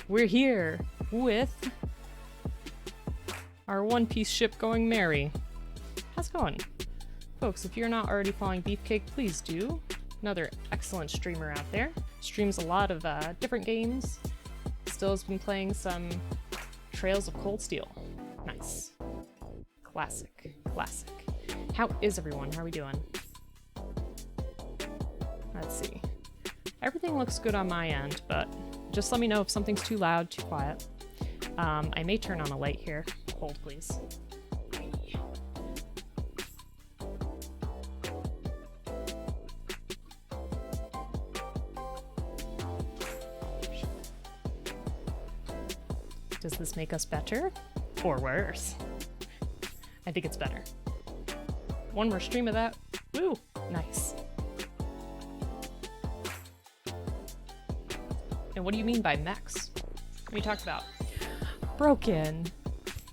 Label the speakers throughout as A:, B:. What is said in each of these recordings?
A: We're here with our One Piece ship going merry. How's it going? Folks, if you're not already following Beefcake, please do. Another excellent streamer out there. Streams a lot of different games. Still has been playing some Trails of Cold Steel. Nice. Classic. Classic. How is everyone? How are we doing? Let's see. Everything looks good on my end, but just let me know if something's too loud, too quiet. I may turn on a light here. Hold, please. Does this make us better or worse? I think it's better. One more stream of that. Woo! Nice. And what do you mean by mechs? What are you talking about? Broken.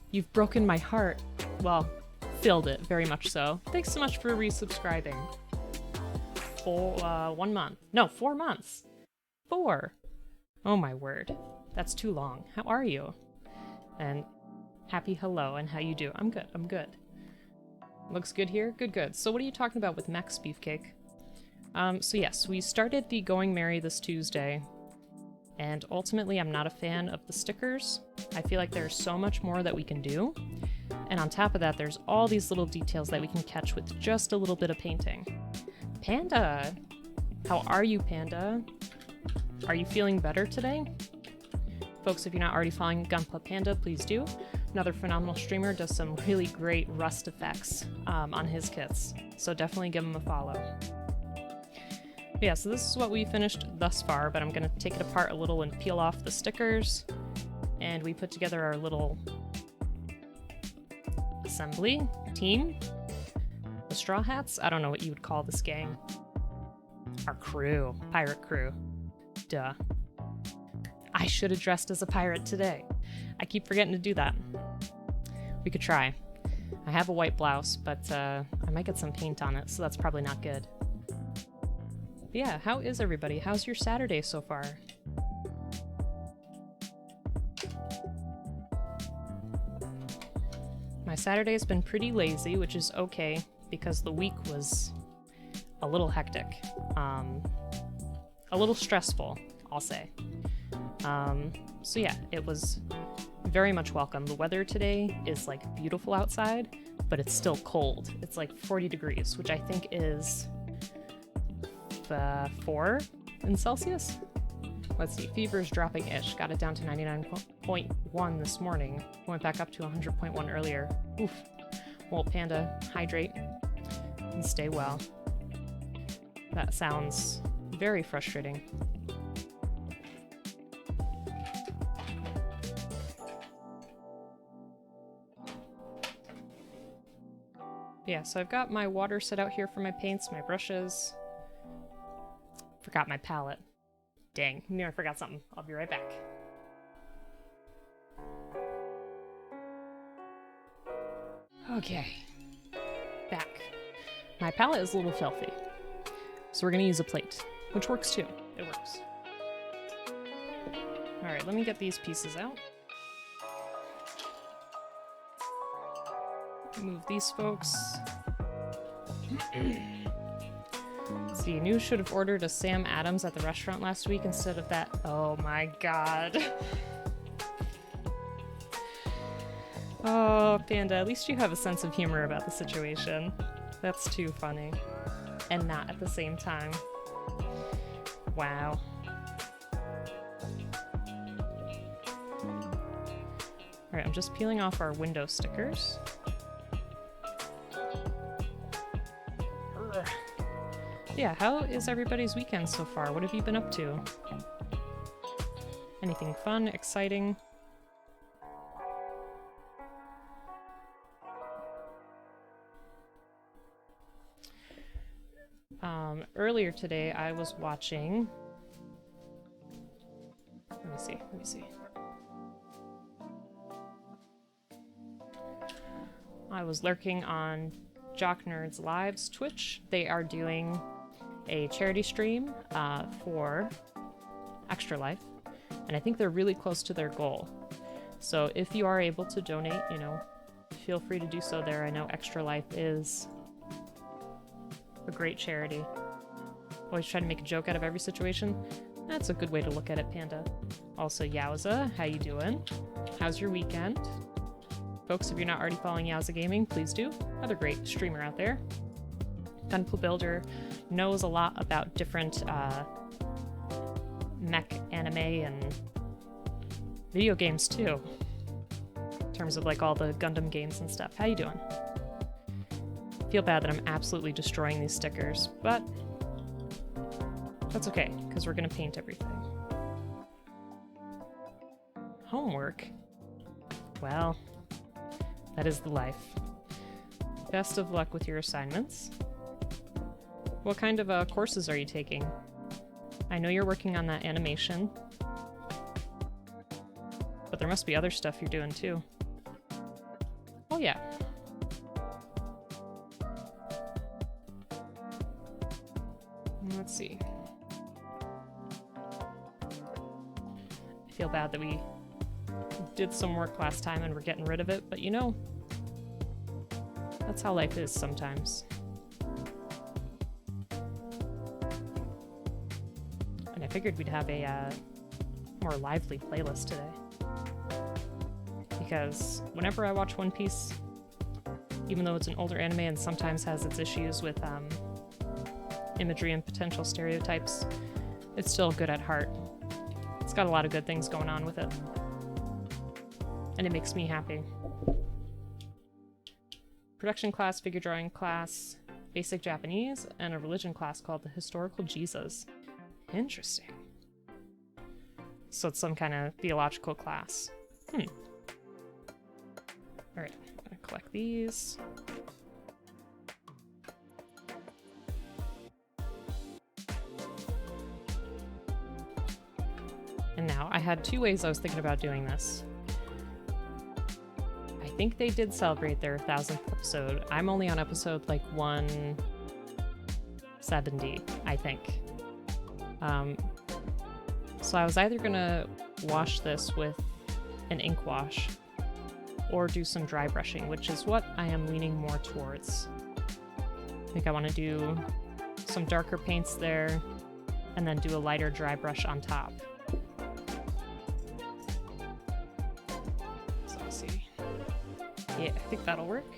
A: You've broken my heart. Well, filled it, very much so. Thanks so much for resubscribing. For 1 month. No, 4 months. 4. Oh my word. That's too long. How are you? And happy hello, and how you do? I'm good, I'm good. Looks good here? Good, good. So what are you talking about with mechs, Beefcake? So yes, we started the Going Merry this Tuesday, and ultimately I'm not a fan of the stickers. I feel like there's so much more that we can do, and on top of that there's all these little details that we can catch with just a little bit of painting. Panda! How are you, Panda? Are you feeling better today? Folks, if you're not already following Gunpla Panda, please do. Another phenomenal streamer, does some really great rust effects on his kits, so definitely give him a follow. But yeah, so this is what we finished thus far, but I'm going to take it apart a little and peel off the stickers, and we put together our little assembly team. The Straw Hats? I don't know what you would call this gang. Our crew. Pirate crew. Duh. I should have dressed as a pirate today. I keep forgetting to do that. We could try. I have a white blouse, but I might get some paint on it, so that's probably not good. But yeah, how is everybody? How's your Saturday so far? My Saturday's been pretty lazy, which is okay, because the week was a little hectic. A little stressful, I'll say. So yeah, it was very much welcome. The weather today is like beautiful outside, but it's still cold. It's like 40 degrees, which I think is 4 in Celsius? Let's see, fever's dropping-ish. Got it down to 99.1 this morning. Went back up to 100.1 earlier. Oof. Well, Panda, hydrate and stay well. That sounds very frustrating. Yeah, so I've got my water set out here for my paints, my brushes. Forgot my palette. Dang, knew I forgot something. I'll be right back. Okay, back. My palette is a little filthy, so we're gonna use a plate, which works too. It works. Alright, let me get these pieces out. Move these folks. See, New should have ordered a Sam Adams at the restaurant last week instead of that. Oh my god. Oh, Panda, at least you have a sense of humor about the situation. That's too funny. And not at the same time. Wow. Alright, I'm just peeling off our window stickers. Yeah, how is everybody's weekend so far? What have you been up to? Anything fun, exciting? Earlier today I was watching... Let me see. I was lurking on Jock Nerds Live's Twitch. They are doing a charity stream for Extra Life, And I think they're really close to their goal. So if you are able to donate, you know, feel free to do so there. I know Extra Life is a great charity. Always try to make a joke out of every situation. That's a good way to look at it, Panda. Also, Yowza, how you doing? How's your weekend? Folks, if you're not already following Yowza Gaming, please do. Another great streamer out there. Gunpla Builder knows a lot about different mech anime and video games too. In terms of like all the Gundam games and stuff. How you doing? I feel bad that I'm absolutely destroying these stickers, but that's okay, because we're gonna paint everything. Homework? Well, that is the life. Best of luck with your assignments. What kind of courses are you taking? I know you're working on that animation, but there must be other stuff you're doing too. Oh yeah. Let's see. I feel bad that we did some work last time and we're getting rid of it, but you know, that's how life is sometimes. And I figured we'd have a more lively playlist today. Because whenever I watch One Piece, even though it's an older anime and sometimes has its issues with imagery and potential stereotypes, it's still good at heart. It's got a lot of good things going on with it. And it makes me happy. Production class, figure drawing class, basic Japanese, and a religion class called the Historical Jesus. Interesting. So it's some kind of theological class. Alright, I'm gonna collect these. And now, I had two ways I was thinking about doing this. I think they did celebrate their 1000th episode. I'm only on episode like 170, I think. So I was either gonna wash this with an ink wash or do some dry brushing, which is what I am leaning more towards. I think I want to do some darker paints there and then do a lighter dry brush on top. So let's see. Yeah, I think that'll work.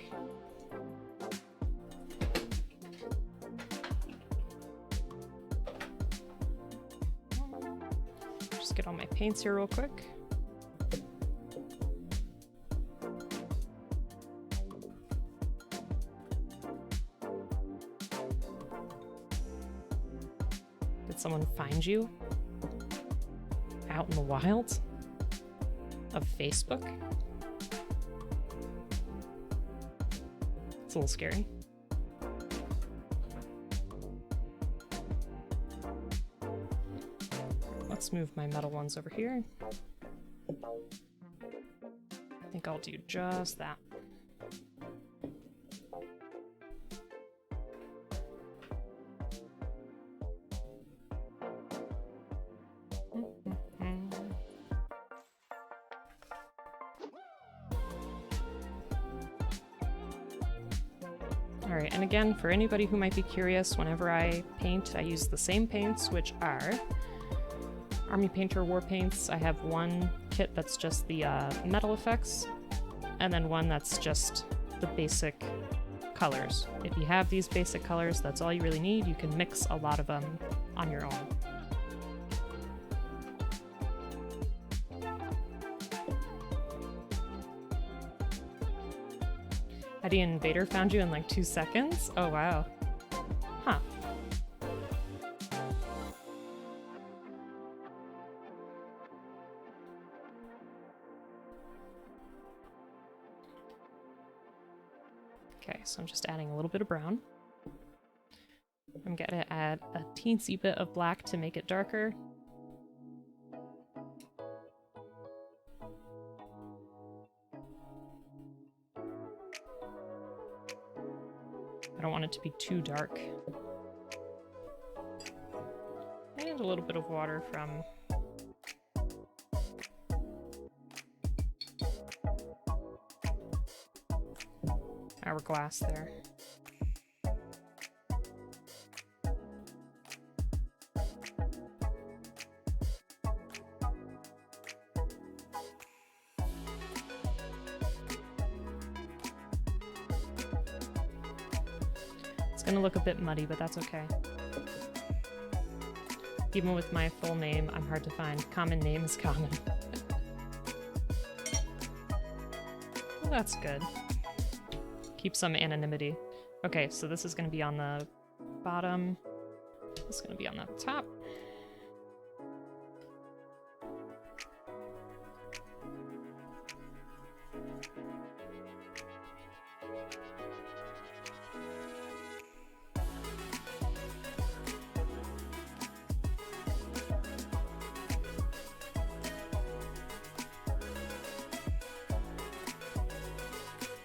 A: Just get all my paints here real quick. Did someone find you out in the wild of Facebook? It's a little scary. Let's move my metal ones over here. I think I'll do just that. Alright, and again, for anybody who might be curious, whenever I paint, I use the same paints, which are Army Painter War Paints. I have one kit that's just the metal effects, and then one that's just the basic colors. If you have these basic colors, that's all you really need. You can mix a lot of them on your own. Eddie and Vader found you in like 2 seconds? Oh wow. Huh. Okay, so I'm just adding a little bit of brown. I'm gonna add a teensy bit of black to make it darker. I don't want it to be too dark. And a little bit of water from hourglass there. It's gonna look a bit muddy, but that's okay. Even with my full name, I'm hard to find. Common name is common. Well, that's good. Keep some anonymity. Okay, so this is going to be on the bottom. This is going to be on the top.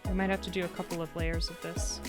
A: I might have to do a couple of layers of this.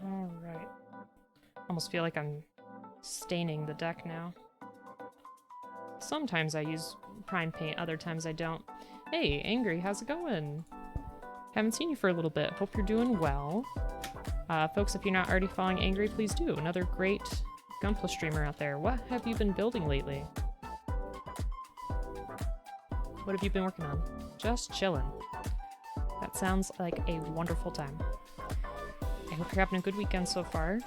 A: Alright. Almost feel like I'm staining the deck now. Sometimes I use prime paint, other times I don't. Hey, Angry, how's it going? Haven't seen you for a little bit. Hope you're doing well. Folks, if you're not already following Angry, please do. Another great Gunpla streamer out there. What have you been building lately? What have you been working on? Just chilling. That sounds like a wonderful time. I hope you're having a good weekend so far.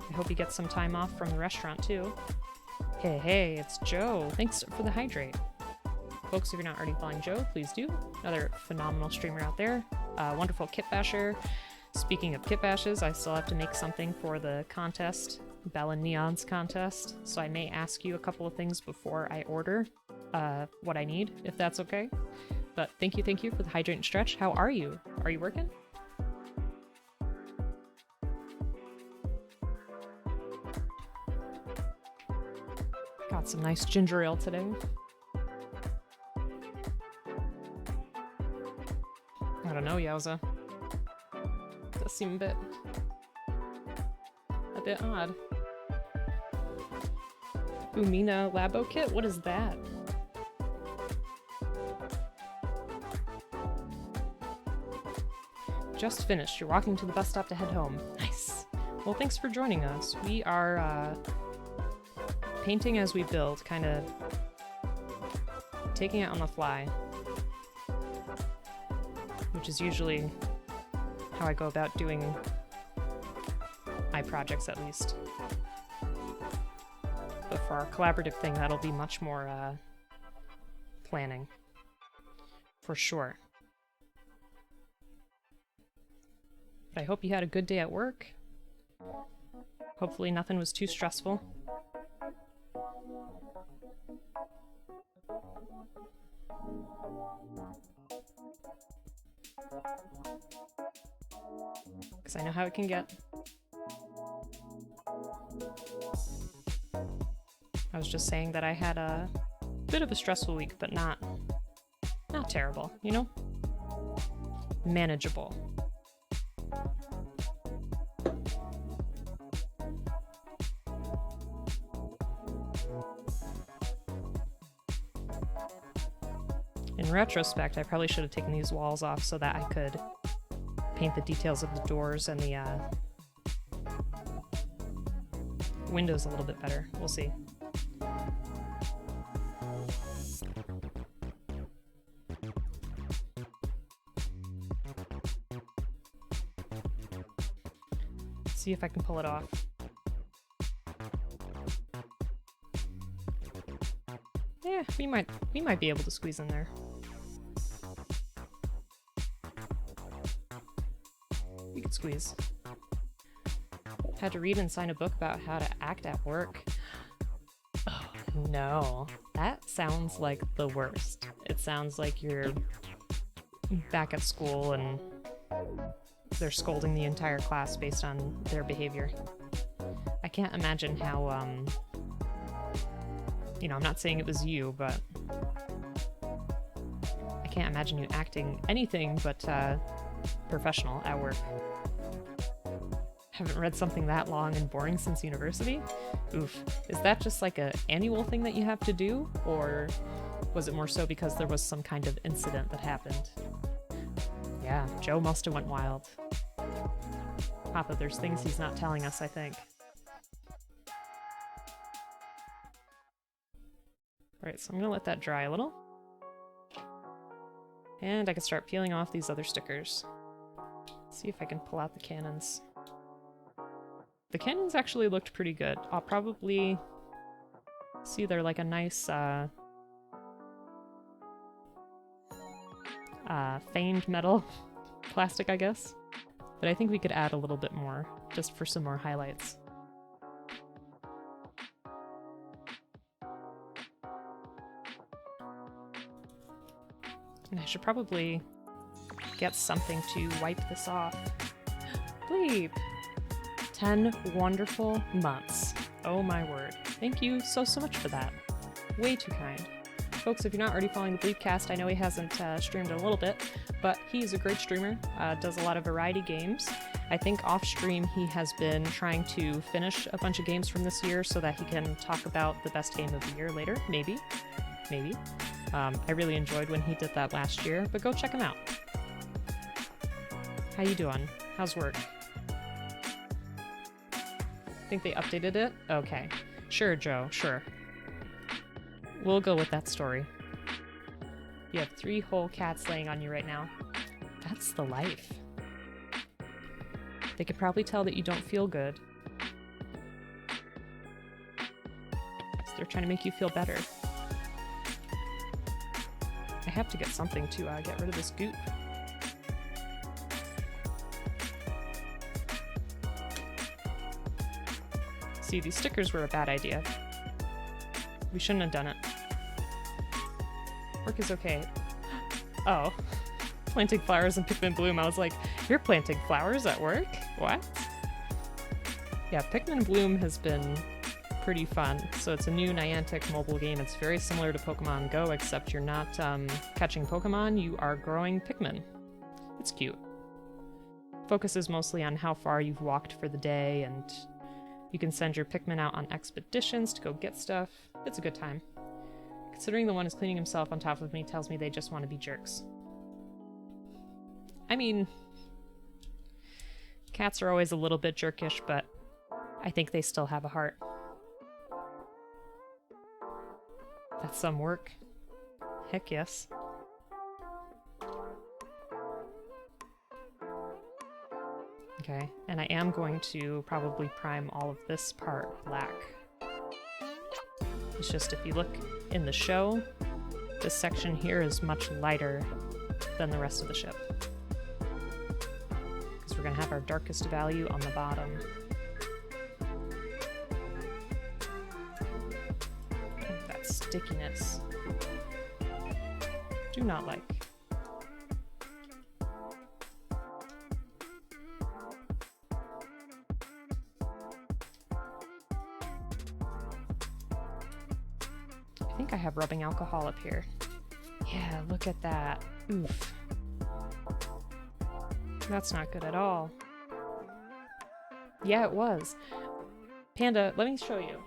A: I hope you get some time off from the restaurant too. Hey, it's Joe. Thanks for the hydrate. Folks, if you're not already following Joe, please do. Another phenomenal streamer out there. Wonderful kit basher. Speaking of kit bashes, I still have to make something for the contest, Bella Neon's contest, so I may ask you a couple of things before I order what I need, if that's okay. But thank you for the hydrate and stretch. How are you? Are you working? Got some nice ginger ale today. I don't know, Yowza. Does seem a bit odd. Umina Labo kit? What is that? Just finished. You're walking to the bus stop to head home. Nice. Well, thanks for joining us. We are painting as we build, kind of taking it on the fly, which is usually how I go about doing my projects, at least. But for our collaborative thing, that'll be much more planning, for sure. But I hope you had a good day at work. Hopefully nothing was too stressful. Because I know how it can get. I was just saying that I had a bit of a stressful week, but not terrible, you know? Manageable. In retrospect, I probably should have taken these walls off so that I could paint the details of the doors and the windows a little bit better. We'll see. See if I can pull it off. Yeah, we might be able to squeeze in there. We could squeeze. had to read and sign a book about how to act at work. Oh, no. That sounds like the worst. It sounds like you're back at school and they're scolding the entire class based on their behavior. I can't imagine how, you know, I'm not saying it was you, but I can't imagine you acting anything but professional at work. Haven't read something that long and boring since university? Oof. Is that just like an annual thing that you have to do? Or was it more so because there was some kind of incident that happened? Yeah, Joe must have went wild. Papa, there's things he's not telling us, I think. Alright, so I'm gonna let that dry a little. And I can start peeling off these other stickers. See if I can pull out the cannons. The cannons actually looked pretty good. I'll probably see they're like a nice feigned metal plastic, I guess. But I think we could add a little bit more just for some more highlights. And I should probably get something to wipe this off. Bleep! 10 wonderful months. Oh my word. Thank you so much for that. Way too kind. Folks, if you're not already following the Bleepcast, I know he hasn't streamed in a little bit, but he's a great streamer, does a lot of variety games. I think off stream he has been trying to finish a bunch of games from this year so that he can talk about the best game of the year later, maybe. Maybe. I really enjoyed when he did that last year, but go check him out. How you doing? How's work? Think they updated it? Okay. Sure, Joe, sure. We'll go with that story. You have 3 whole cats laying on you right now. That's the life. They could probably tell that you don't feel good. So they're trying to make you feel better. I have to get something to get rid of this goop. See, these stickers were a bad idea. We shouldn't have done it. Work is okay. Oh. Planting flowers in Pikmin Bloom. I was like, you're planting flowers at work? What? Yeah, Pikmin Bloom has been pretty fun. So it's a new Niantic mobile game. It's very similar to Pokemon Go, except you're not catching Pokemon, you are growing Pikmin. It's cute. Focus is mostly on how far you've walked for the day, and you can send your Pikmin out on expeditions to go get stuff. It's a good time. Considering the one is cleaning himself on top of me tells me they just want to be jerks. I mean, cats are always a little bit jerkish, but I think they still have a heart. That's some work. Heck yes. Okay, and I am going to probably prime all of this part black. It's just if you look in the show, this section here is much lighter than the rest of the ship. Because we're going to have our darkest value on the bottom. That stickiness. Do not like. I think I have rubbing alcohol up here. Yeah, look at that. Oof. That's not good at all. Yeah, it was. Panda, let me show you.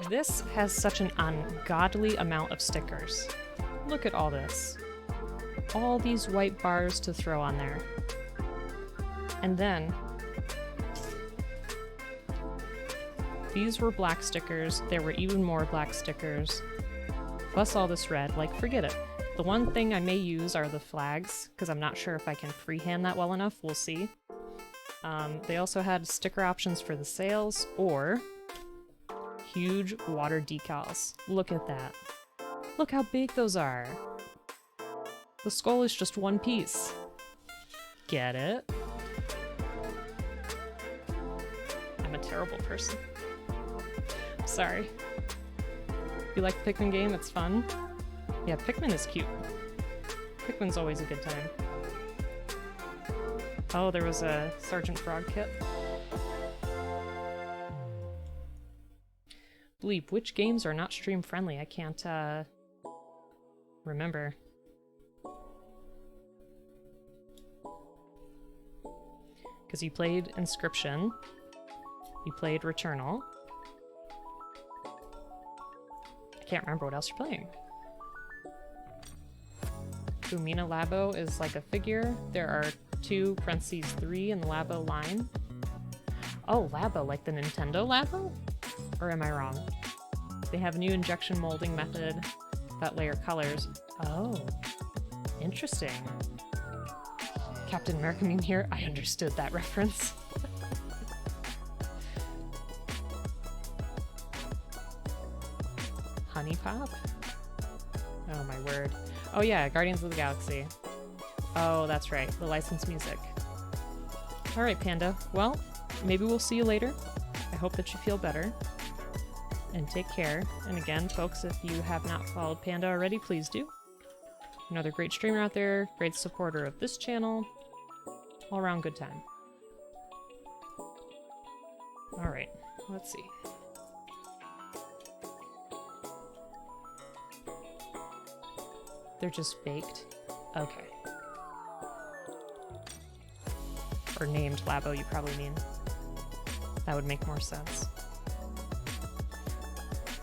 A: This has such an ungodly amount of stickers. Look at all this. All these white bars to throw on there. And then these were black stickers, there were even more black stickers, plus all this red. Like, forget it. The one thing I may use are the flags, because I'm not sure if I can freehand that well enough, we'll see. They also had sticker options for the sails, or huge water decals. Look at that. Look how big those are. The skull is just one piece. Get it? terrible person. Sorry. You like the Pikmin game? It's fun. Yeah, Pikmin is cute. Pikmin's always a good time. Oh, there was a Sergeant Frog kit. Bleep, which games are not stream friendly? I can't, remember. Because you played Inscription. You played Returnal. I can't remember what else you're playing. Lumina Labo is like a figure. There are 2 parentheses 3 in the Labo line. Oh, Labo, like the Nintendo Labo? Or am I wrong? They have a new injection molding method that layer colors. Oh, interesting. Captain America meme here. I understood that reference. Honey Pop? Oh my word. Oh yeah, Guardians of the Galaxy. Oh, that's right, the licensed music. Alright, Panda. Well, maybe we'll see you later. I hope that you feel better. And take care. And again, folks, if you have not followed Panda already, please do. Another great streamer out there, great supporter of this channel. All around good time. Alright, let's see. They're just baked? Okay. Or named Labo, you probably mean. That would make more sense.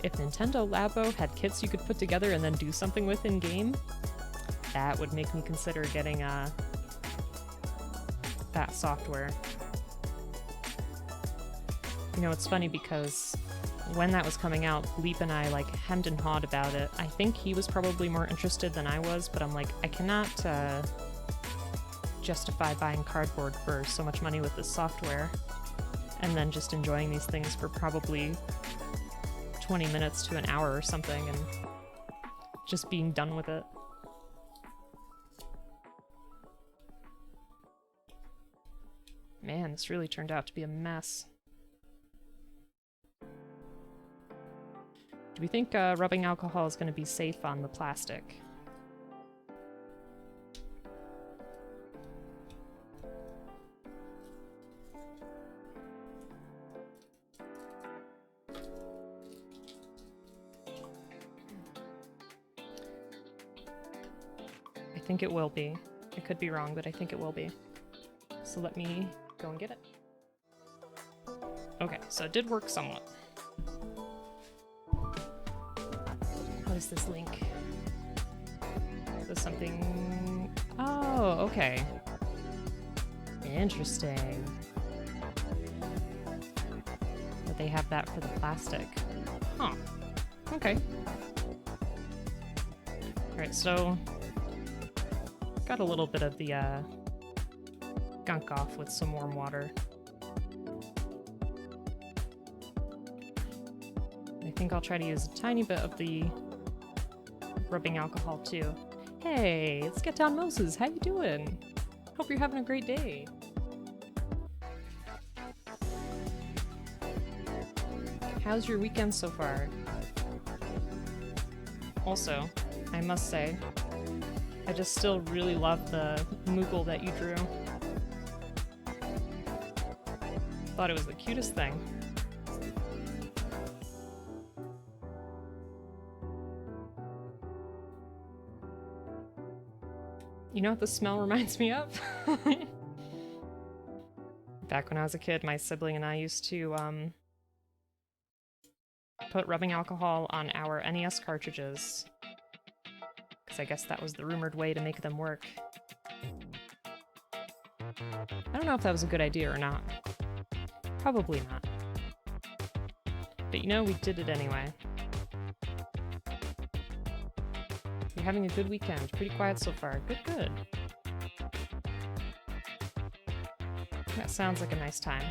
A: If Nintendo Labo had kits you could put together and then do something with in-game, that would make me consider getting that software. You know, it's funny because when that was coming out, Bleep and I like hemmed and hawed about it. I think he was probably more interested than I was, but I'm like, I cannot justify buying cardboard for so much money with this software and then just enjoying these things for probably 20 minutes to an hour or something and just being done with it. Man, this really turned out to be a mess. Do we think rubbing alcohol is going to be safe on the plastic? I think it will be. I could be wrong, but I think it will be. So let me go and get it. Okay, so it did work somewhat. What is this link? Is this something... Oh, okay. Interesting. But they have that for the plastic. Huh. Okay. Alright, so... got a little bit of the, gunk off with some warm water. I think I'll try to use a tiny bit of the rubbing alcohol too. Hey, it's Get Down Moses, how you doing? Hope you're having a great day. How's your weekend so far? Also, I must say, I just still really love the Moogle that you drew. Thought it was the cutest thing. You know what the smell reminds me of? Back when I was a kid, my sibling and I used to put rubbing alcohol on our NES cartridges. Because I guess that was the rumored way to make them work. I don't know if that was a good idea or not. Probably not. But you know, we did it anyway. You're having a good weekend. Pretty quiet so far. Good, good. That sounds like a nice time.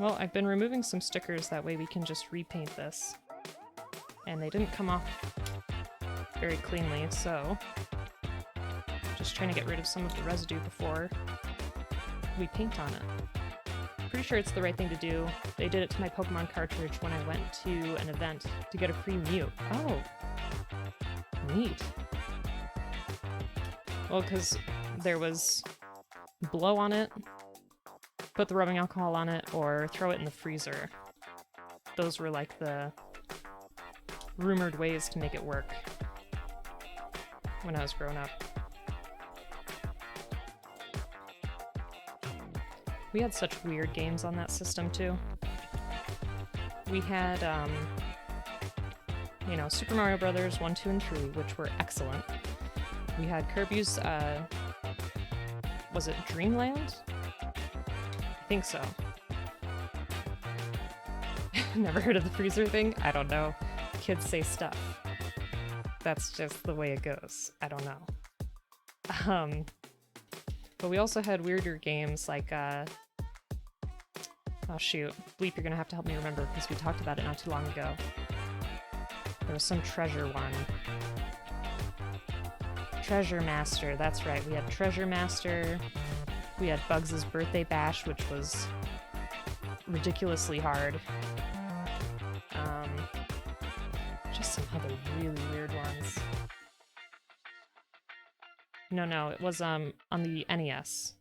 A: Well, I've been removing some stickers, that way we can just repaint this. And they didn't come off very cleanly, so... just trying to get rid of some of the residue before we paint on it. Pretty sure it's the right thing to do. They did it to my Pokemon cartridge when I went to an event to get a free Mew. Oh, neat. Well, because there was blow on it, put the rubbing alcohol on it, or throw it in the freezer. Those were like the rumored ways to make it work when I was growing up. We had such weird games on that system too. We had, you know, Super Mario Brothers 1, 2, and 3, which were excellent. We had Kirby's, was it Dreamland? I think so. Never heard of the freezer thing? I don't know. Kids say stuff. That's just the way it goes. I don't know. But we also had weirder games like, oh shoot, Bleep, you're gonna have to help me remember because we talked about it not too long ago. There was some treasure one. Treasure Master, that's right. We had Treasure Master. We had Bugs' Birthday Bash, which was ridiculously hard. Just some other really weird ones. No, it was on the NES.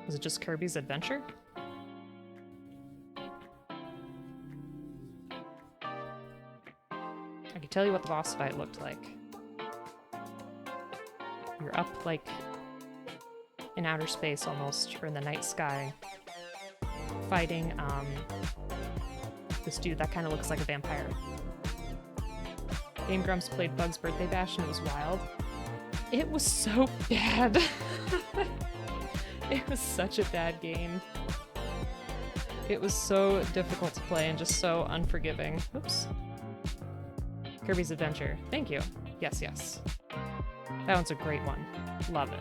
A: Was it just Kirby's Adventure? I can tell you what the boss fight looked like. You're up, like, in outer space almost, or in the night sky, fighting, this dude that kind of looks like a vampire. Game Grumps played Bug's Birthday Bash and it was wild. It was so bad. It was such a bad game. It was so difficult to play and just so unforgiving. Oops. Kirby's Adventure. Thank you. Yes, yes. That one's a great one. Love it.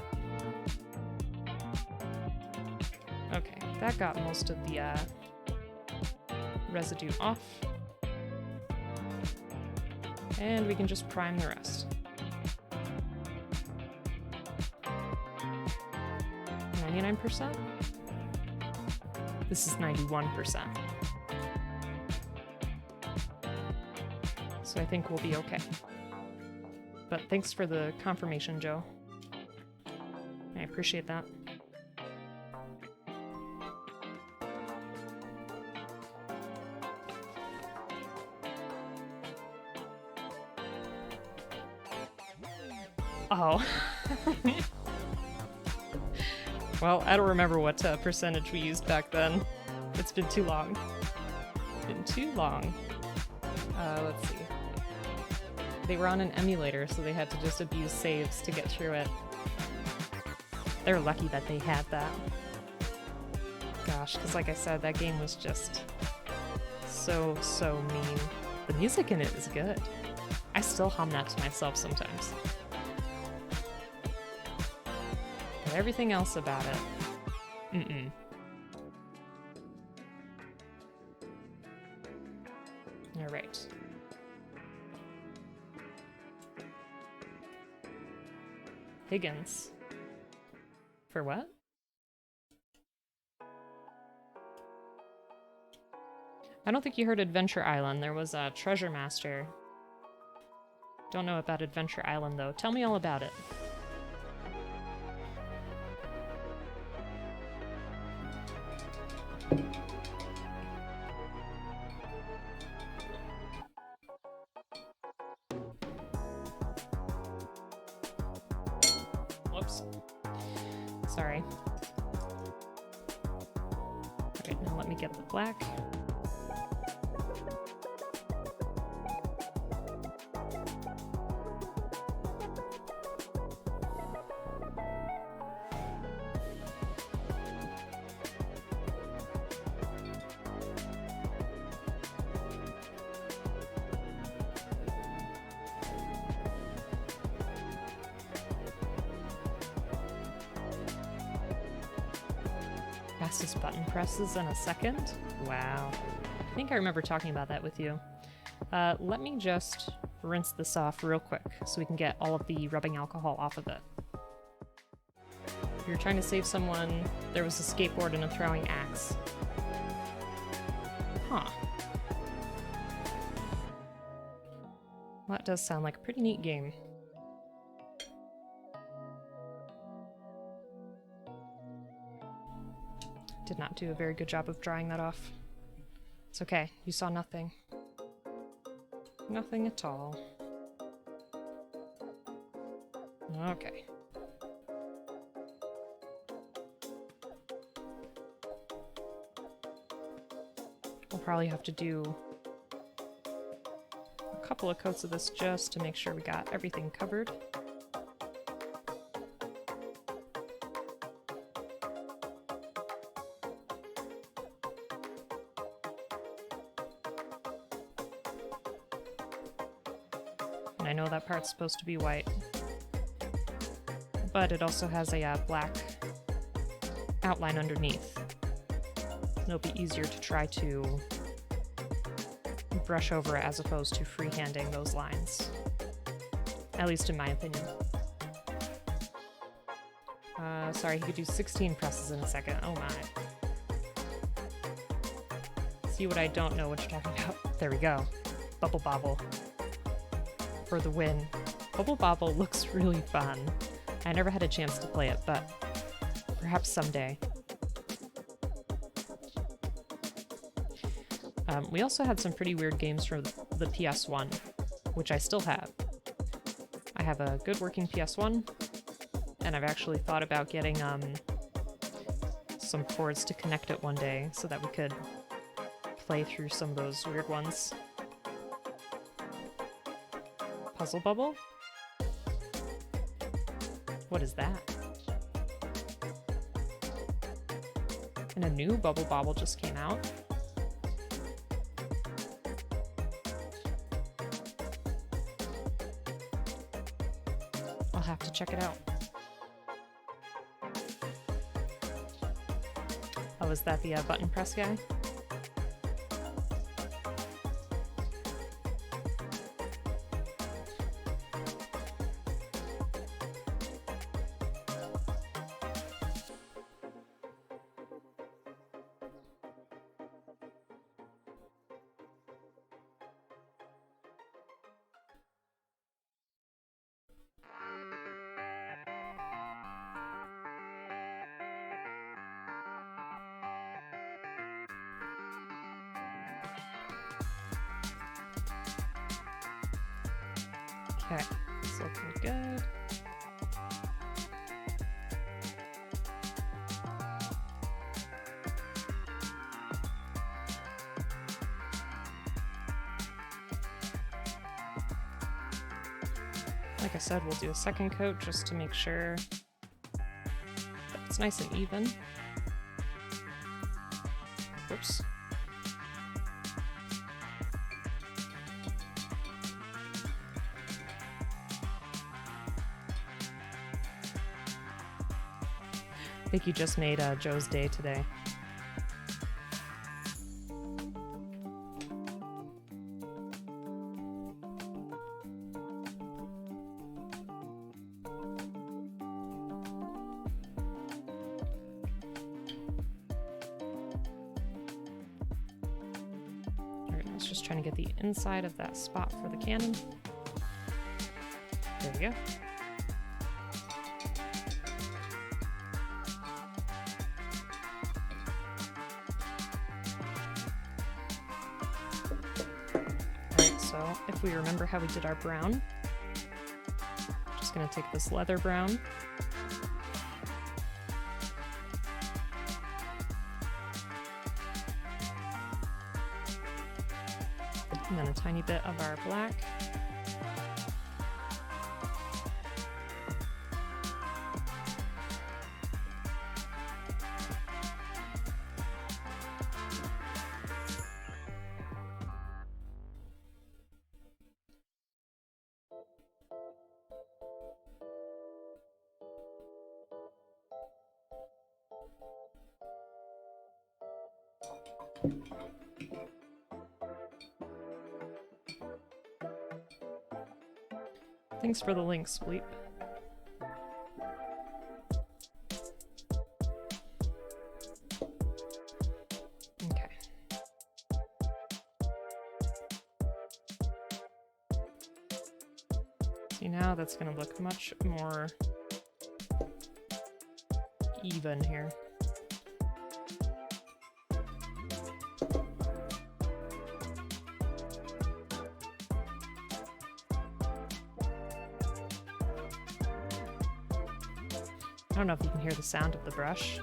A: Okay, that got most of the residue off. And we can just prime the rest. 99%? This is 91%. So I think we'll be okay. But thanks for the confirmation, Joe. I appreciate that. Oh. Well, I don't remember what percentage we used back then. It's been too long. Been too long. Let's see. They were on an emulator, so they had to just abuse saves to get through it. They're lucky that they had that. Gosh, because like I said, that game was just so mean. The music in it is good. I still hum that to myself sometimes. But everything else about it, mm-mm. All right. Higgins. For what? I don't think you heard Adventure Island. There was a Treasure Master. Don't know about Adventure Island, though. Tell me all about it. Whoops. Sorry. Alright, now let me get the black. Fastest button presses in a second? Wow. I think I remember talking about that with you. Let me just rinse this off real quick so we can get all of the rubbing alcohol off of it. If you're trying to save someone, there was a skateboard and a throwing axe. Huh. Well, that does sound like a pretty neat game. Did not do a very good job of drawing that off. It's okay, you saw nothing. Nothing at all. Okay. We'll probably have to do a couple of coats of this just to make sure we got everything covered. And I know that part's supposed to be white, but it also has a black outline underneath. It'll be easier to try to brush over it as opposed to freehanding those lines. At least in my opinion. Sorry, he could do 16 presses in a second. Oh my. See what I don't know what you're talking about? There we go. Bubble Bobble. For the win. Bubble Bobble looks really fun. I never had a chance to play it, but perhaps someday. We also had some pretty weird games for the PS1, which I still have. I have a good working PS1, and I've actually thought about getting some cords to connect it one day so that we could play through some of those weird ones. Puzzle Bubble? What is that? And a new Bubble Bobble just came out. I'll have to check it out. Oh, is that the button press guy? Okay, it's looking good. Like I said, we'll do a second coat just to make sure that it's nice and even. Oops. I think you just made Joe's day today. Alright, I was just trying to get the inside of that spot for the cannon. There we go. So if we remember how we did our brown, just gonna take this leather brown, and then a tiny bit of our black. Thanks for the link, Spleep. See, now that's gonna look much more even here. I don't know if you can hear the sound of the brush,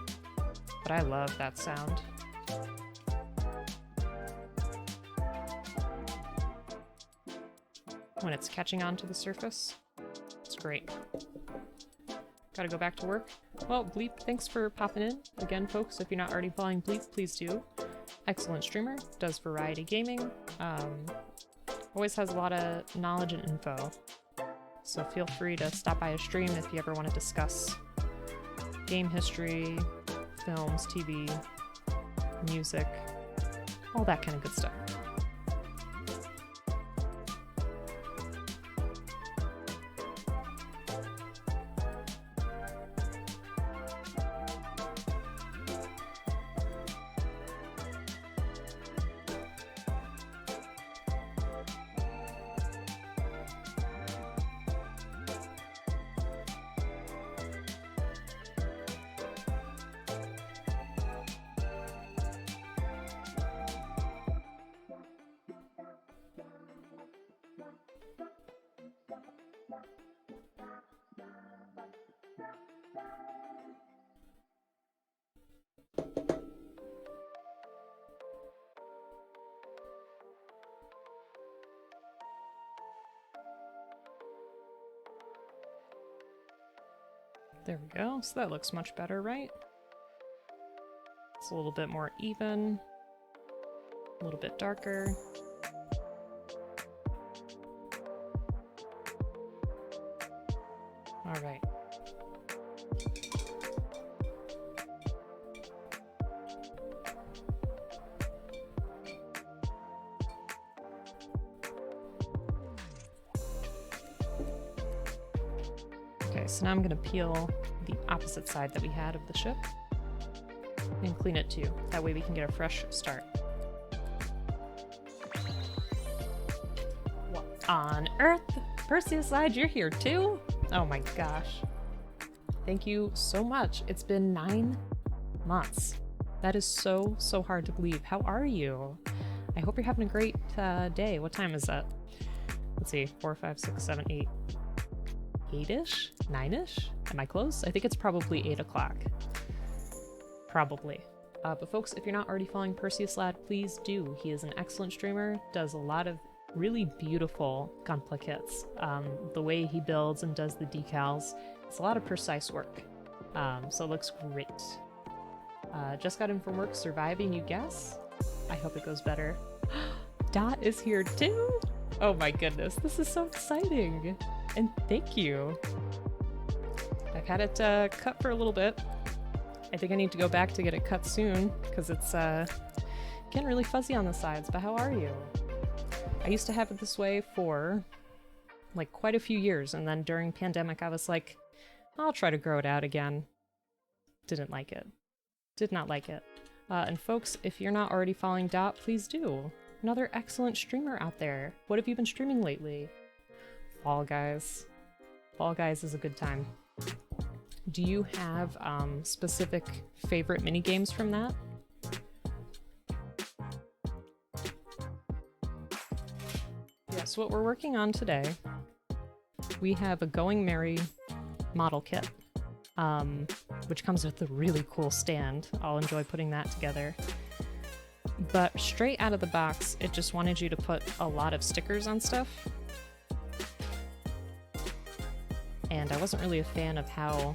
A: but I love that sound. When it's catching on to the surface, it's great. Gotta go back to work. Well, Bleep, thanks for popping in. Again, folks, if you're not already following Bleep, please do. Excellent streamer, does variety gaming, always has a lot of knowledge and info. So feel free to stop by a stream if you ever want to discuss game history, films, TV, music, all that kind of good stuff. There we go. So that looks much better, right? It's a little bit more even, a little bit darker. All right. Okay, so now I'm going to peel the opposite side that we had of the ship and clean it too. That way we can get a fresh start. What on earth? Perseuside, you're here too? Oh my gosh. Thank you so much. It's been 9 months. That is so hard to believe. How are you? I hope you're having a great day. What time is that? Let's see, 4, 5, 6, 7, 8. 8-ish? 9-ish? Am I close? I think it's probably 8 o'clock. Probably. But folks, if you're not already following Perseuside, please do. He is an excellent streamer, does a lot of really beautiful gunpla kits. The way he builds and does the decals, it's a lot of precise work. So it looks great. Just got in from work, surviving, you guess? I hope it goes better. Dot is here too? Oh my goodness, this is so exciting. And thank you. I've had it cut for a little bit. I think I need to go back to get it cut soon because it's getting really fuzzy on the sides, but how are you? I used to have it this way for like quite a few years, and then during pandemic I was like, I'll try to grow it out again. Didn't like it. Did not like it. And folks, if you're not already following Dot, please do. Another excellent streamer out there. What have you been streaming lately? Fall Guys. Fall Guys is a good time. Do you have specific favorite mini games from that? Yeah, so what we're working on today, we have a Going Merry model kit, which comes with a really cool stand. I'll enjoy putting that together. But straight out of the box, it just wanted you to put a lot of stickers on stuff. And I wasn't really a fan of how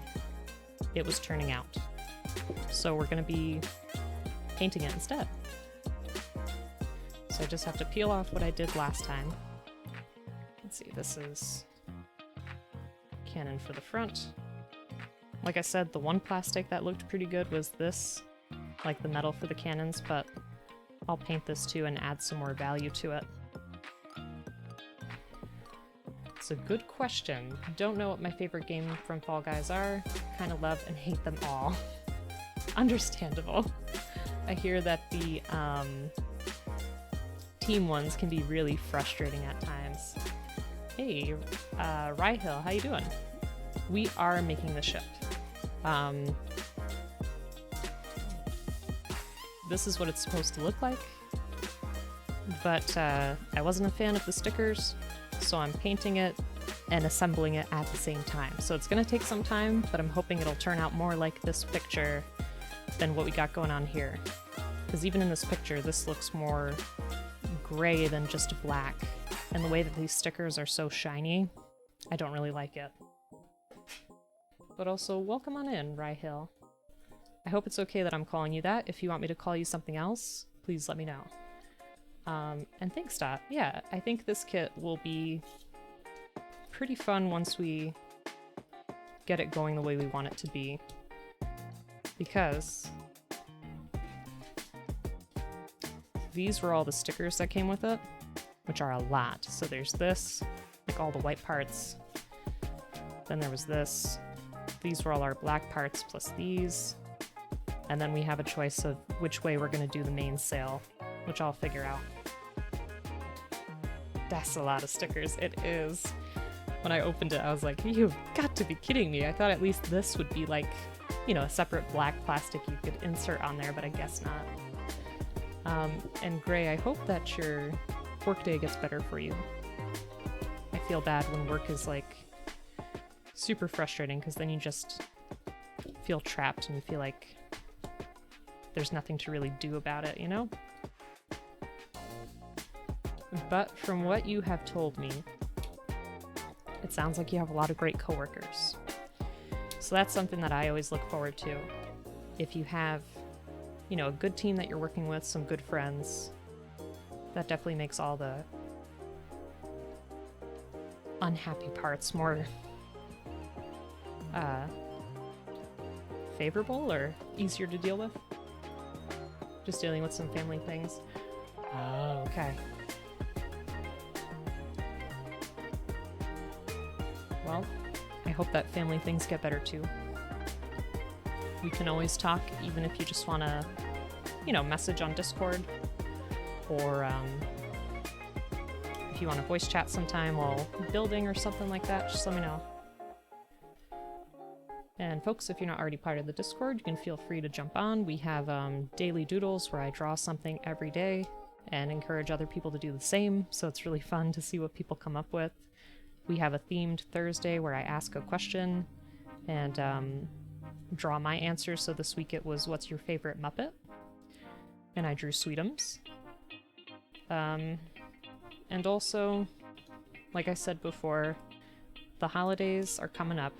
A: it was turning out. So we're going to be painting it instead. So I just have to peel off what I did last time. Let's see, this is cannon for the front. Like I said, the one plastic that looked pretty good was this, like the metal for the cannons, but I'll paint this too and add some more value to it. It's a good question. Don't know what my favorite game from Fall Guys are. Kind of love and hate them all. Understandable. I hear that the team ones can be really frustrating at times. Hey, Ryhill, how you doing? We are making the shift. This is what it's supposed to look like, but I wasn't a fan of the stickers, so I'm painting it and assembling it at the same time. So it's gonna take some time, but I'm hoping it'll turn out more like this picture than what we got going on here. Because even in this picture, this looks more gray than just black. And the way that these stickers are so shiny, I don't really like it. But also, welcome on in, Ryhill. I hope it's okay that I'm calling you that. If you want me to call you something else, please let me know. And thanks, Dot. Yeah, I think this kit will be pretty fun once we get it going the way we want it to be. Because these were all the stickers that came with it, which are a lot. So there's this, like all the white parts. Then there was this. These were all our black parts plus these. And then we have a choice of which way we're going to do the main sail, which I'll figure out. That's a lot of stickers. It is. When I opened it, I was like, you've got to be kidding me. I thought at least this would be like, you know, a separate black plastic you could insert on there, but I guess not. And Gray, I hope that your workday gets better for you. I feel bad when work is like super frustrating, because then you just feel trapped and you feel like there's nothing to really do about it, you know? But from what you have told me, it sounds like you have a lot of great coworkers. So that's something that I always look forward to. If you have, you know, a good team that you're working with, some good friends, that definitely makes all the unhappy parts more favorable or easier to deal with. Just dealing with some family things. Oh, okay. Well, I hope that family things get better too. We can always talk, even if you just want to, you know, message on Discord, or if you want to voice chat sometime while building or something like that, just let me know. And folks, if you're not already part of the Discord, you can feel free to jump on. We have daily doodles where I draw something every day and encourage other people to do the same, so it's really fun to see what people come up with. We have a themed Thursday where I ask a question and draw my answers. So this week it was, what's your favorite Muppet? And I drew Sweetums. And also, like I said before, the holidays are coming up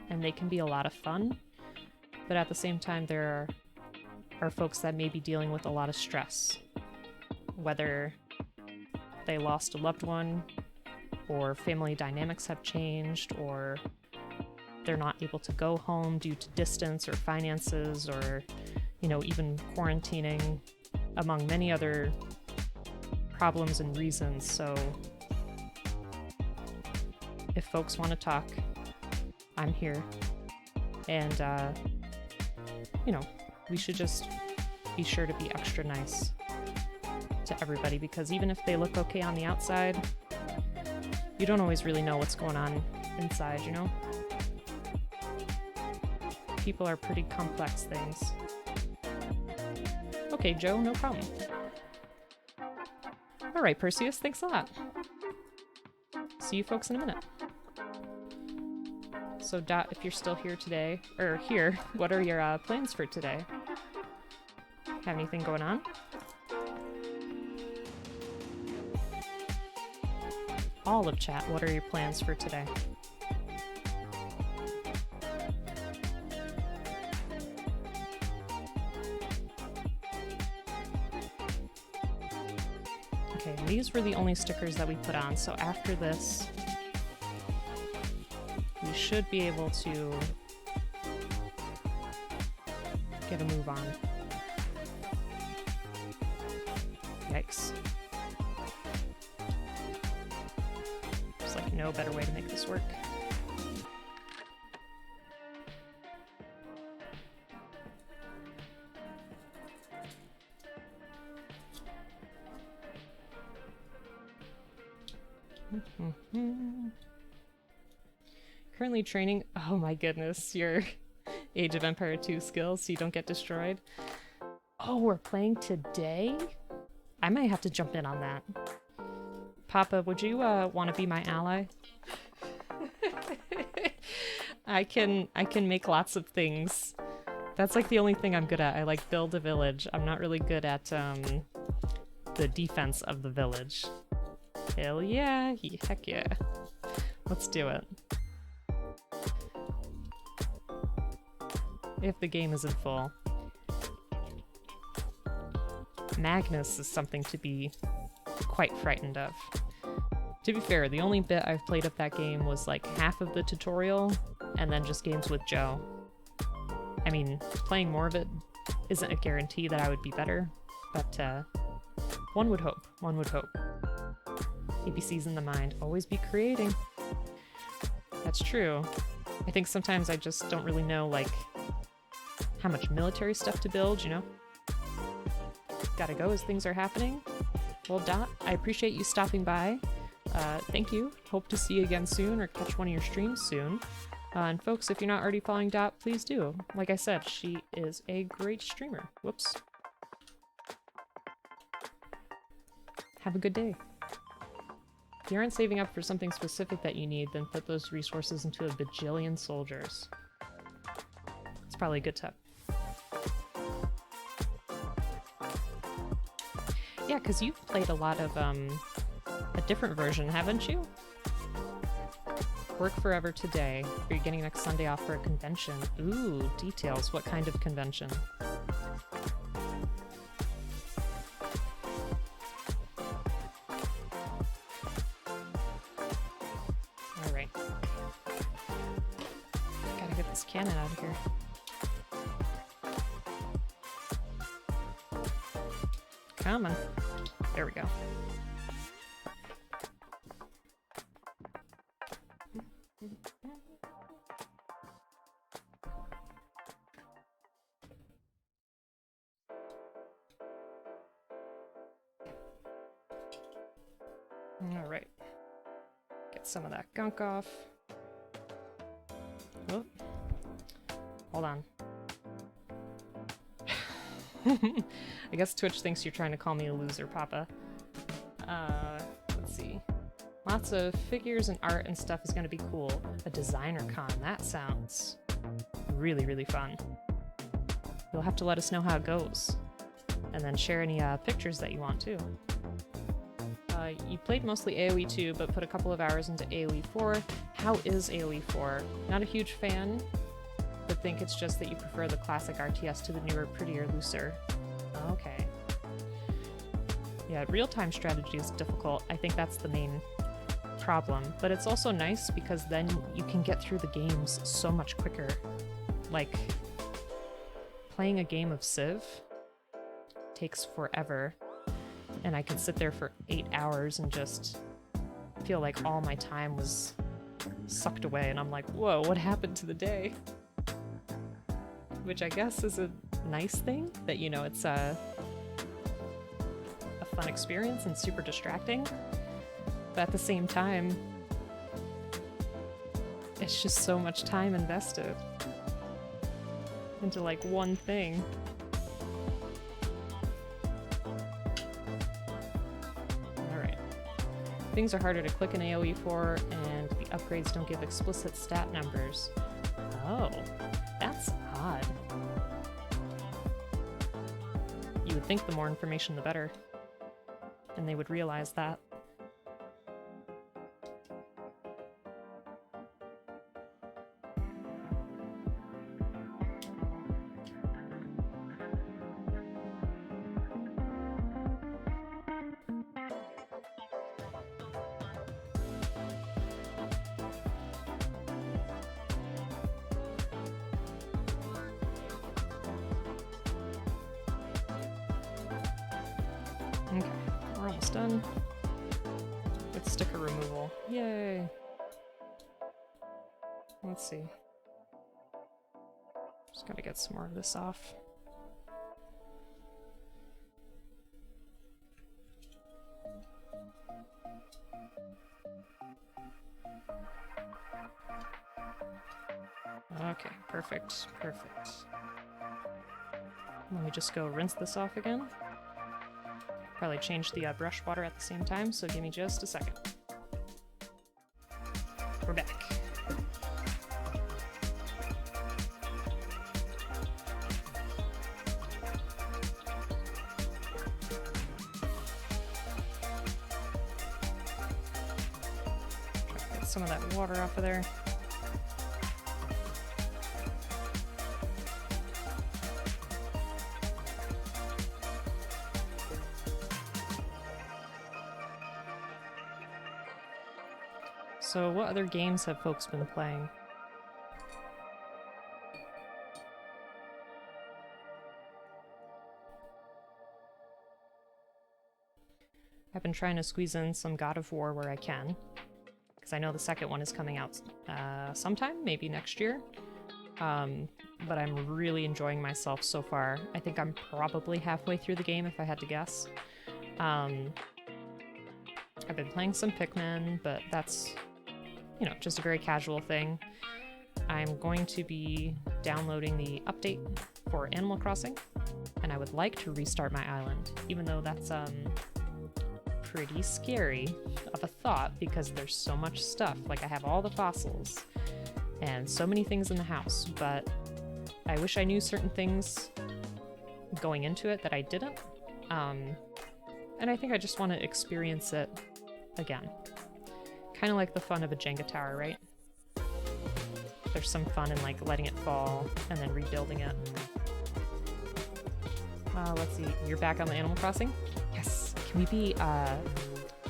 A: and they can be a lot of fun, but at the same time there are folks that may be dealing with a lot of stress, whether they lost a loved one, or family dynamics have changed, or they're not able to go home due to distance or finances, or, you know, even quarantining, among many other problems and reasons. So if folks want to talk, I'm here. And, you know, we should just be sure to be extra nice to everybody, because even if they look okay on the outside, you don't always really know what's going on inside, you know? People are pretty complex things. Okay, Joe, no problem. Alright, Perseus, thanks a lot. See you folks in a minute. So, Dot, if you're still here today, or here, what are your plans for today? Have anything going on? All of chat, what are your plans for today? Okay, these were the only stickers that we put on, so after this, we should be able to get a move on. Yikes. There's like no better way to make this work. Currently training. Oh my goodness, your Age of Empire 2 skills so you don't get destroyed. Oh, we're playing today? I might have to jump in on that. Papa, would you want to be my ally? I can make lots of things. That's like the only thing I'm good at. I like build a village. I'm not really good at the defense of the village. Hell yeah, heck yeah. Let's do it. If the game isn't full. Magnus is something to be quite frightened of. To be fair, the only bit I've played of that game was like half of the tutorial, and then just games with Joe. I mean, playing more of it isn't a guarantee that I would be better, but one would hope. One would hope. ABC's in the mind. Always be creating. That's true. I think sometimes I just don't really know, like, how much military stuff to build, you know? Gotta go as things are happening. Well, Dot, I appreciate you stopping by. Thank you. Hope to see you again soon or catch one of your streams soon. And folks, if you're not already following Dot, please do. Like I said, she is a great streamer. Whoops. Have a good day. If you aren't saving up for something specific that you need, then put those resources into a bajillion soldiers. It's probably a good tip. Yeah, because you've played a lot of, a different version, haven't you? Work forever today. You're getting next Sunday off for a convention. Ooh, details. What kind of convention? Alright. Gotta get this cannon out of here. Come on. There we go. Alright. Get some of that gunk off. Oh. Hold on. I guess Twitch thinks you're trying to call me a loser, Papa. Let's see. Lots of figures and art and stuff is gonna be cool. A designer con, that sounds really, really fun. You'll have to let us know how it goes. And then share any pictures that you want too. You played mostly AoE 2, but put a couple of hours into AoE 4. How is AoE 4? Not a huge fan, but think it's just that you prefer the classic RTS to the newer, prettier, looser. Okay. Yeah, real-time strategy is difficult. I think that's the main problem, but it's also nice because then you can get through the games so much quicker. Like, playing a game of Civ takes forever, and I could sit there for 8 hours and just feel like all my time was sucked away, and I'm like, whoa, what happened to the day? Which I guess is a nice thing, that, you know, it's a fun experience and super distracting, but at the same time, it's just so much time invested into, like, one thing. Alright. Things are harder to click in AoE 4, and the upgrades don't give explicit stat numbers. Oh, that's odd. You would think the more information the better, and they would realize that. Okay, we're almost done with sticker removal. Yay! Let's see. Just gotta get some more of this off. Okay, perfect, perfect. Let me just go rinse this off again. Probably change the brush water at the same time, so give me just a second. We're back. Try to get some of that water off of there. So what other games have folks been playing? I've been trying to squeeze in some God of War where I can, because I know the second one is coming out sometime, maybe next year. But I'm really enjoying myself so far. I think I'm probably halfway through the game if I had to guess. I've been playing some Pikmin, but that's, you know, just a very casual thing. I'm going to be downloading the update for Animal Crossing, and I would like to restart my island, even though that's pretty scary of a thought because there's so much stuff. Like, I have all the fossils and so many things in the house, but I wish I knew certain things going into it that I didn't. And I think I just want to experience it again. Kind of like the fun of a Jenga tower, right? There's some fun in like letting it fall and then rebuilding it. Let's see, you're back on the Animal Crossing? Yes. Can we be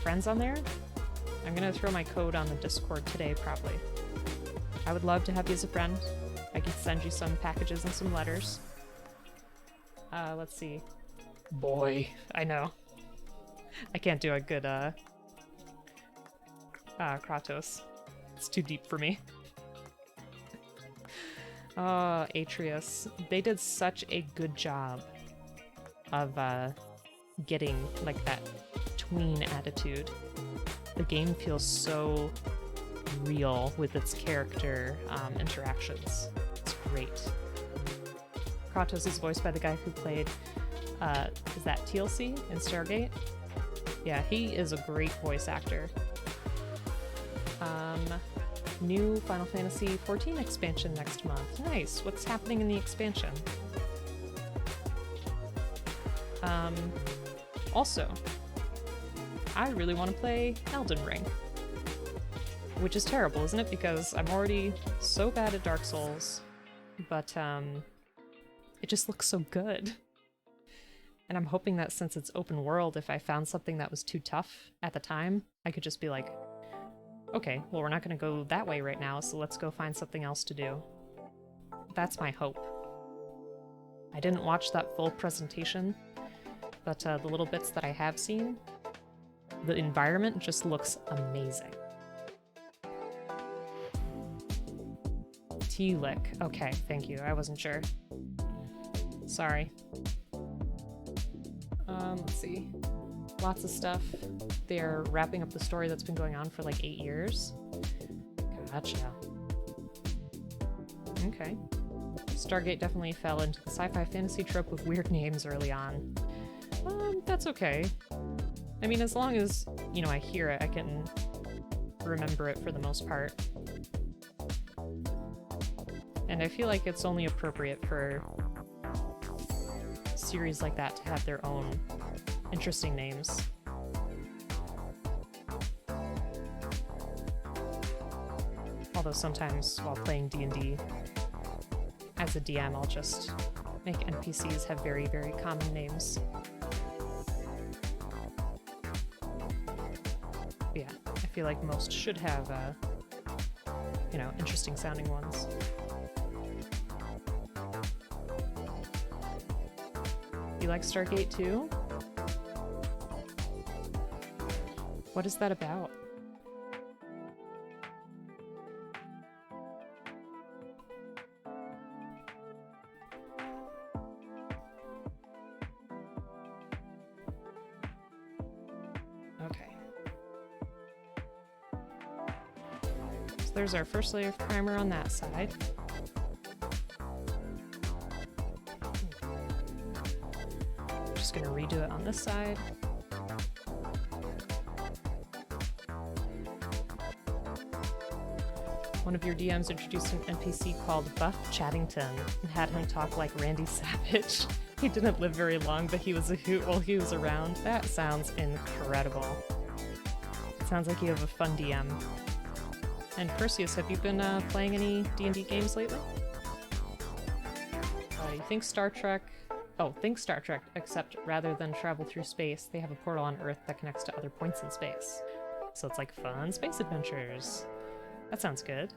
A: friends on there? I'm gonna throw my code on the Discord today, probably. I would love to have you as a friend. I could send you some packages and some letters. Let's see. Boy, I know. I can't do a good Kratos. It's too deep for me. Oh, Atreus. They did such a good job of getting like that tween attitude. The game feels so real with its character interactions. It's great. Kratos is voiced by the guy who played, is that TLC in Stargate? Yeah, he is a great voice actor. New Final Fantasy XIV expansion next month. Nice. What's happening in the expansion? Also, I really want to play Elden Ring. Which is terrible, isn't it? Because I'm already so bad at Dark Souls, but it just looks so good. And I'm hoping that since it's open world, if I found something that was too tough at the time, I could just be like, okay, well, we're not going to go that way right now, so let's go find something else to do. That's my hope. I didn't watch that full presentation, but the little bits that I have seen, the environment just looks amazing. T-Lick. Okay, thank you. I wasn't sure. Sorry. Let's see. Lots of stuff. They're wrapping up the story that's been going on for like 8 years. Gotcha. Okay. Stargate definitely fell into the sci-fi fantasy trope of weird names early on. That's okay. I mean, as long as, you know, I hear it, I can remember it for the most part. And I feel like it's only appropriate for series like that to have their own interesting names. Although sometimes while playing D&D, as a DM, I'll just make NPCs have very, very common names. But yeah, I feel like most should have, you know, interesting sounding ones. You like Stargate too? What is that about? Okay. So there's our first layer of primer on that side. just gonna redo it on this side. One of your DMs introduced an NPC called Buff Chattington and had him talk like Randy Savage. He didn't live very long, but he was a hoot while he was around. That sounds incredible. It sounds like you have a fun DM. And Perseus, have you been playing any D&D games lately? You think Star Trek... Oh, think Star Trek, except rather than travel through space, they have a portal on Earth that connects to other points in space. So it's like fun space adventures. That sounds good.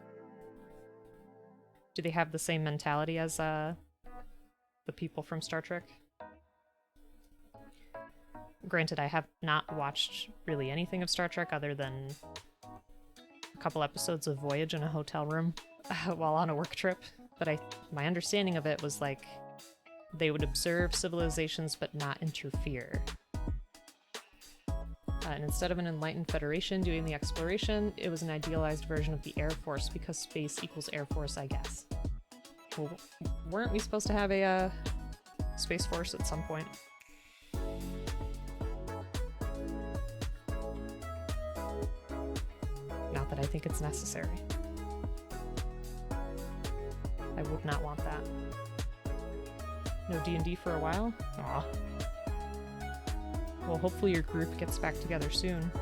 A: Do they have the same mentality as the people from Star Trek? Granted, I have not watched really anything of Star Trek other than a couple episodes of Voyage in a hotel room while on a work trip, but my understanding of it was like they would observe civilizations but not interfere. And instead of an enlightened federation doing the exploration, it was an idealized version of the Air Force because space equals Air Force, I guess. Well, weren't we supposed to have a Space Force at some point? Not that I think it's necessary. I would not want that. No D&D for a while? Aw. Well, hopefully your group gets back together soon.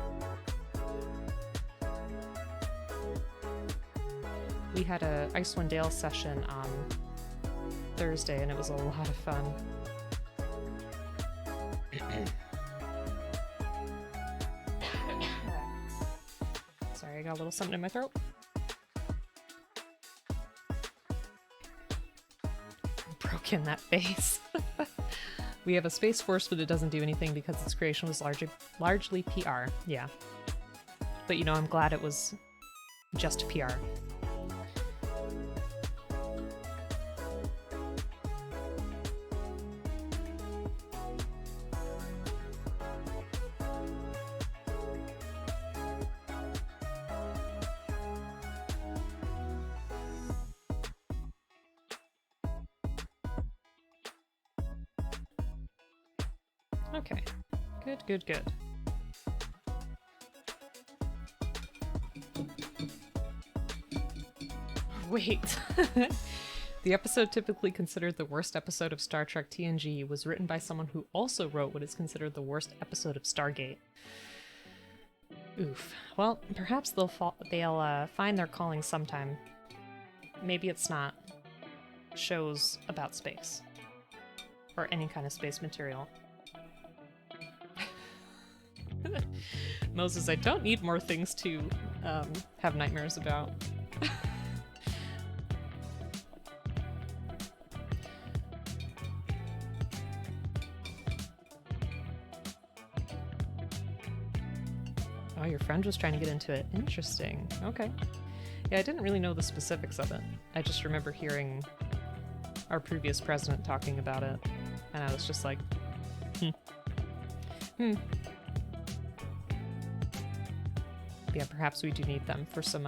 A: We had a Icewind Dale session on Thursday, and it was a lot of fun. Sorry, I got a little something in my throat. Broke in that face. We have a Space Force, but it doesn't do anything because its creation was largely PR. Yeah. But you know, I'm glad it was just PR. Okay, good, good. Wait. The episode typically considered the worst episode of Star Trek TNG was written by someone who also wrote what is considered the worst episode of Stargate. Oof. Well, perhaps they'll find their calling sometime. Maybe it's not shows about space. Or any kind of space material. Moses, I don't need more things to have nightmares about. Oh, your friend was trying to get into it. Interesting. Okay. Yeah, I didn't really know the specifics of it. I just remember hearing our previous president talking about it, and I was just like, Yeah, perhaps we do need them for some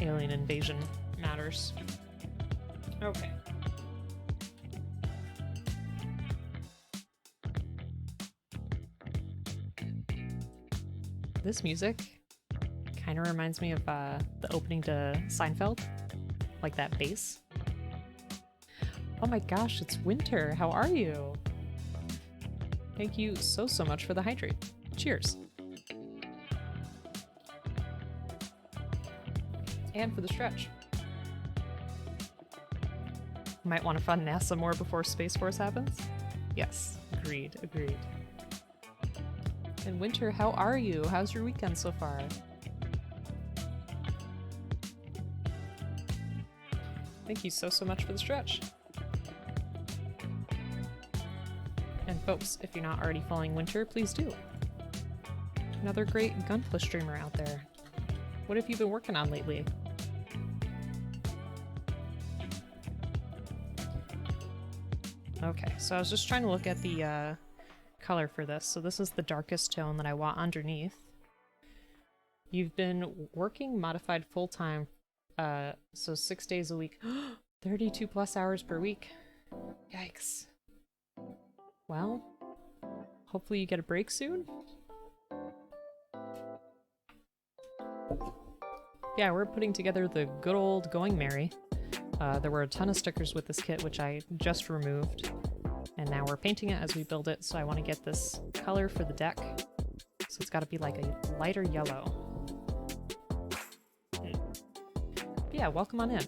A: alien invasion matters. Okay. This music kind of reminds me of the opening to Seinfeld, like that bass. Oh my gosh, it's winter. How are you? Thank you so much for the hydrate. Cheers. And for the stretch. Might want to fund NASA more before Space Force happens? Yes, agreed. And Winter, how are you? How's your weekend so far? Thank you so much for the stretch. And folks, if you're not already following Winter, please do. Another great Gunpla streamer out there. What have you been working on lately? Okay, so I was just trying to look at the color for this. So this is the darkest tone that I want underneath. You've been working modified full-time, so 6 days a week. 32 plus hours per week. Yikes. Well, hopefully you get a break soon. Yeah, we're putting together the good old Going Merry. There were a ton of stickers with this kit, which I just removed. And now we're painting it as we build it, so I want to get this color for the deck. So it's got to be like a lighter yellow. Yeah, welcome on in.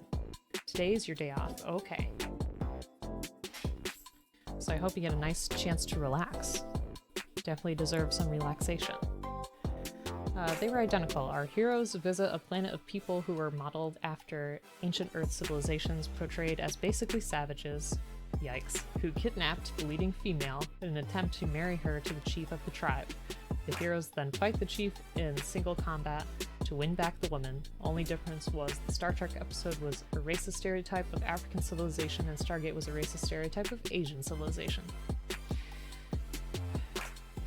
A: Today's your day off. Okay. So I hope you get a nice chance to relax. Definitely deserve some relaxation. They were identical. Our heroes visit a planet of people who were modeled after ancient Earth civilizations portrayed as basically savages, yikes, who kidnapped the leading female in an attempt to marry her to the chief of the tribe. The heroes then fight the chief in single combat to win back the woman. Only difference was the Star Trek episode was a racist stereotype of African civilization and Stargate was a racist stereotype of Asian civilization.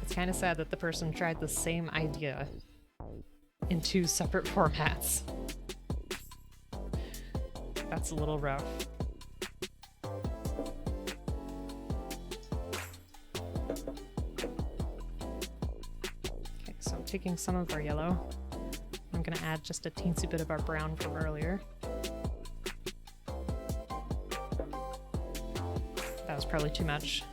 A: It's kind of sad that the person tried the same idea in two separate formats. That's a little rough. Okay, so I'm taking some of our yellow. I'm gonna add just a teensy bit of our brown from earlier. That was probably too much.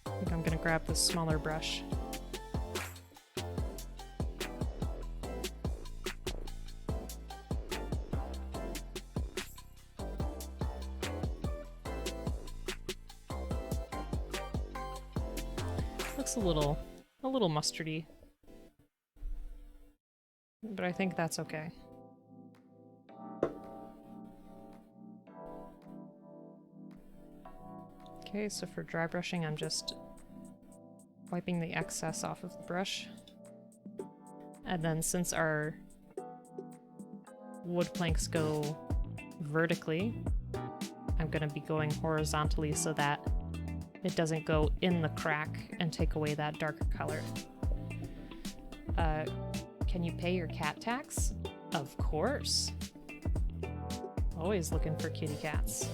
A: I think I'm gonna grab this smaller brush. Looks a little mustardy, but I think that's okay. Okay, so for dry brushing, I'm just wiping the excess off of the brush. And then since our wood planks go vertically, I'm going to be going horizontally so that it doesn't go in the crack and take away that darker color. Can you pay your cat tax? Of course. Always looking for kitty cats.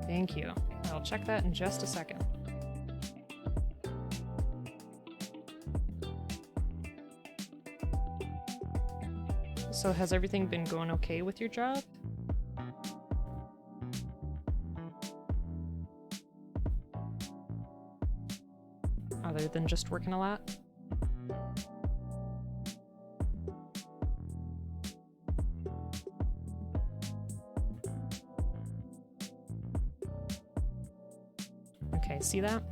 A: Thank you. I'll check that in just a second. So has everything been going okay with your job? Other than just working a lot? Okay, see that?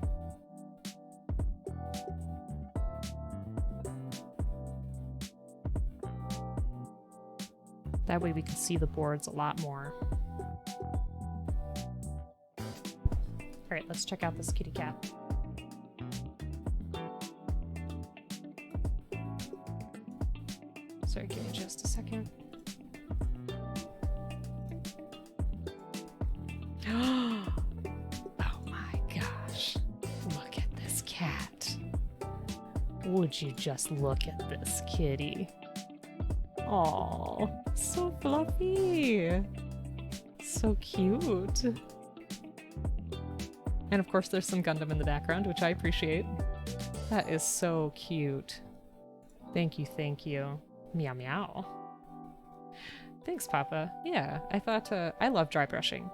A: That way we can see the boards a lot more. Alright, let's check out this kitty cat. Sorry, give me just a second. Oh my gosh. Look at this cat. Would you just look at this kitty? Aw, so fluffy. So cute. And of course there's some Gundam in the background, which I appreciate. That is so cute. Thank you, thank you. Meow meow. Thanks, Papa. Yeah, I thought, I love dry brushing.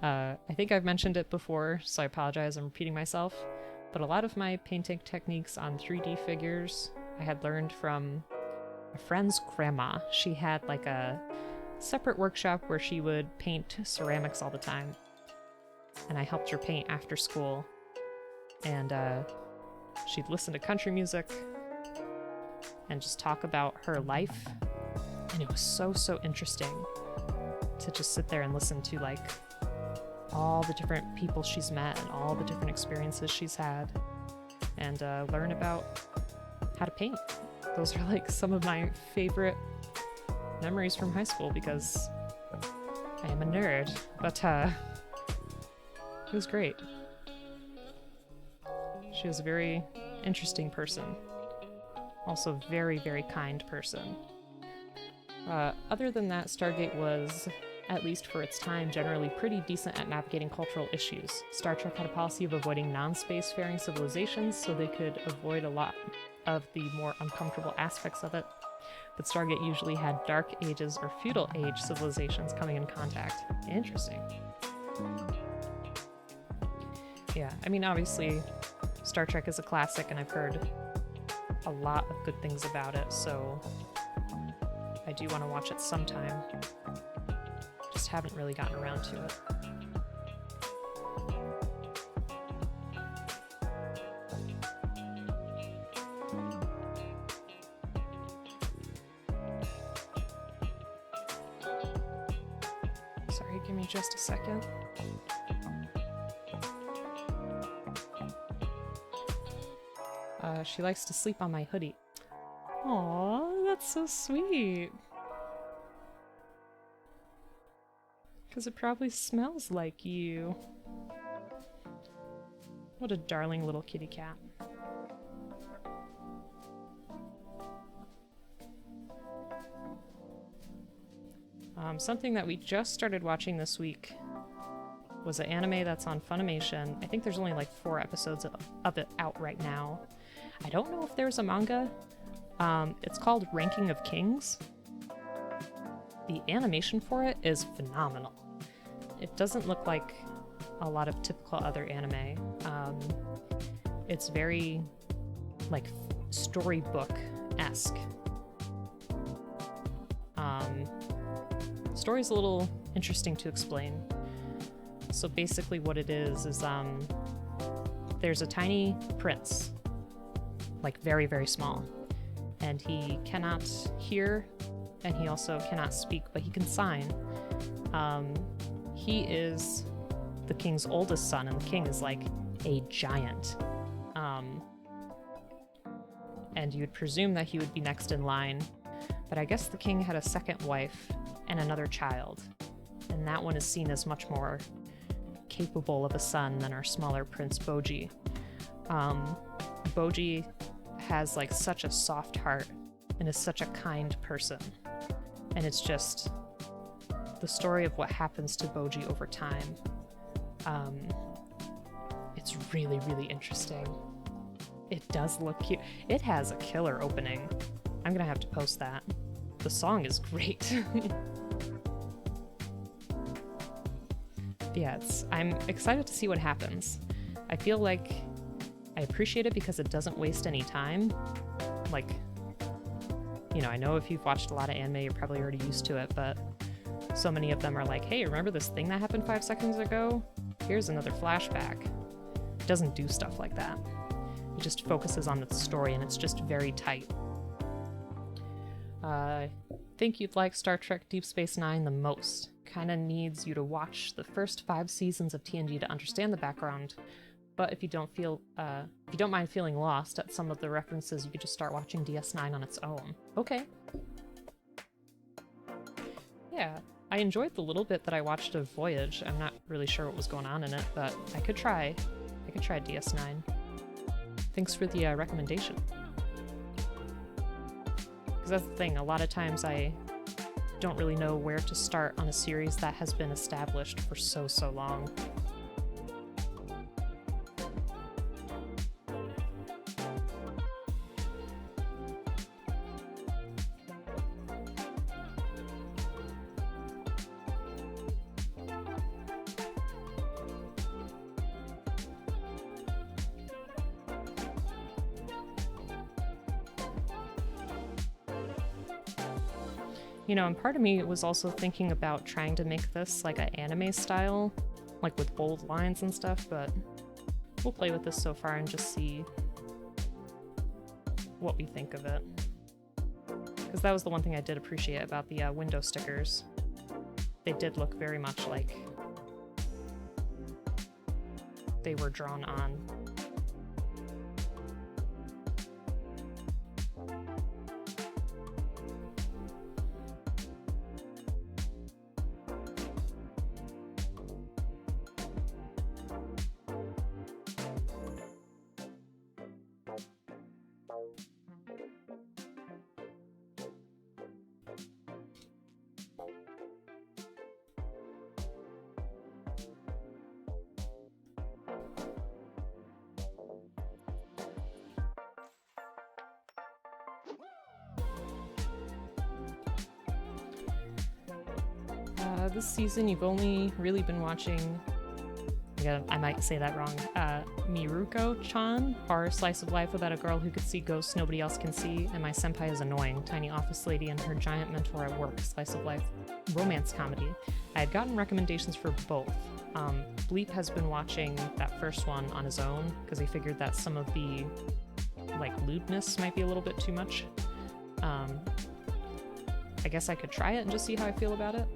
A: I think I've mentioned it before, so I apologize, I'm repeating myself. But a lot of my painting techniques on 3D figures I had learned from a friend's grandma. She had like a separate workshop where she would paint ceramics all the time. And I helped her paint after school. And she'd listen to country music and just talk about her life. And it was so interesting to just sit there and listen to like all the different people she's met and all the different experiences she's had and learn about how to paint. Those are like some of my favorite memories from high school because I am a nerd, but it was great. She She was a very interesting person. Also very, very kind person. Other than that, Stargate was, at least for its time, generally pretty decent at navigating cultural issues. Star Trek had a policy of avoiding non-space-faring civilizations so they could avoid a lot of the more uncomfortable aspects of it. But Stargate usually had Dark Ages or Feudal Age civilizations coming in contact. Interesting. Yeah, I mean, obviously, Star Trek is a classic, and I've heard a lot of good things about it, so I do want to watch it sometime. Just haven't really gotten around to it. Sorry, give me just a second. She likes to sleep on my hoodie. Aw, that's so sweet. Because it probably smells like you. What a darling little kitty cat. Something that we just started watching this week was an anime that's on Funimation. I think there's only like 4 episodes of it out right now. I don't know if there's a manga. It's called Ranking of Kings. The animation for it is phenomenal. It doesn't look like a lot of typical other anime. It's very, like, storybook-esque. Story's a little interesting to explain. So basically what it is there's a tiny prince, like very, very small, and he cannot hear, and he also cannot speak, but he can sign. He is the king's oldest son, and the king is like a giant. And you would presume that he would be next in line, but I guess the king had a second wife and another child, and that one is seen as much more capable of a son than our smaller Prince Boji. Boji has like such a soft heart and is such a kind person, and it's just the story of what happens to Boji over time. It's really, really interesting. It does look cute. It has a killer opening. I'm gonna have to post that. The song is great. Yeah, I'm excited to see what happens. I feel like I appreciate it because it doesn't waste any time. Like, you know, I know if you've watched a lot of anime, you're probably already used to it, but so many of them are like, hey, remember this thing that happened 5 seconds ago? Here's another flashback. It doesn't do stuff like that. It just focuses on the story, and it's just very tight. I think you'd like Star Trek Deep Space Nine the most. Kinda needs you to watch the first 5 seasons of TNG to understand the background, but if you don't mind feeling lost at some of the references, you could just start watching DS9 on its own. Okay. Yeah, I enjoyed the little bit that I watched of Voyage. I'm not really sure what was going on in it, but I could try DS9. Thanks for the recommendation. Because that's the thing, a lot of times I don't really know where to start on a series that has been established for so long. You know, and part of me was also thinking about trying to make this like an anime style, like with bold lines and stuff, but we'll play with this so far and just see what we think of it. Because that was the one thing I did appreciate about the window stickers. They did look very much like they were drawn on. This season you've only really been watching, yeah, I might say that wrong, Miruko-chan, horror slice of life about a girl who could see ghosts nobody else can see, and my senpai is annoying, tiny office lady and her giant mentor at work, slice of life romance comedy. I had gotten recommendations for both. Bleep has been watching that first one on his own because he figured that some of the lewdness might be a little bit too much. I guess I could try it and just see how I feel about it.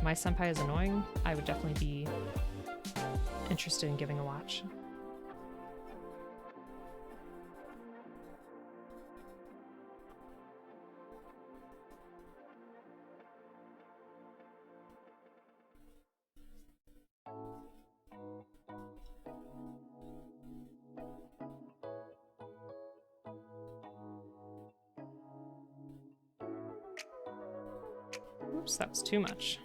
A: My senpai is annoying. I would definitely be interested in giving a watch. Oops, that was too much.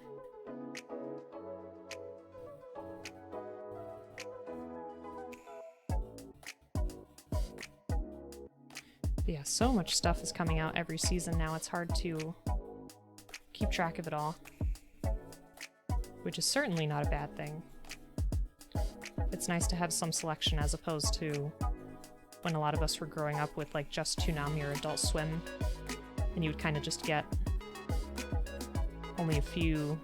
A: Yeah, so much stuff is coming out every season now, it's hard to keep track of it all. Which is certainly not a bad thing. It's nice to have some selection as opposed to when a lot of us were growing up with just Toonami or Adult Swim, and you would kind of just get only a few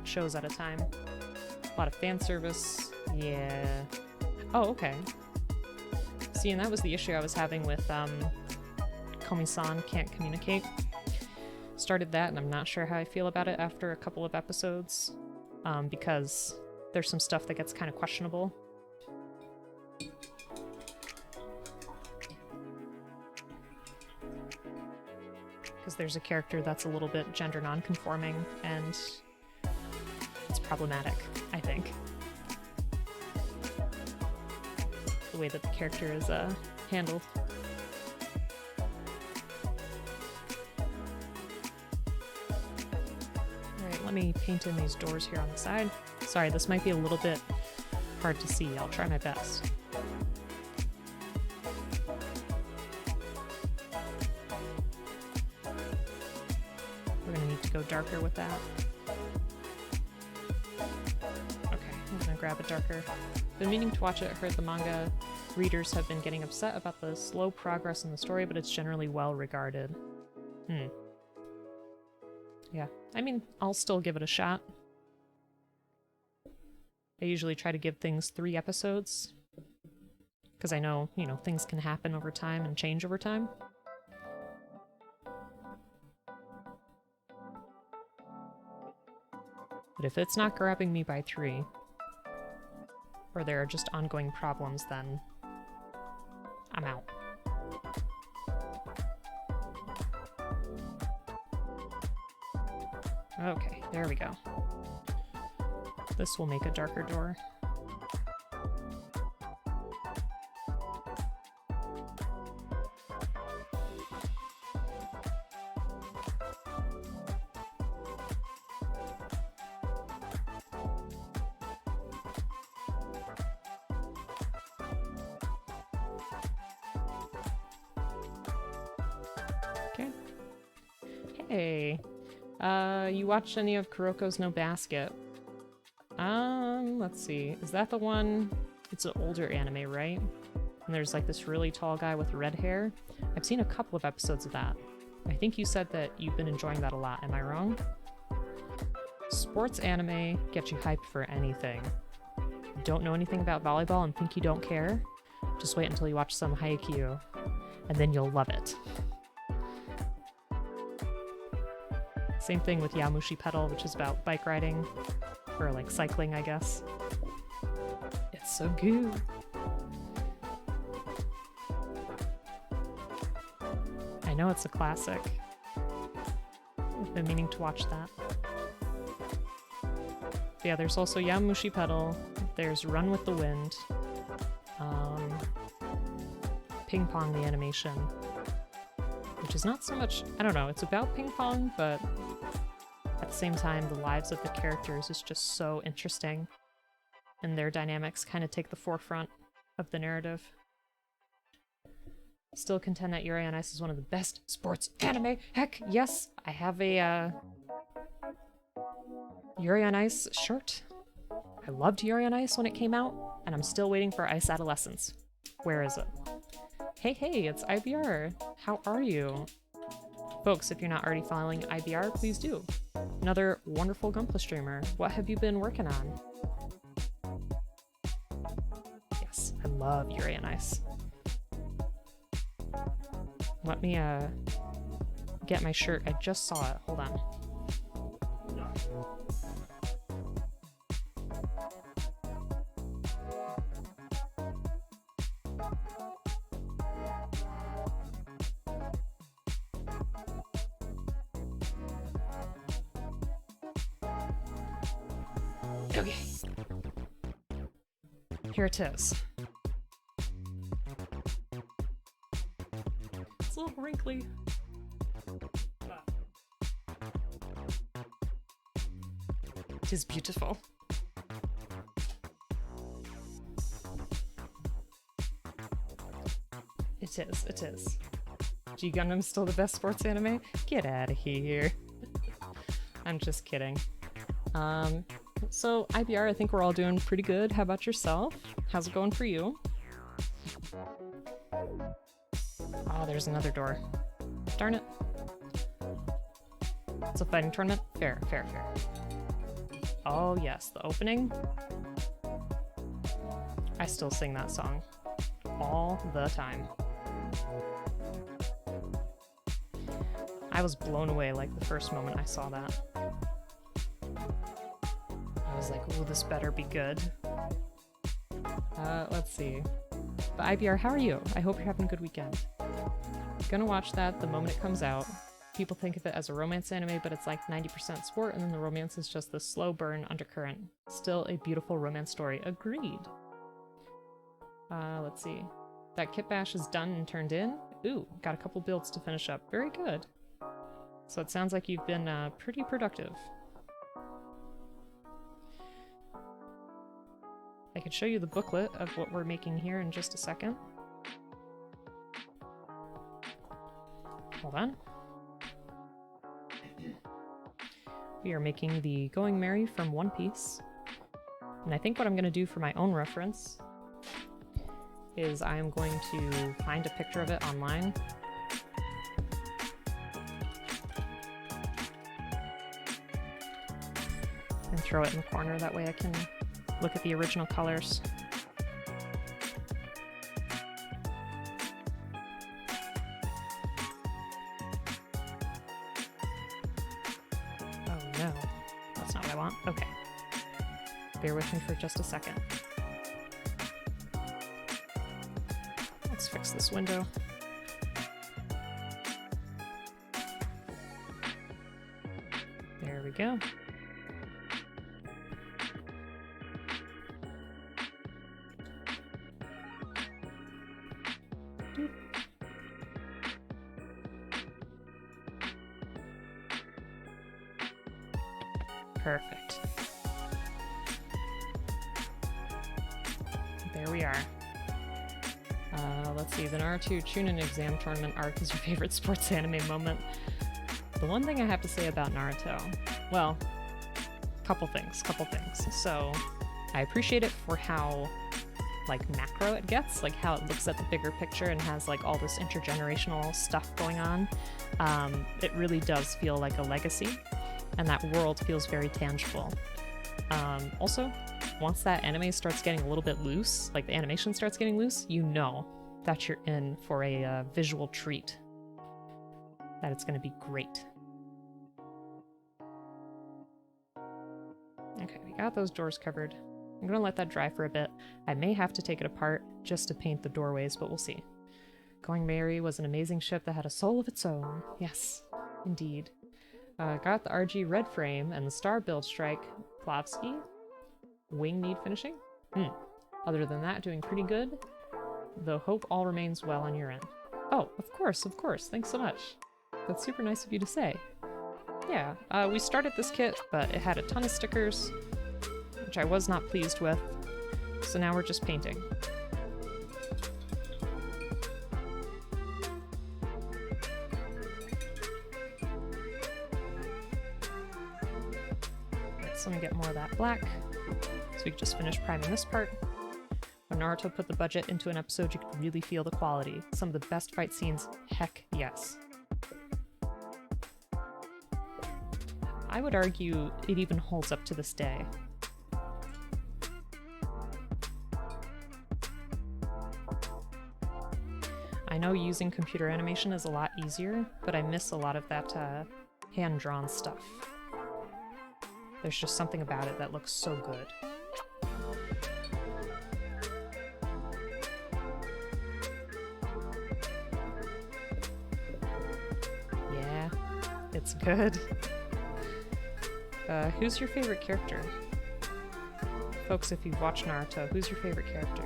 A: shows at a time. A lot of fan service. Yeah. Oh, okay. See, and that was the issue I was having with Komi-san Can't Communicate. Started that, and I'm not sure how I feel about it after a couple of episodes, because there's some stuff that gets kind of questionable. Because there's a character that's a little bit gender non-conforming, and it's problematic, I think. The way that the character is handled. Alright, let me paint in these doors here on the side. Sorry, this might be a little bit hard to see. I'll try my best. We're gonna need to go darker with that. Okay, I'm gonna grab a darker. Been meaning to watch it. Heard the manga readers have been getting upset about the slow progress in the story, but it's generally well regarded. Yeah, I mean, I'll still give it a shot. I usually try to give things 3 episodes, because I know, things can happen over time and change over time. But if it's not grabbing me by 3, or there are just ongoing problems, then I'm out. Okay, there we go. This will make a darker door. Okay. Hey, you watched any of Kuroko's No Basket? Let's see. Is that the one? It's an older anime, right? And there's this really tall guy with red hair. I've seen a couple of episodes of that. I think you said that you've been enjoying that a lot. Am I wrong? Sports anime get you hyped for anything. Don't know anything about volleyball and think you don't care? Just wait until you watch some Haikyuu, and then you'll love it. Same thing with Yamushi Pedal, which is about bike riding, or cycling, I guess. It's so good. I know it's a classic. I've been meaning to watch that. But yeah, there's also Yamushi Pedal, there's Run with the Wind, Ping Pong the animation, which is not so much, I don't know, it's about ping pong, but at the same time, the lives of the characters is just so interesting, and their dynamics kind of take the forefront of the narrative. Still contend that Yuri on Ice is one of the best sports anime. Heck, yes! I have a Yuri on Ice shirt. I loved Yuri on Ice when it came out, and I'm still waiting for Ice Adolescence. Where is it? Hey, it's IBR. How are you? Folks, if you're not already following IBR, please do. Another wonderful Gunpla streamer. What have you been working on? Yes, I love Yuri on Ice. Let me get my shirt. I just saw it. Hold on. Okay. Here it is. It's a little wrinkly. It is beautiful. It is. G Gundam's still the best sports anime? Get out of here. I'm just kidding. So IBR, I think we're all doing pretty good. How about yourself? How's it going for you? Oh, there's another door. Darn it. It's a fighting tournament? Fair. Oh yes, the opening. I still sing that song all the time. I was blown away like the first moment I saw that. I was like, ooh, this better be good. Let's see. But IBR, how are you? I hope you're having a good weekend. Gonna watch that the moment it comes out. People think of it as a romance anime, but it's like 90% sport, and then the romance is just the slow burn undercurrent. Still a beautiful romance story. Agreed. Let's see. That kit bash is done and turned in. Ooh, got a couple builds to finish up. Very good. So it sounds like you've been pretty productive. I could show you the booklet of what we're making here in just a second. Hold on. We are making the Going Merry from One Piece. And I think what I'm going to do for my own reference is I am going to find a picture of it online. And throw it in the corner, that way I can look at the original colors. Oh no, that's not what I want. Okay. Bear with me for just a second. Let's fix this window. There we go. Perfect. There we are. Let's see, the Naruto Chunin exam tournament arc is your favorite sports anime moment. The one thing I have to say about Naruto, well, couple things. So, I appreciate it for how, like, macro it gets, like how it looks at the bigger picture and has, like, all this intergenerational stuff going on. It really does feel like a legacy, and that world feels very tangible. Also, once that anime starts getting a little bit loose, like the animation starts getting loose, you know that you're in for a visual treat. That it's going to be great. Okay, we got those doors covered. I'm going to let that dry for a bit. I may have to take it apart just to paint the doorways, but we'll see. Going Merry was an amazing ship that had a soul of its own. Yes, indeed. Got the RG red frame and the star build strike. Plavsky. Wing need finishing? Other than that, doing pretty good. Though hope all remains well on your end. Oh, of course. Thanks so much. That's super nice of you to say. Yeah, we started this kit, but it had a ton of stickers, which I was not pleased with. So now we're just painting. Alright, so let me get more of that black. So we can just finish priming this part. When Naruto put the budget into an episode, you could really feel the quality. Some of the best fight scenes, heck yes. I would argue it even holds up to this day. I know using computer animation is a lot easier, but I miss a lot of that hand-drawn stuff. There's just something about it that looks so good. Yeah, it's good. Who's your favorite character? Folks, if you've watched Naruto, who's your favorite character?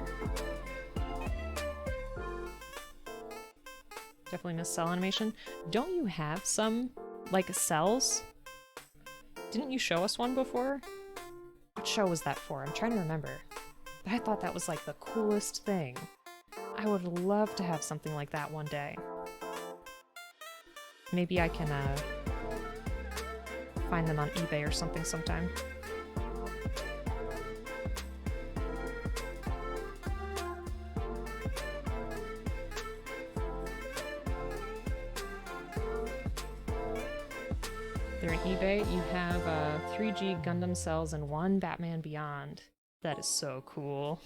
A: Definitely miss cell animation. Don't you have some, like, cells? Didn't you show us one before? What show was that for? I'm trying to remember. I thought that was, like, the coolest thing. I would love to have something like that one day. Maybe I can, find them on eBay or something sometime. They're on eBay. You have 3G Gundam cells and 1 Batman Beyond. That is so cool.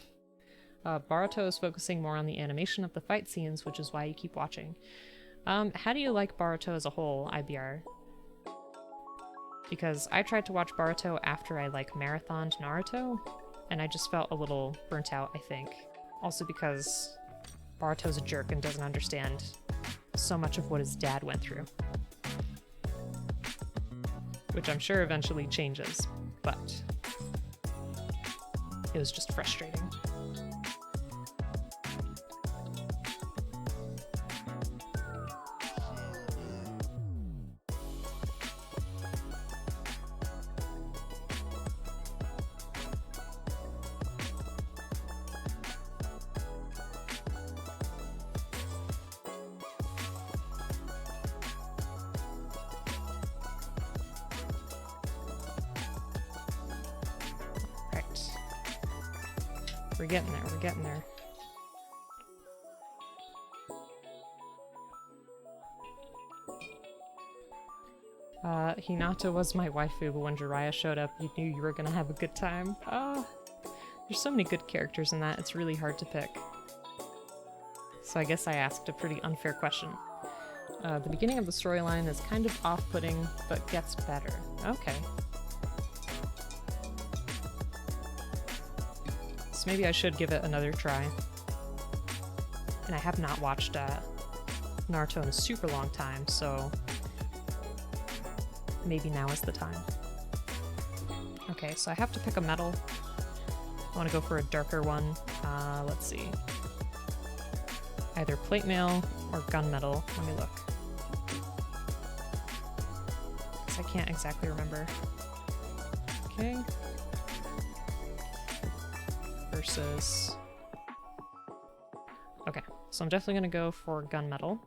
A: Boruto is focusing more on the animation of the fight scenes, which is why you keep watching. How do you like Boruto as a whole, IBR? Because I tried to watch Boruto after I, like, marathoned Naruto, and I just felt a little burnt out, I think. Also because Boruto's a jerk and doesn't understand so much of what his dad went through. Which I'm sure eventually changes, but it was just frustrating. We're getting there, we're getting there. Hinata was my waifu, but when Jiraiya showed up, you knew you were gonna have a good time. There's so many good characters in that, it's really hard to pick. So I guess I asked a pretty unfair question. The beginning of the storyline is kind of off-putting, but gets better. Okay. Maybe I should give it another try. And I have not watched Naruto in a super long time, so maybe now is the time. Okay, so I have to pick a metal. I want to go for a darker one. Let's see. Either plate mail or gunmetal. Let me look. 'Cause I can't exactly remember. Okay. Versus... Okay, so I'm definitely gonna go for gunmetal.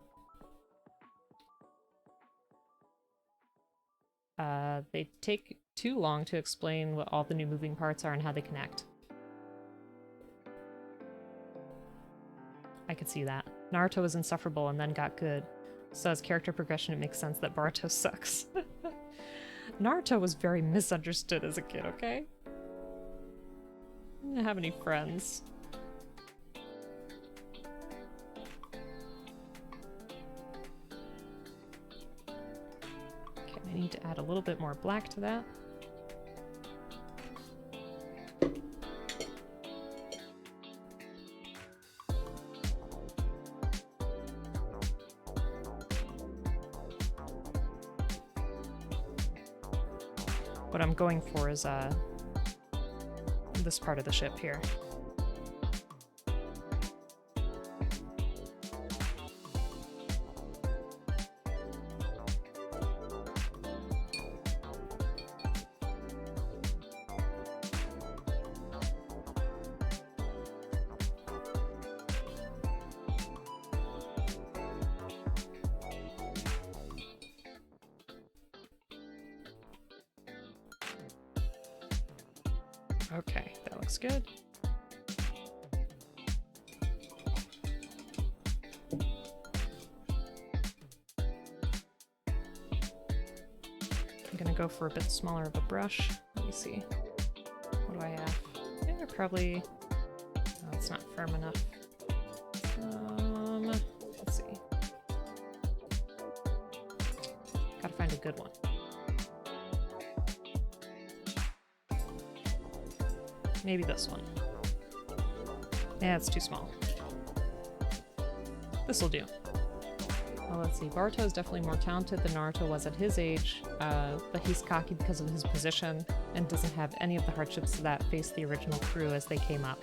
A: They take too long to explain what all the new moving parts are and how they connect. I could see that. Naruto was insufferable and then got good. So as character progression, it makes sense that Boruto sucks. Naruto was very misunderstood as a kid, okay? I didn't have any friends. Okay, I need to add a little bit more black to that. What I'm going for is this part of the ship here. Okay, that looks good. I'm gonna go for a bit smaller of a brush. Let me see. What do I have? Yeah, probably... Oh, it's not firm enough. Let's see. Gotta find a good one. Maybe this one. Yeah, it's too small. This'll do. Well, let's see. Boruto is definitely more talented than Naruto was at his age, but he's cocky because of his position and doesn't have any of the hardships that faced the original crew as they came up.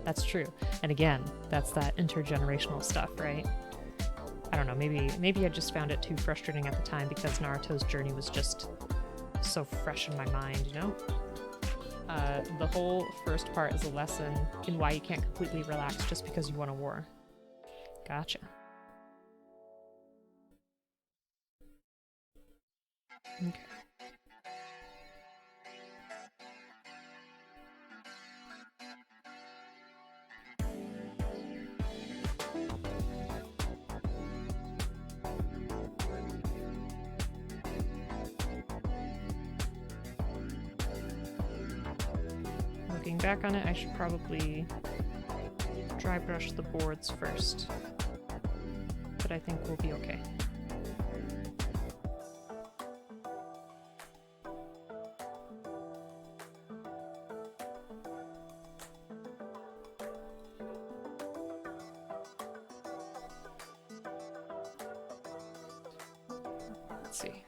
A: That's true. And again, that's that intergenerational stuff, right? I don't know, maybe I just found it too frustrating at the time because Naruto's journey was just so fresh in my mind, you know? The whole first part is a lesson in why you can't completely relax just because you won a war. Gotcha. Okay. Looking back on it, I should probably dry brush the boards first, but I think we'll be okay. Let's see.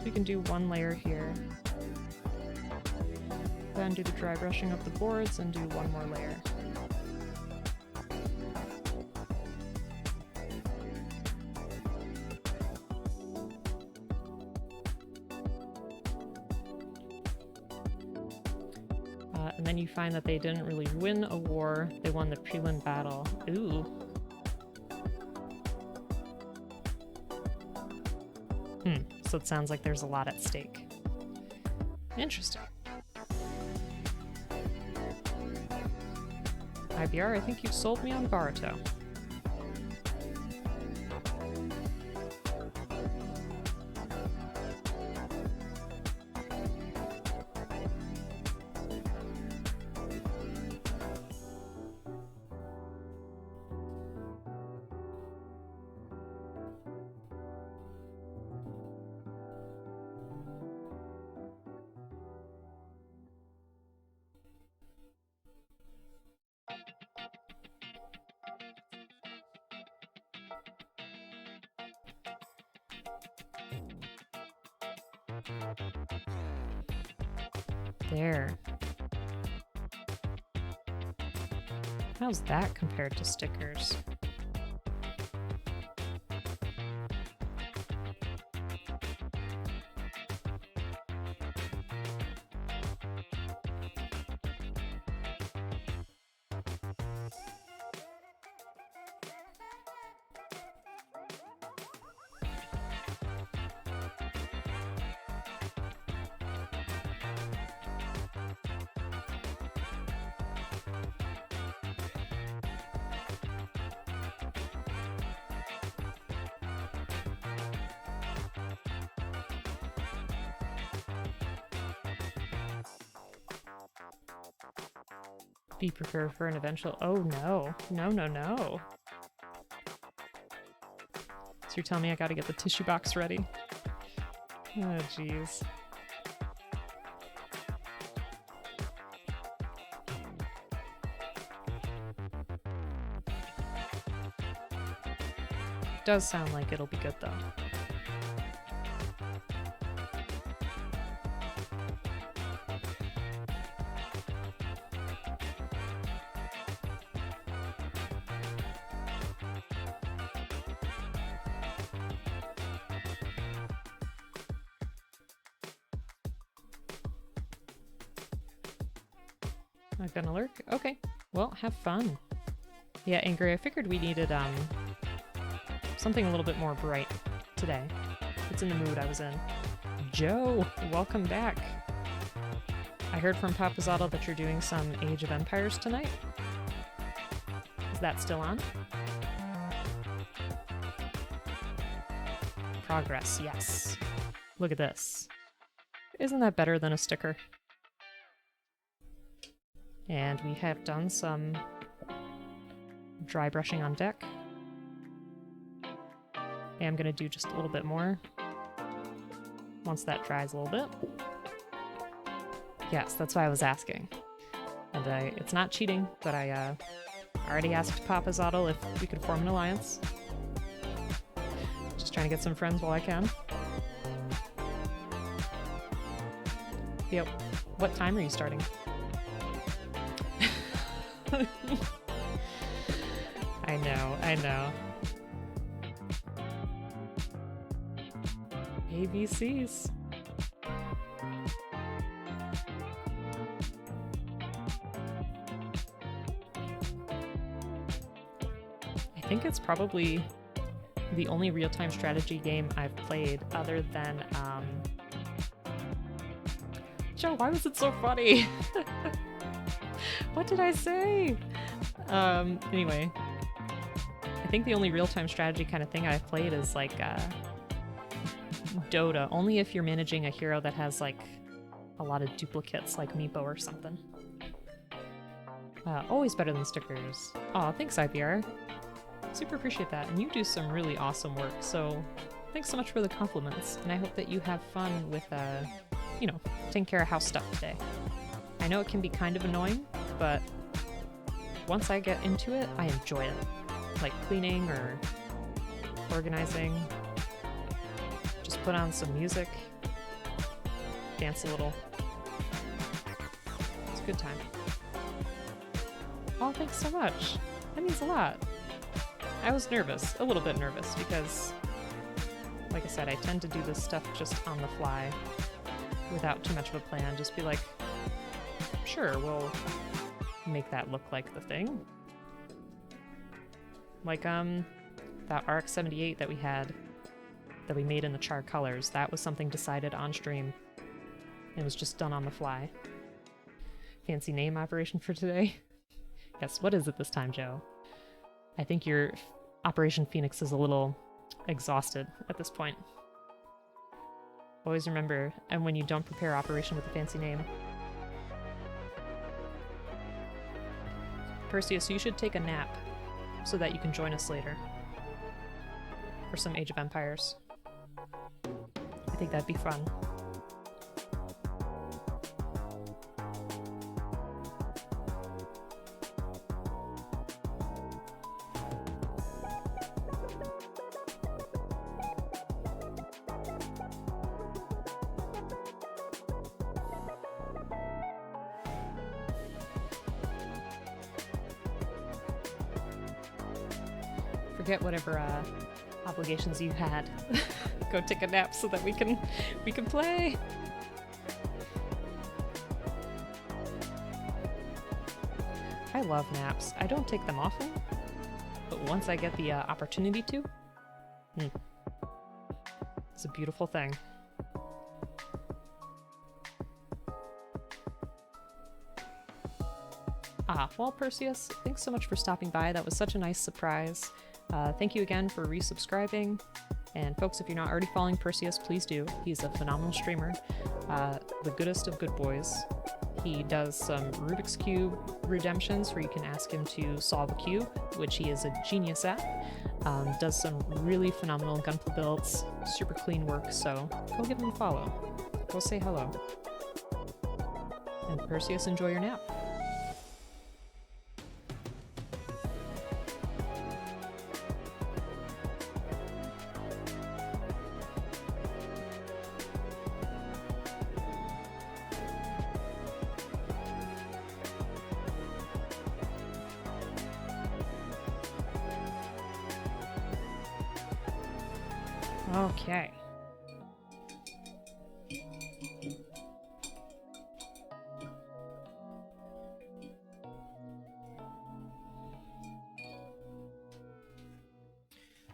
A: We can do one layer here, then do the dry brushing of the boards and do one more layer. And then you find that they didn't really win a war, they won the prelim battle. Ooh. So it sounds like there's a lot at stake. Interesting. IBR, I think you've sold me on Boruto. There. How's that compared to stickers? Be prepared for an eventual... Oh no. No, no, no. So you're telling me I gotta get the tissue box ready? Oh, jeez. Does sound like it'll be good though. Not gonna lurk? Okay. Well, have fun. Yeah, Angry, I figured we needed Something a little bit more bright today. It's in the mood I was in. Joe, welcome back. I heard from Papazzotto that you're doing some Age of Empires tonight. Is that still on? Progress, yes. Look at this. Isn't that better than a sticker? And we have done some dry brushing on deck. And I'm gonna do just a little bit more once that dries a little bit. Yes, that's why I was asking. And it's not cheating, but I already asked Papazzotto if we could form an alliance. Just trying to get some friends while I can. Yep. What time are you starting? I know. ABCs. I think it's probably the only real-time strategy game I've played other than, Joe, why was it so funny? What did I say? Anyway. I think the only real-time strategy kind of thing I've played is, like, Dota. Only if you're managing a hero that has, like, a lot of duplicates, like Meepo or something. Always better than stickers. Aw, thanks, IPR. Super appreciate that, and you do some really awesome work, so thanks so much for the compliments, and I hope that you have fun with, you know, taking care of house stuff today. I know it can be kind of annoying, but once I get into it, I enjoy it. Like cleaning or organizing. Just put on some music, dance a little. It's a good time. Oh, thanks so much. That means a lot. I was nervous, a little bit nervous, because, like I said, I tend to do this stuff just on the fly, without too much of a plan. Just be like, sure, we'll make that look like the thing. Like, that RX-78 that we had, that we made in the char colors, that was something decided on stream. It was just done on the fly. Fancy name operation for today? Yes, what is it this time, Joe? I think your Operation Phoenix is a little exhausted at this point. Always remember, and when you don't prepare Operation with a fancy name. Perseus, you should take a nap so that you can join us later for some Age of Empires. I think that'd be fun. Forget whatever obligations you had. Go take a nap so that we can play. I love naps. I don't take them often, but once I get the opportunity to, it's a beautiful thing. Well, Perseus, thanks so much for stopping by. That was such a nice surprise. Thank you again for resubscribing. And folks, if you're not already following Perseus, please do. He's a phenomenal streamer. The goodest of good boys. He does some Rubik's Cube redemptions where you can ask him to solve a cube, which he is a genius at. Does some really phenomenal gunpla builds, super clean work, so go give him a follow. Go say hello. And Perseus, enjoy your nap. Okay.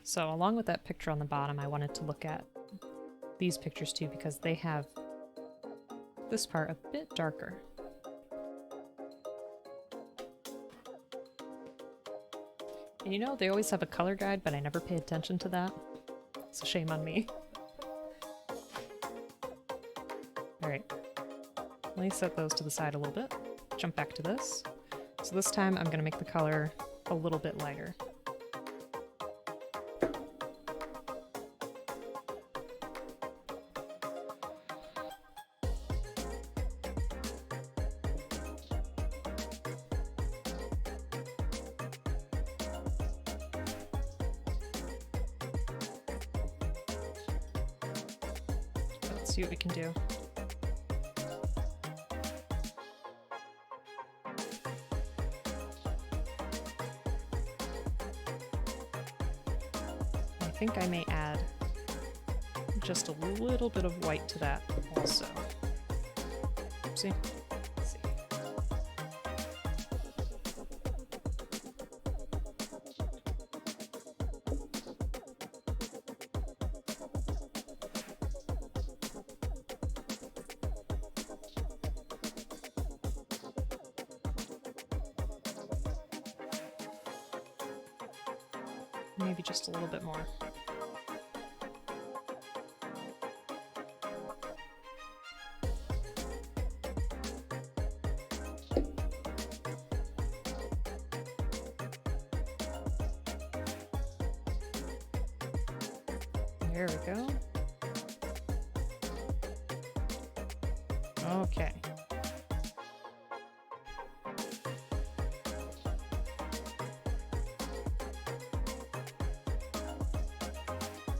A: So along with that picture on the bottom, I wanted to look at these pictures too, because they have this part a bit darker. And you know, they always have a color guide, but I never pay attention to that. It's a shame on me. Alright, let me set those to the side a little bit. Jump back to this. So this time I'm going to make the color a little bit lighter. Let's see what we can do. I think I may add just a little bit of white to that also. Oopsie. Let's see. Maybe just a little bit more. There we go. Okay.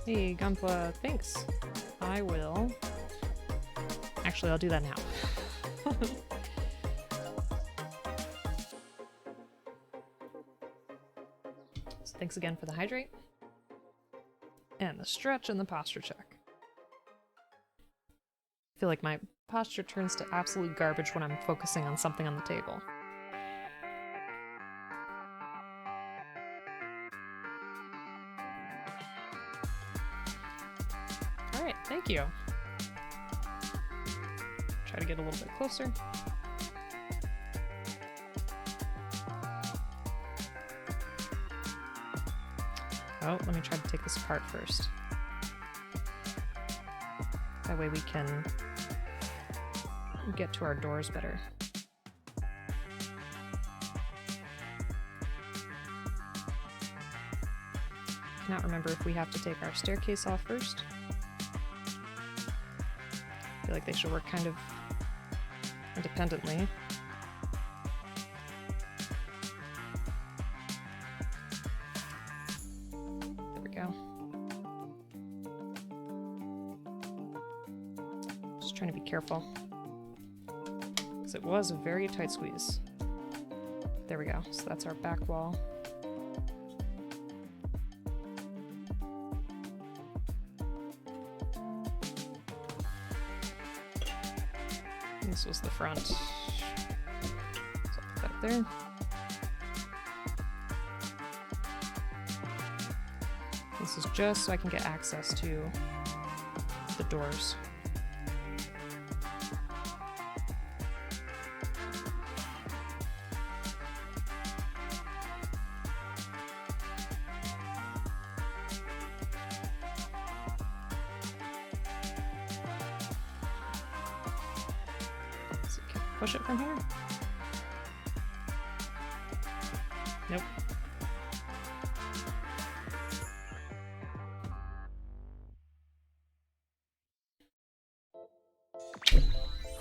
A: Hey, Gunpla, thanks. I will. Actually, I'll do that now. So thanks again for the hydrate. And the stretch and the posture check. I feel like my posture turns to absolute garbage when I'm focusing on something on the table. Alright, thank you. Try to get a little bit closer. Oh, let me try to take this apart first. That way we can get to our doors better. I cannot remember if we have to take our staircase off first. I feel like they should work kind of independently. There we go. Just trying to be careful, because it was a very tight squeeze. There we go. So that's our back wall. This was the front. So I'll put that up there. This is just so I can get access to the doors. Push it from here? Nope.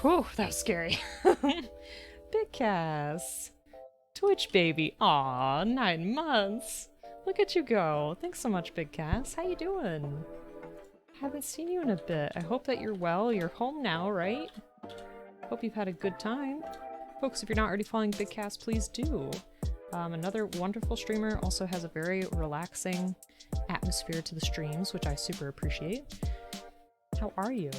A: Whew, that was scary. Big Cass. Twitch baby. Aw, 9 months. Look at you go. Thanks so much, Big Cass. How you doing? Haven't seen you in a bit. I hope that you're well. You're home now, right? Hope you've had a good time. Folks, if you're not already following Big Cass, please do. Another wonderful streamer, also has a very relaxing atmosphere to the streams, which I super appreciate. How are you?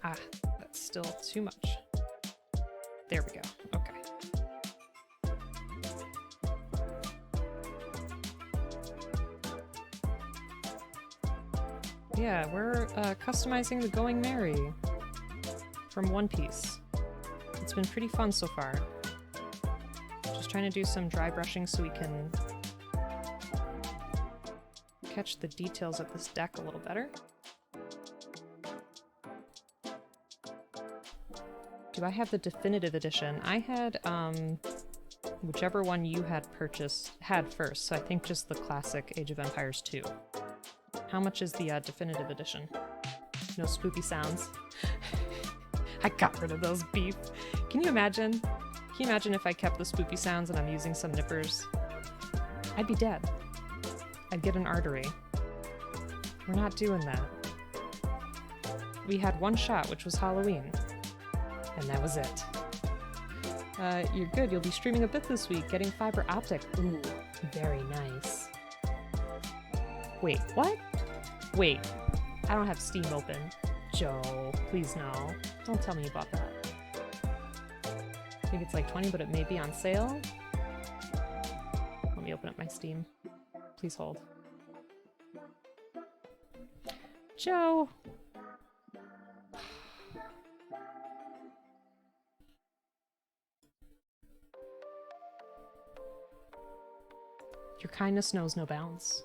A: Ah, that's still too much. There we go. Okay. Yeah, we're customizing the Going Merry from One Piece. It's been pretty fun so far. Just trying to do some dry brushing so we can catch the details of this deck a little better. Do I have the definitive edition? I had whichever one you had first, so I think just the classic Age of Empires 2. How much is the definitive edition? No spoopy sounds. I got rid of those beef. Can you imagine? Can you imagine if I kept the spoopy sounds and I'm using some nippers? I'd be dead. I'd get an artery. We're not doing that. We had one shot, which was Halloween. And that was it. You're good. You'll be streaming a bit this week, getting fiber optic. Ooh, very nice. Wait, what? Wait, I don't have Steam open. Joe, please no. Don't tell me you bought that. I think it's like 20, but it may be on sale. Let me open up my Steam. Please hold. Joe! Your kindness knows no bounds.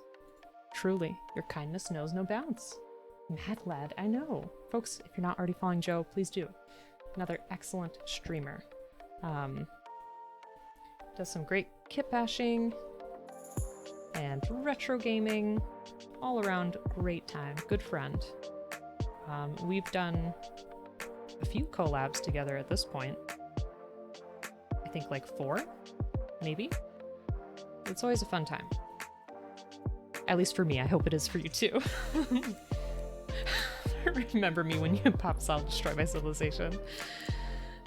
A: Truly, your kindness knows no bounds. Mad lad, I know. Folks, if you're not already following Joe, please do. Another excellent streamer. Does some great kit bashing and retro gaming. All around great time. Good friend. We've done a few collabs together at this point. I think like 4, maybe? It's always a fun time. At least for me, I hope it is for you too. Remember me when you Papazotl destroy my civilization.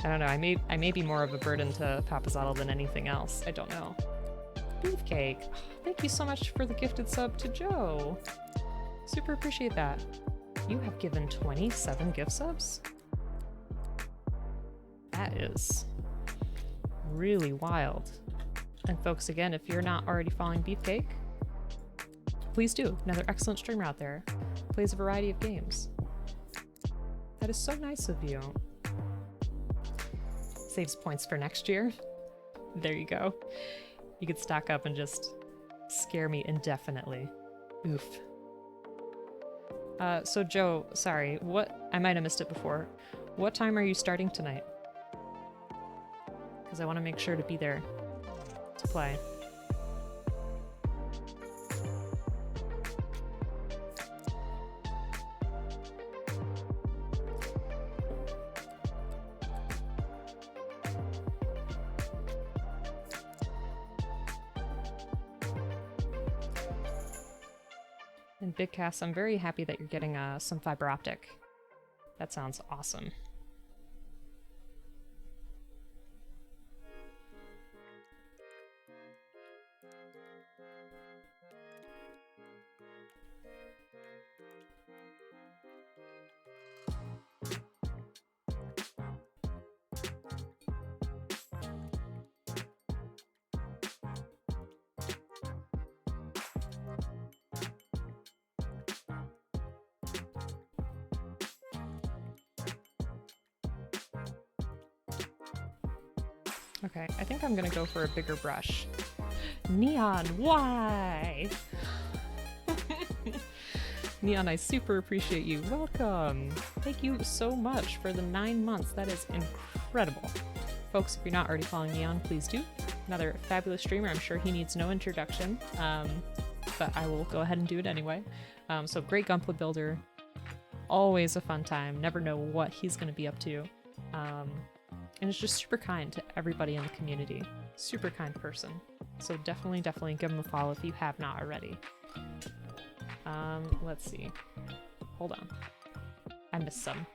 A: I don't know, I may be more of a burden to Papazotl than anything else. I don't know. Beefcake. Oh, thank you so much for the gifted sub to Joe. Super appreciate that. You have given 27 gift subs? That is really wild. And folks, again, if you're not already following Beefcake, please do. Another excellent streamer out there. Plays a variety of games. That is so nice of you. Saves points for next year. There you go. You could stock up and just scare me indefinitely. Oof. So Joe, sorry, I might have missed it before. What time are you starting tonight? Because I want to make sure to be there to play. And Big Cass, I'm very happy that you're getting some fiber optic. That sounds awesome. Okay, I think I'm gonna go for a bigger brush. Neon, why? Neon, I super appreciate you. Welcome. Thank you so much for the 9 months. That is incredible. Folks, if you're not already following Neon, please do. Another fabulous streamer. I'm sure he needs no introduction, but I will go ahead and do it anyway. So great Gunpla builder. Always a fun time. Never know what he's gonna be up to. And is just super kind to everybody in the community. Super kind person. So definitely give him a follow if you have not already. Let's see. Hold on. I missed some.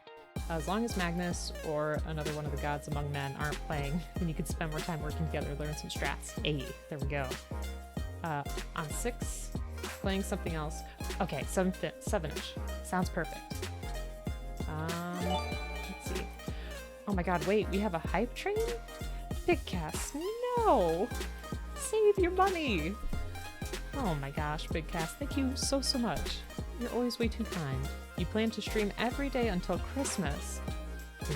A: As long as Magnus or another one of the gods among men aren't playing, then you can spend more time working together, learn some strats. Hey, there we go. On 6, playing something else. Okay, 7-ish. Sounds perfect. Let's see. Oh my god, wait, we have a hype train? Big Cass, no! Save your money! Oh my gosh, Big Cass, thank you so much. You're always way too kind. You plan to stream every day until Christmas.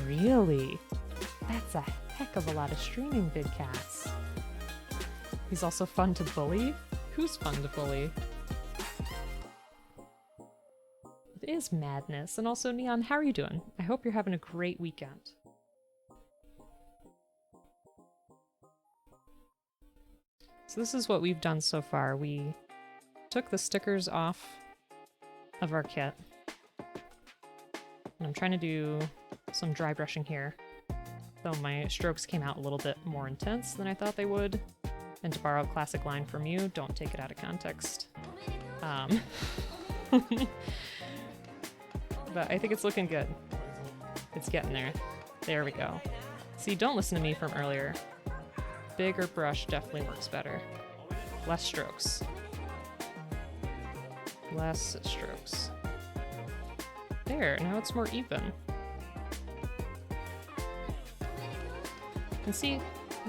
A: Really? That's a heck of a lot of streaming, Big Cass. He's also fun to bully? Who's fun to bully? It is madness. And also, Neon, how are you doing? I hope you're having a great weekend. So this is what we've done so far. We took the stickers off of our kit. And I'm trying to do some dry brushing here. Though my strokes came out a little bit more intense than I thought they would. And to borrow a classic line from you, don't take it out of context. But I think it's looking good. It's getting there. There we go. See, don't listen to me from earlier. Bigger brush definitely works better. Less strokes. Less strokes. There, now it's more even. And see,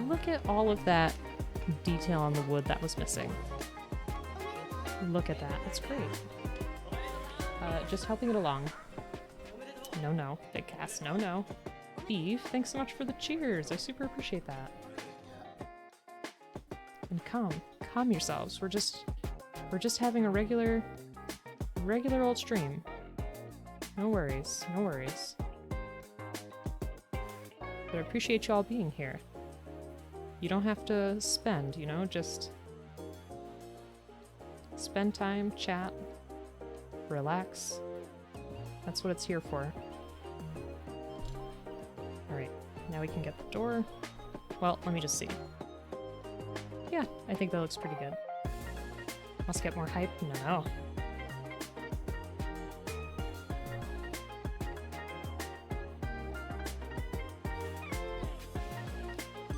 A: look at all of that detail on the wood that was missing. Look at that, it's great. Just helping it along. No, Big Cass, no. Beef, thanks so much for the cheers, I super appreciate that. And calm yourselves. We're just having a regular old stream. No worries. But I appreciate you all being here. You don't have to spend, you know, just spend time, chat, relax. That's what it's here for. Alright, now we can get the door. Well, let me just see. Yeah, I think that looks pretty good. Must get more hype? No.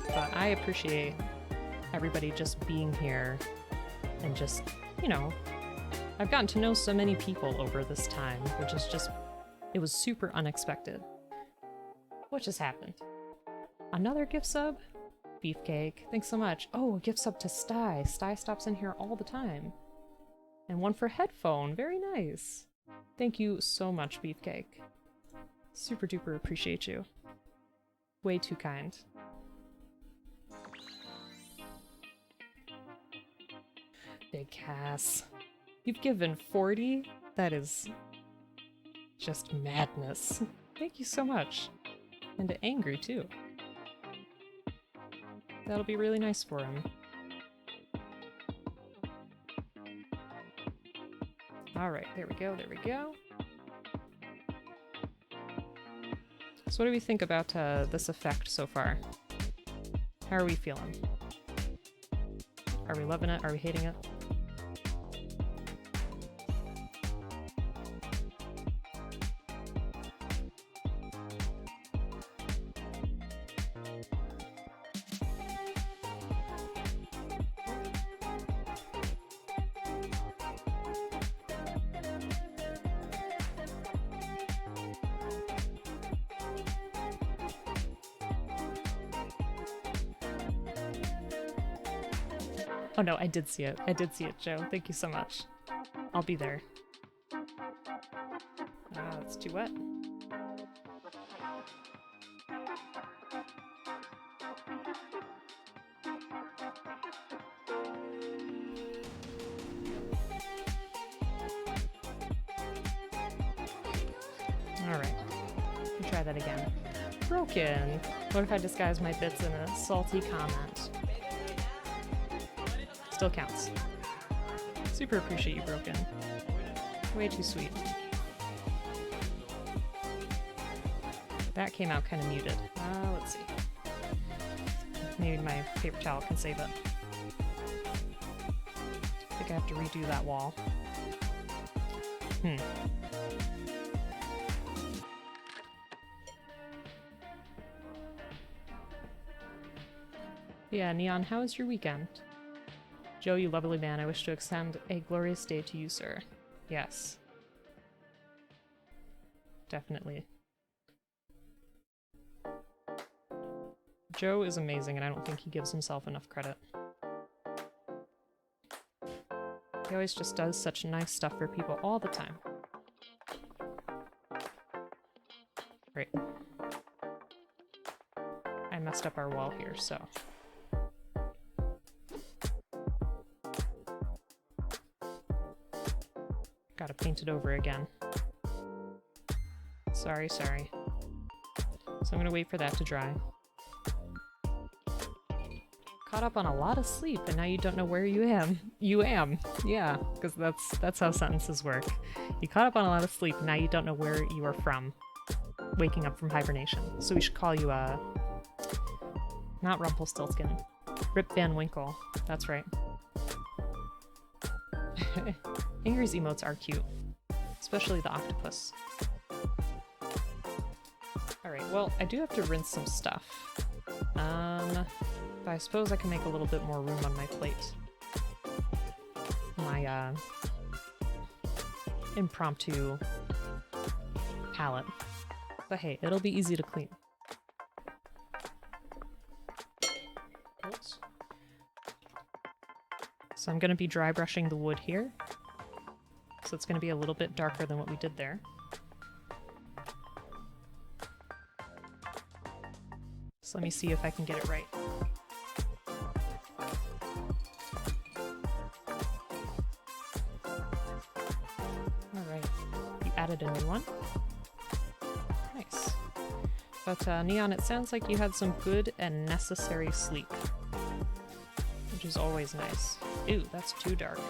A: But I appreciate everybody just being here and just, you know, I've gotten to know so many people over this time, which is just, it was super unexpected. What just happened? Another gift sub? Beefcake, thanks so much. Oh, a gift sub to Sty. Sty stops in here all the time. And one for headphone, very nice. Thank you so much, Beefcake. Super duper appreciate you. Way too kind. Big Cass. You've given 40? That is just madness. Thank you so much. And angry too. That'll be really nice for him. Alright, there we go. So what do we think about this effect so far? How are we feeling? Are we loving it? Are we hating it? Oh no, I did see it. Joe. Thank you so much. I'll be there. It's too wet. Alright. We'll try that again. Broken. What if I disguise my bits in a salty comment? Still counts. Super appreciate you, Broken. Way too sweet. That came out kind of muted. Let's see. Maybe my paper towel can save it. I think I have to redo that wall. Yeah, Neon, how was your weekend? Joe, you lovely man, I wish to extend a glorious day to you, sir. Yes. Definitely. Joe is amazing, and I don't think he gives himself enough credit. He always just does such nice stuff for people all the time. Great. I messed up our wall here, so... Gotta paint it over again. Sorry, sorry. So I'm gonna wait for that to dry. Caught up on a lot of sleep, and now you don't know where you am. You am. Yeah, because that's how sentences work. You caught up on a lot of sleep, and now you don't know where you are from. Waking up from hibernation. So we should call you, not Rumpelstiltskin. Rip Van Winkle. That's right. Ingrid's emotes are cute. Especially the octopus. Alright, well, I do have to rinse some stuff. But I suppose I can make a little bit more room on my plate. My, impromptu palette. But hey, it'll be easy to clean. Oops. So I'm gonna be dry brushing the wood here. So it's gonna be a little bit darker than what we did there. So let me see if I can get it right. Alright, you added a new one. Nice. But Neon, it sounds like you had some good and necessary sleep. Which is always nice. Ew, that's too dark.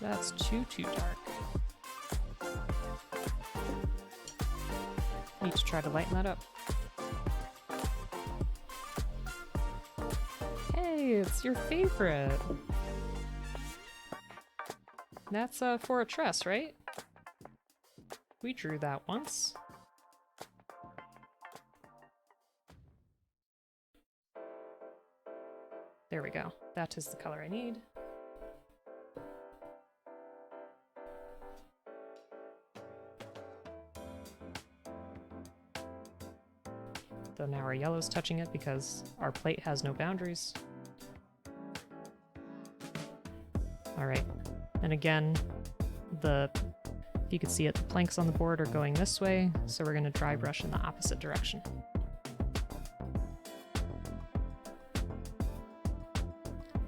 A: That's too dark. Need to try to lighten that up. Hey, it's your favorite! That's for a tress, right? We drew that once. There we go. That is the color I need. Though now our yellow's touching it because our plate has no boundaries. Alright, and again, if you could see it, the planks on the board are going this way, so we're going to dry brush in the opposite direction.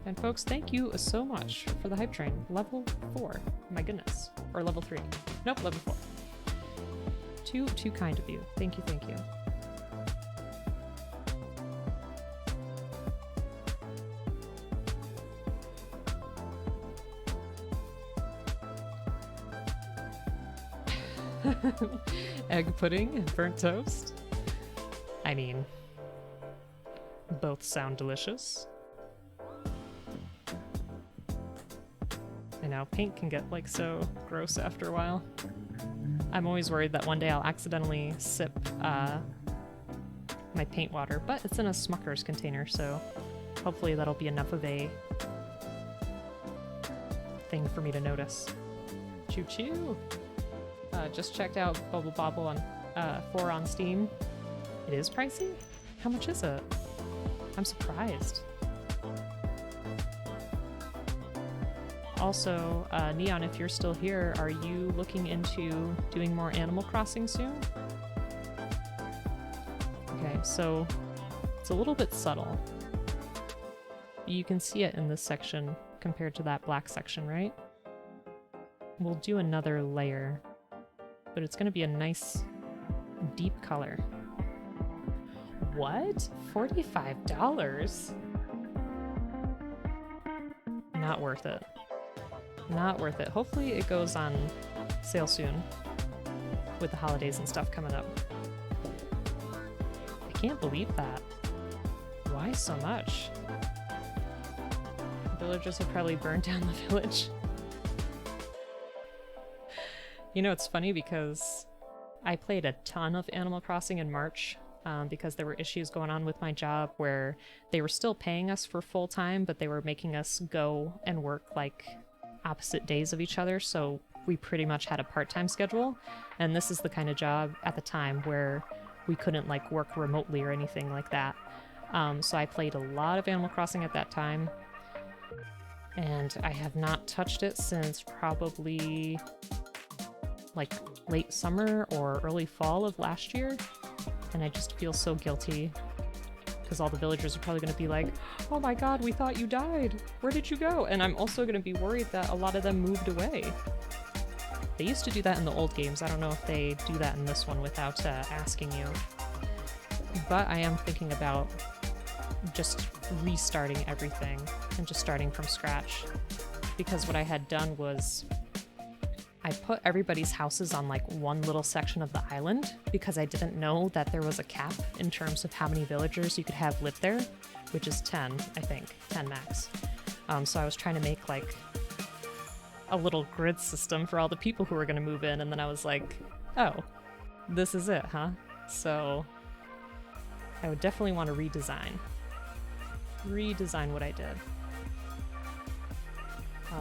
A: And folks, thank you so much for the hype train. Level 4. My goodness. Or level 3. Nope, level 4. Too kind of you. Thank you, thank you. Egg pudding and burnt toast? I mean, both sound delicious. I know, paint can get like so gross after a while. I'm always worried that one day I'll accidentally sip my paint water, but it's in a Smucker's container, so hopefully that'll be enough of a thing for me to notice. Choo choo! Just checked out Bubble Bobble on 4 on Steam. It is pricey? How much is it? I'm surprised. Also, Neon, if you're still here, are you looking into doing more Animal Crossing soon? Okay, so it's a little bit subtle. You can see it in this section compared to that black section, right? We'll do another layer, but it's going to be a nice deep color. What? $45? Not worth it. Not worth it. Hopefully it goes on sale soon with the holidays and stuff coming up. I can't believe that. Why so much? Villagers have probably burned down the village. You know, it's funny because I played a ton of Animal Crossing in March because there were issues going on with my job where they were still paying us for full time, but they were making us go and work like opposite days of each other, so we pretty much had a part-time schedule. And this is the kind of job at the time where we couldn't like work remotely or anything like that. So I played a lot of Animal Crossing at that time. And I have not touched it since probably like late summer or early fall of last year. And I just feel so guilty because all the villagers are probably going to be like, oh my god, we thought you died. Where did you go? And I'm also going to be worried that a lot of them moved away. They used to do that in the old games. I don't know if they do that in this one without asking you. But I am thinking about just restarting everything and just starting from scratch. Because what I had done was I put everybody's houses on like one little section of the island because I didn't know that there was a cap in terms of how many villagers you could have live there, which is 10, I think, 10 max. So I was trying to make like a little grid system for all the people who were going to move in, and then I was like, oh, this is it, huh? So I would definitely want to redesign what I did.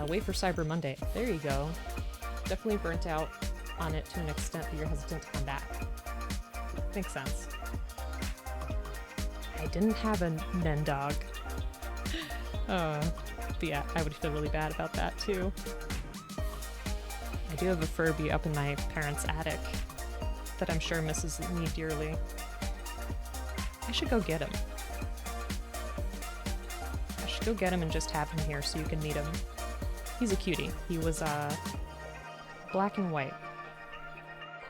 A: Wait for Cyber Monday. There you go. Definitely burnt out on it to an extent that you're hesitant to come back. Makes sense. I didn't have a Nen dog. But yeah, I would feel really bad about that too. I do have a Furby up in my parents' attic that I'm sure misses me dearly. I should go get him. I should go get him and just have him here so you can meet him. He's a cutie. He was, black and white.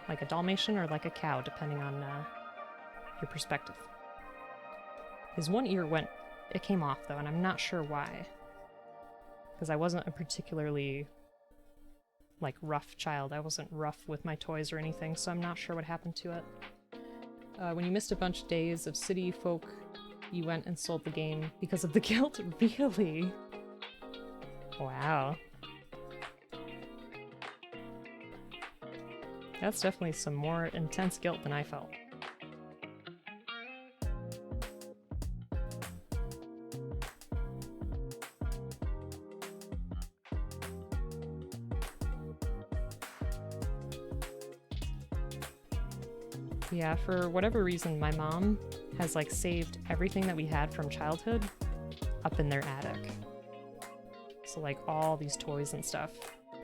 A: Like a Dalmatian or like a cow, depending on your perspective. His one ear it came off though, and I'm not sure why. Because I wasn't a particularly, like, rough child. I wasn't rough with my toys or anything, so I'm not sure what happened to it. When you missed a bunch of days of city folk, you went and sold the game because of the guilt? Really? Wow. That's definitely some more intense guilt than I felt. Yeah, for whatever reason, my mom has like saved everything that we had from childhood up in their attic. So like all these toys and stuff.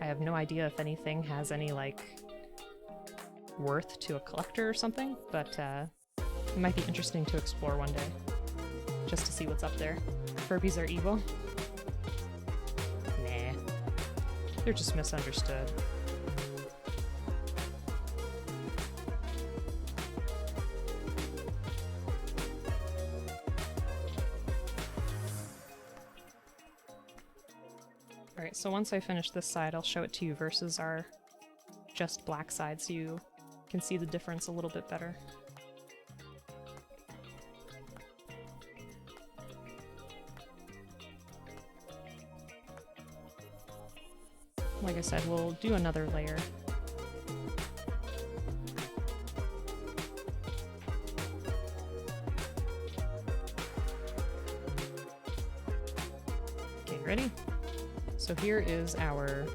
A: I have no idea if anything has any like worth to a collector or something, but it might be interesting to explore one day, just to see what's up there. Furbies are evil? Nah. They're just misunderstood. Alright, so once I finish this side, I'll show it to you versus our just black side so you can see the difference a little bit better. Like I said, we'll do another layer. Okay, ready? So here is our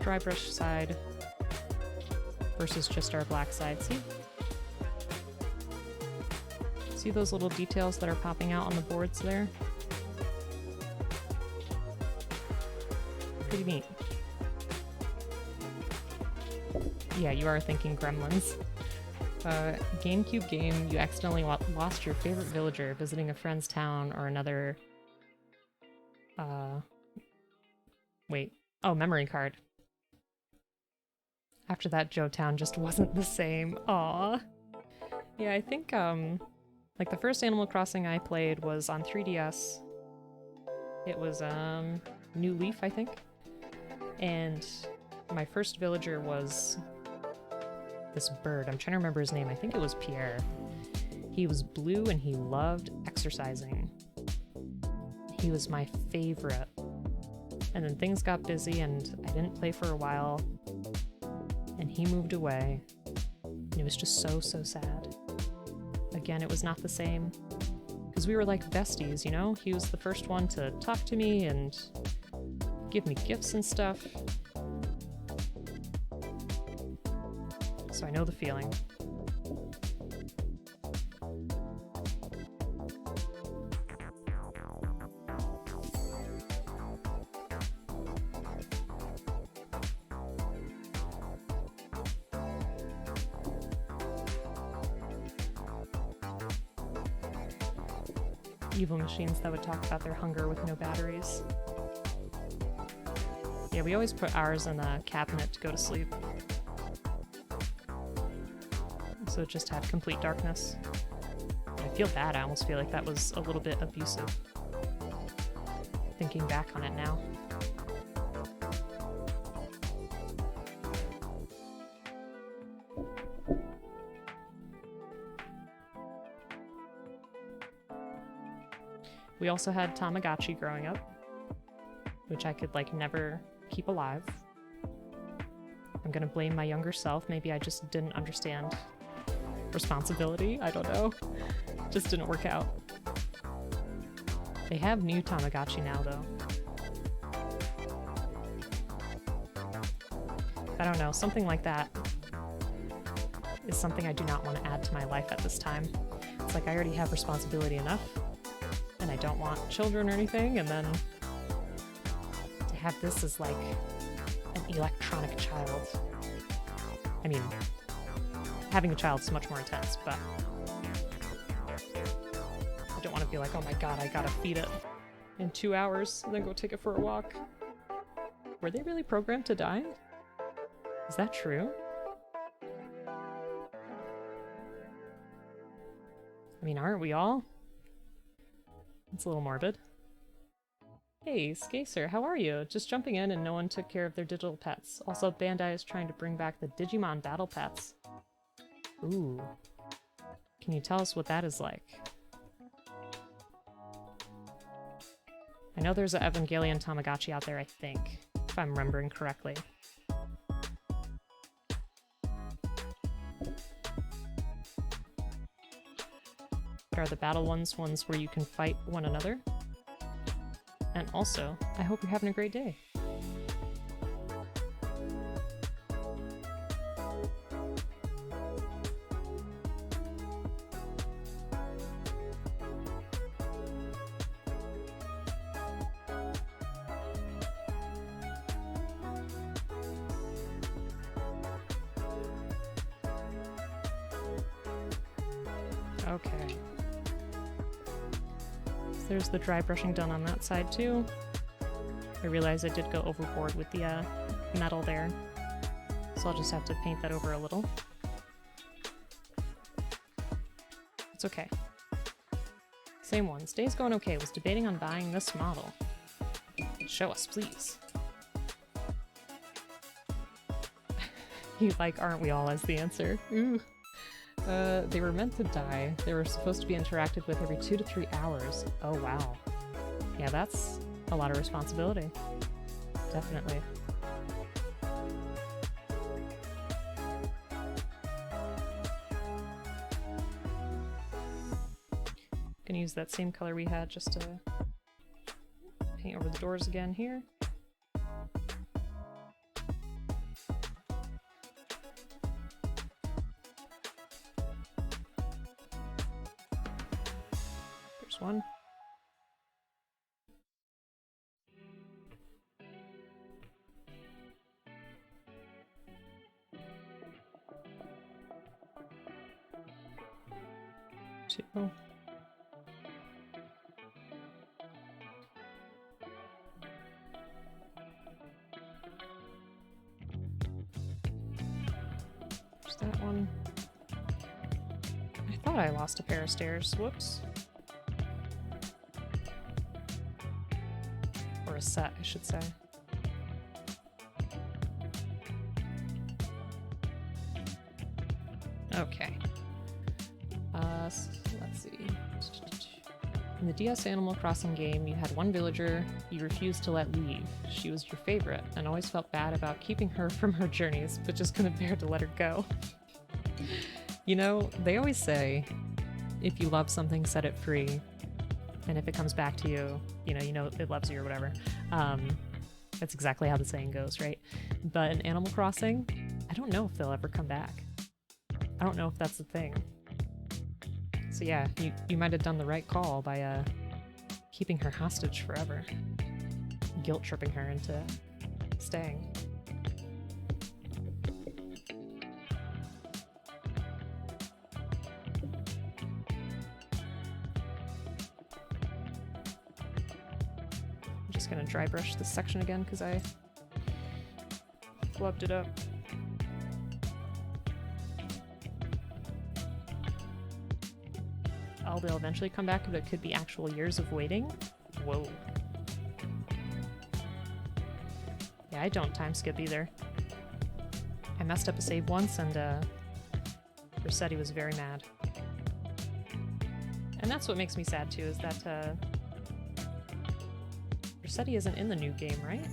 A: dry brush side versus just our black side. See those little details that are popping out on the boards there? Pretty neat. Yeah, you are thinking Gremlins. GameCube game, you accidentally lost your favorite villager visiting a friend's town or another... Wait. Oh, memory card. After that, Joe Town just wasn't the same. Aww. Yeah, I think, like the first Animal Crossing I played was on 3DS. It was, New Leaf, I think. And my first villager was this bird. I'm trying to remember his name. I think it was Pierre. He was blue and he loved exercising. He was my favorite. And then things got busy and I didn't play for a while. And he moved away. And it was just so, so sad. Again, it was not the same. Because we were like besties, you know? He was the first one to talk to me and give me gifts and stuff. So I know the feeling. evil machines that would talk about their hunger with no batteries. Yeah, we always put ours in a cabinet to go to sleep. So it just had complete darkness. I feel bad, I almost feel like that was a little bit abusive. Thinking back on it now. We also had Tamagotchi growing up, which I could like never keep alive. I'm gonna blame my younger self. Maybe I just didn't understand responsibility. I don't know. Just didn't work out. They have new Tamagotchi now, though. I don't know. Something like that is something I do not want to add to my life at this time. It's like I already have responsibility enough, and I don't want children or anything, and then to have this as like an electronic child. I mean, having a child is much more intense, but I don't want to be like, oh my god, I gotta feed it in 2 hours and then go take it for a walk. Were they really programmed to die? Is that true? I mean, aren't we all? It's a little morbid. Hey, Skacer, how are you? Just jumping in and no one took care of their digital pets. Also, Bandai is trying to bring back the Digimon battle pets. Ooh. Can you tell us what that is like? I know there's an Evangelion Tamagotchi out there, I think, if I'm remembering correctly. But are the battle ones where you can fight one another? And also, I hope you're having a great day. Okay. So there's the dry brushing done on that side too. I realized I did go overboard with the metal there, so I'll just have to paint that over a little. It's okay. Same ones. Day's going okay. Was debating on buying this model. Show us, please. You like, aren't we all, as the answer. Ooh. They were meant to die. They were supposed to be interacted with every 2 to 3 hours. Oh wow. Yeah, that's a lot of responsibility. Definitely. Gonna use that same color we had just to paint over the doors again here. There's one. Two. There's that one. I thought I lost a pair of stairs. Whoops. Or a set, I should say. Okay. Let's see. In the DS Animal Crossing game, you had one villager you refused to let leave. She was your favorite, and always felt bad about keeping her from her journeys, but just couldn't bear to let her go. You know, they always say, if you love something, set it free. And if it comes back to you, you know it loves you or whatever. That's exactly how the saying goes, right? But in Animal Crossing, I don't know if they'll ever come back. I don't know if that's the thing. So yeah, you might have done the right call by keeping her hostage forever. Guilt-tripping her into staying. just gonna dry brush this section again because I flubbed it up. Oh, they'll eventually come back, but it could be actual years of waiting. Whoa. Yeah, I don't time skip either. I messed up a save once and Rossetti was very mad. And that's what makes me sad too, is that Rossetti isn't in the new game, right?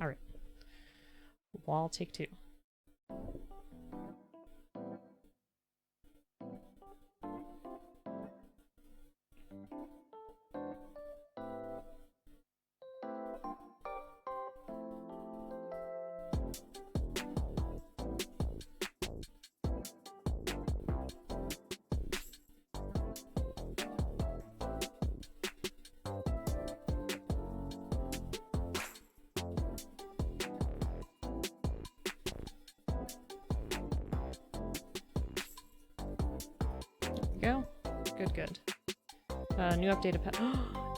A: Alright. Wall take 2. Go. Good, good. New updated pet.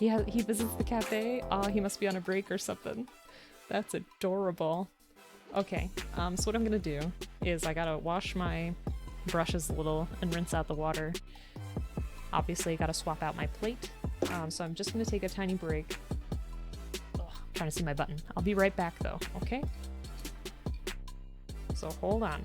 A: Yeah, he visits the cafe. Oh, he must be on a break or something. That's adorable. Okay, so what I'm gonna do is I gotta wash my brushes a little and rinse out the water. Obviously, I gotta swap out my plate. So I'm just gonna take a tiny break. Ugh, I'm trying to see my button. I'll be right back though, okay? So hold on.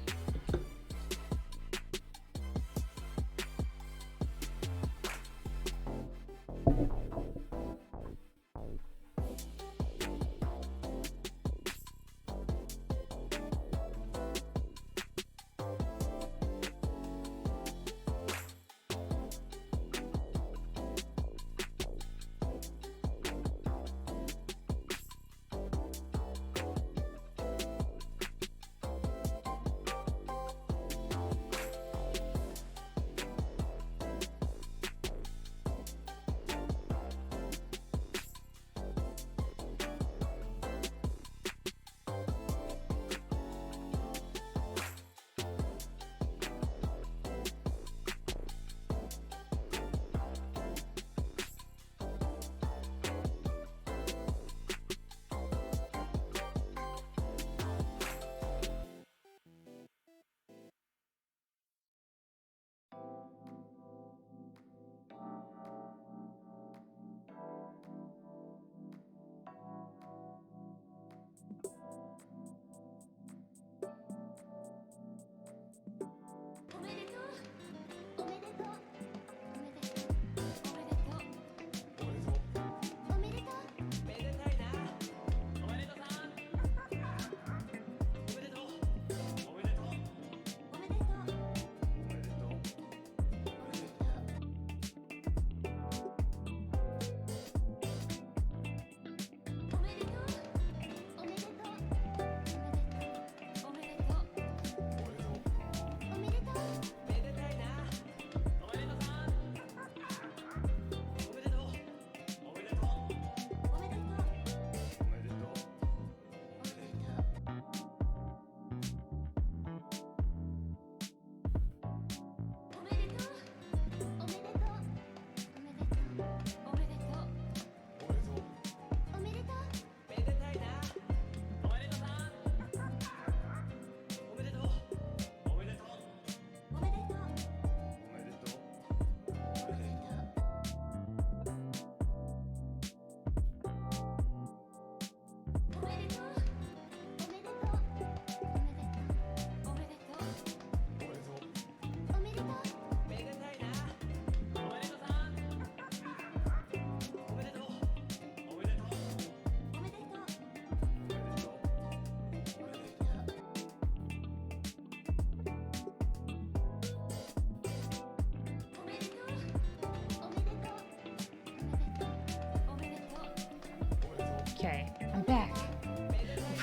A: Okay, I'm back.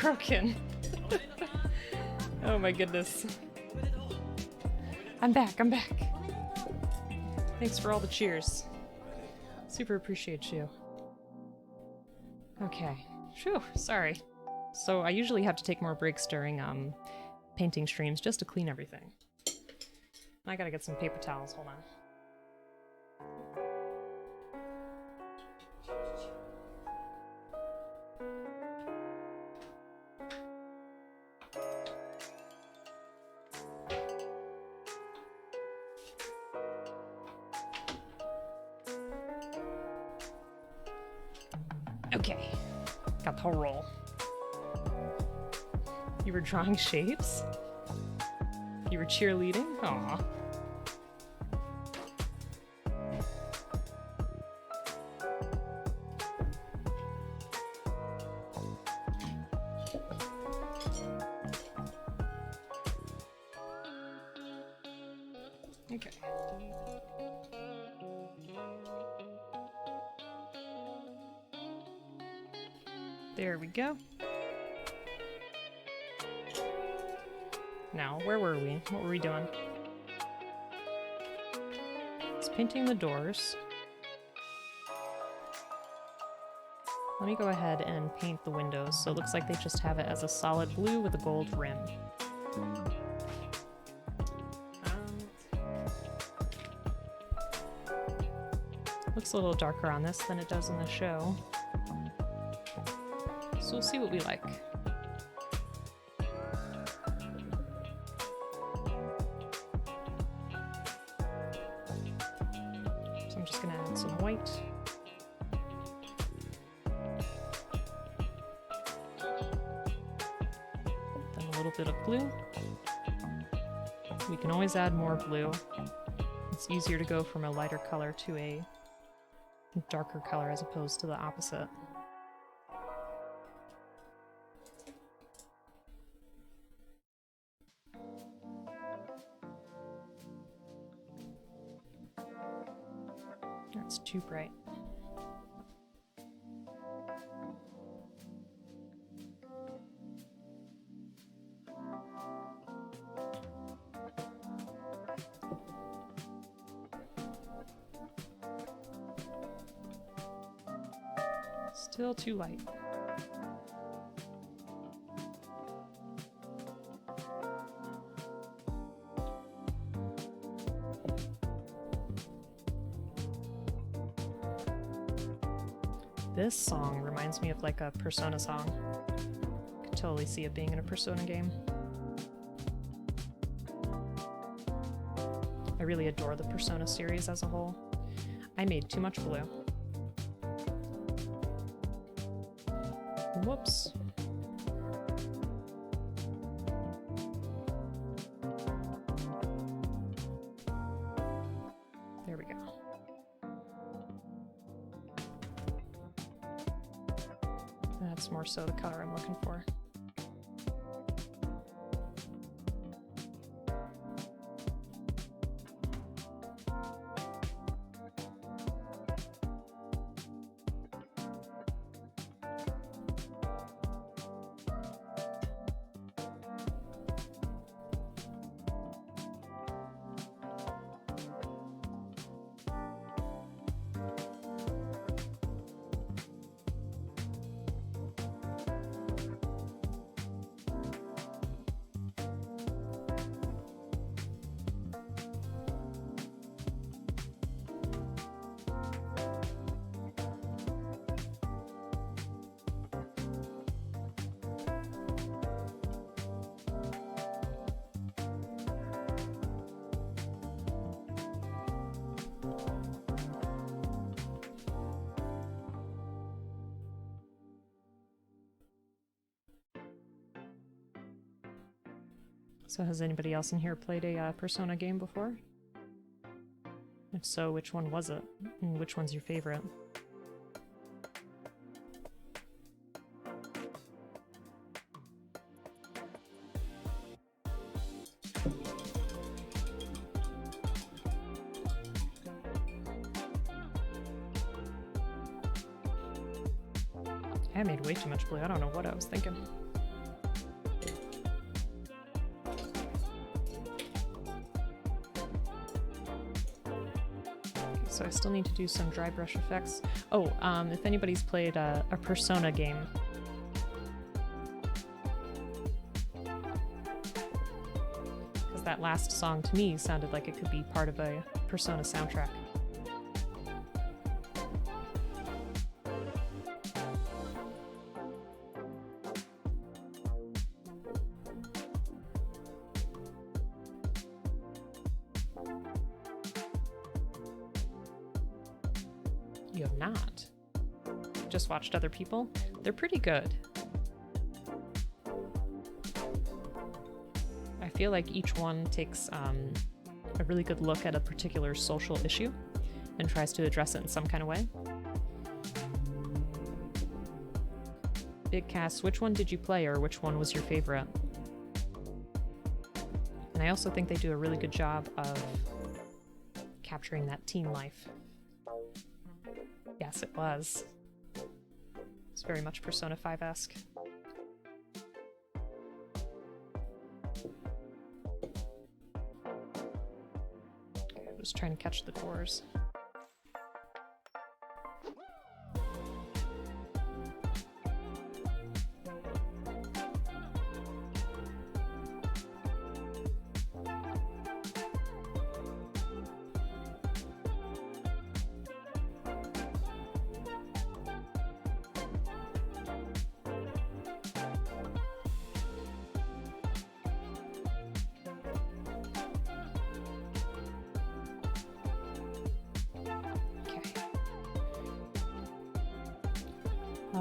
A: Broken. Oh my goodness. I'm back, I'm back. Thanks for all the cheers. Super appreciate you. Okay. Phew, sorry. So I usually have to take more breaks during painting streams just to clean everything. I gotta get some paper towels, hold on. Okay, got the whole roll. You were drawing shapes? You were cheerleading? Aw. Okay. There we go. Now, where were we? What were we doing? It's painting the doors. Let me go ahead and paint the windows, so it looks like they just have it as a solid blue with a gold rim. Looks a little darker on this than it does in the show. So we'll see what we like. So I'm just gonna add some white. Then a little bit of blue. We can always add more blue. It's easier to go from a lighter color to a darker color as opposed to the opposite. That's too bright. Still too light. This song reminds me of like a Persona song. I could totally see it being in a Persona game. I really adore the Persona series as a whole. I made too much blue. Whoops. There we go. That's more so the color I'm looking for. So has anybody else in here played a Persona game before? If so, which one was it? And which one's your favorite? I made way too much blue. I don't know what I was thinking. So I still need to do some dry brush effects. Oh, if anybody's played a Persona game. Because Because that last song to me sounded like it could be part of a Persona soundtrack. You have not. Just watched other people. They're pretty good. I feel like each one takes a really good look at a particular social issue and tries to address it in some kind of way. Big Cass, which one did you play, or which one was your favorite? And I also think they do a really good job of capturing that teen life. Yes, it was. It's very much Persona 5-esque. Okay, I'm just trying to catch the cores.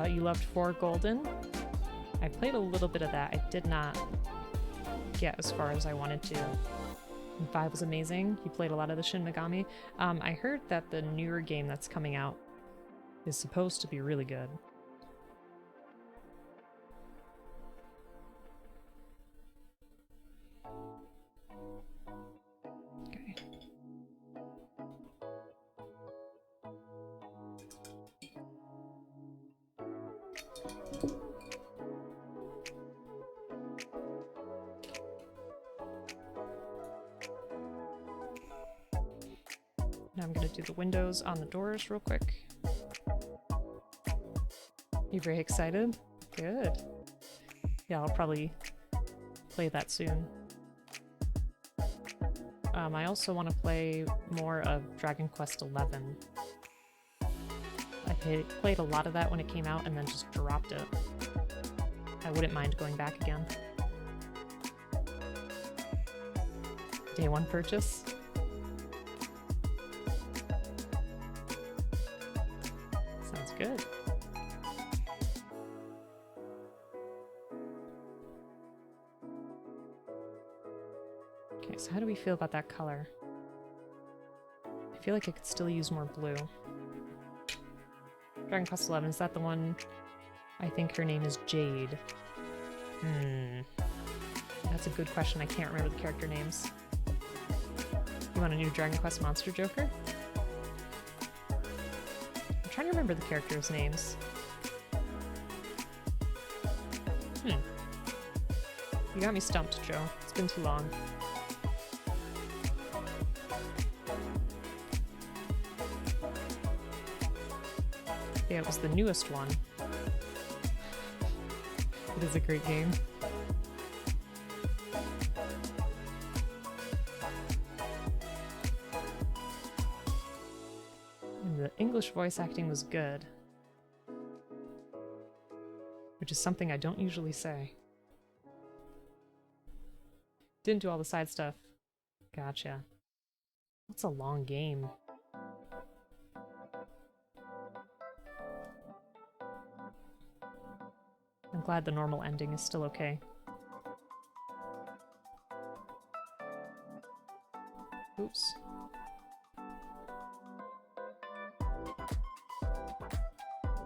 A: You loved 4 Golden. I played a little bit of that. I did not get as far as I wanted to. And 5 was amazing. You played a lot of the Shin Megami. I heard that the newer game that's coming out is supposed to be really good. Okay. Now I'm going to do the windows on the doors real quick. You very excited? Good. Yeah, I'll probably play that soon. I also want to play more of Dragon Quest XI. I played a lot of that when it came out and then just dropped it. I wouldn't mind going back again. Day 1 purchase. Sounds good. Okay, so how do we feel about that color? I feel like I could still use more blue. Dragon Quest XI, is that the one? I think her name is Jade. That's a good question. I can't remember the character names. You want a new Dragon Quest Monster Joker? I'm trying to remember the characters' names. You got me stumped, Joe. It's been too long. Yeah, it was the newest one. It is a great game. And the English voice acting was good. Which is something I don't usually say. Didn't do all the side stuff. Gotcha. That's a long game. I'm glad the normal ending is still okay. Oops.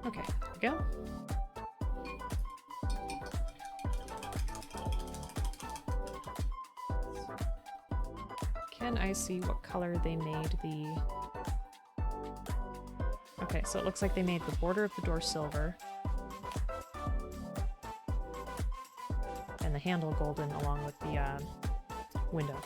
A: Okay, there we go. Can I see what color they made the... Okay, so it looks like they made the border of the door silver. And the handle golden along with the window.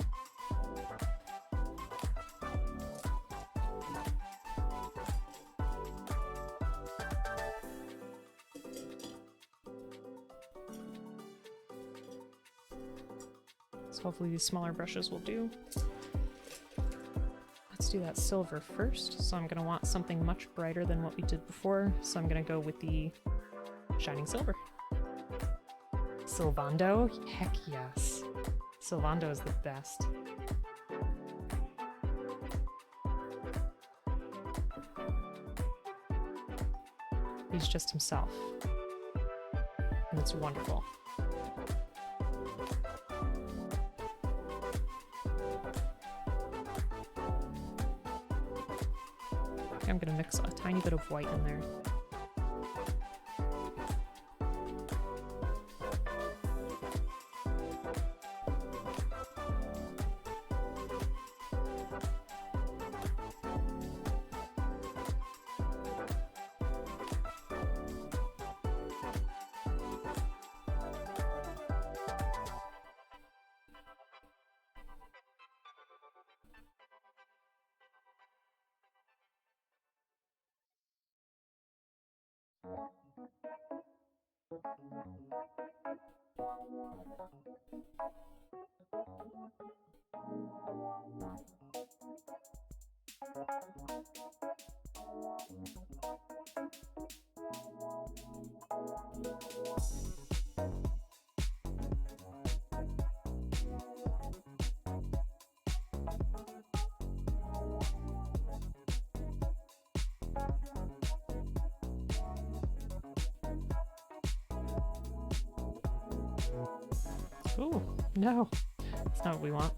A: So Hopefully these smaller brushes will do. Let's do that silver first. So I'm going to want something much brighter than what we did before. So I'm going to go with the shining silver. Sylvando? Heck yes. Sylvando is the best. He's just himself. And it's wonderful. I'm gonna mix a tiny bit of white in there. Ooh, no, that's not what we want.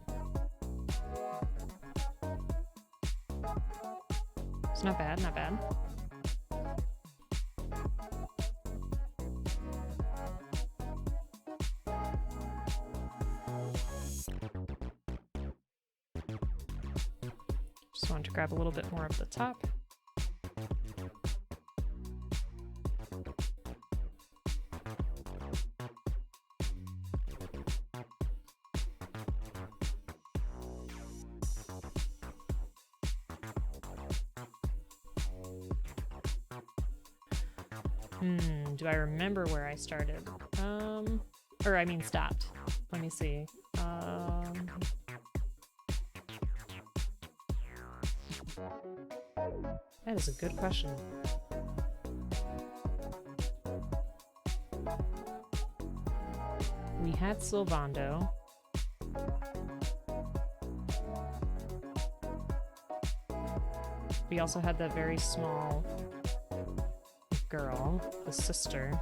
A: It's not bad, not bad. Just wanted to grab a little bit more of the top. Do I remember where I started? Or I mean stopped. Let me see. That is a good question. We had Sylvando. We also had that very small girl, the sister.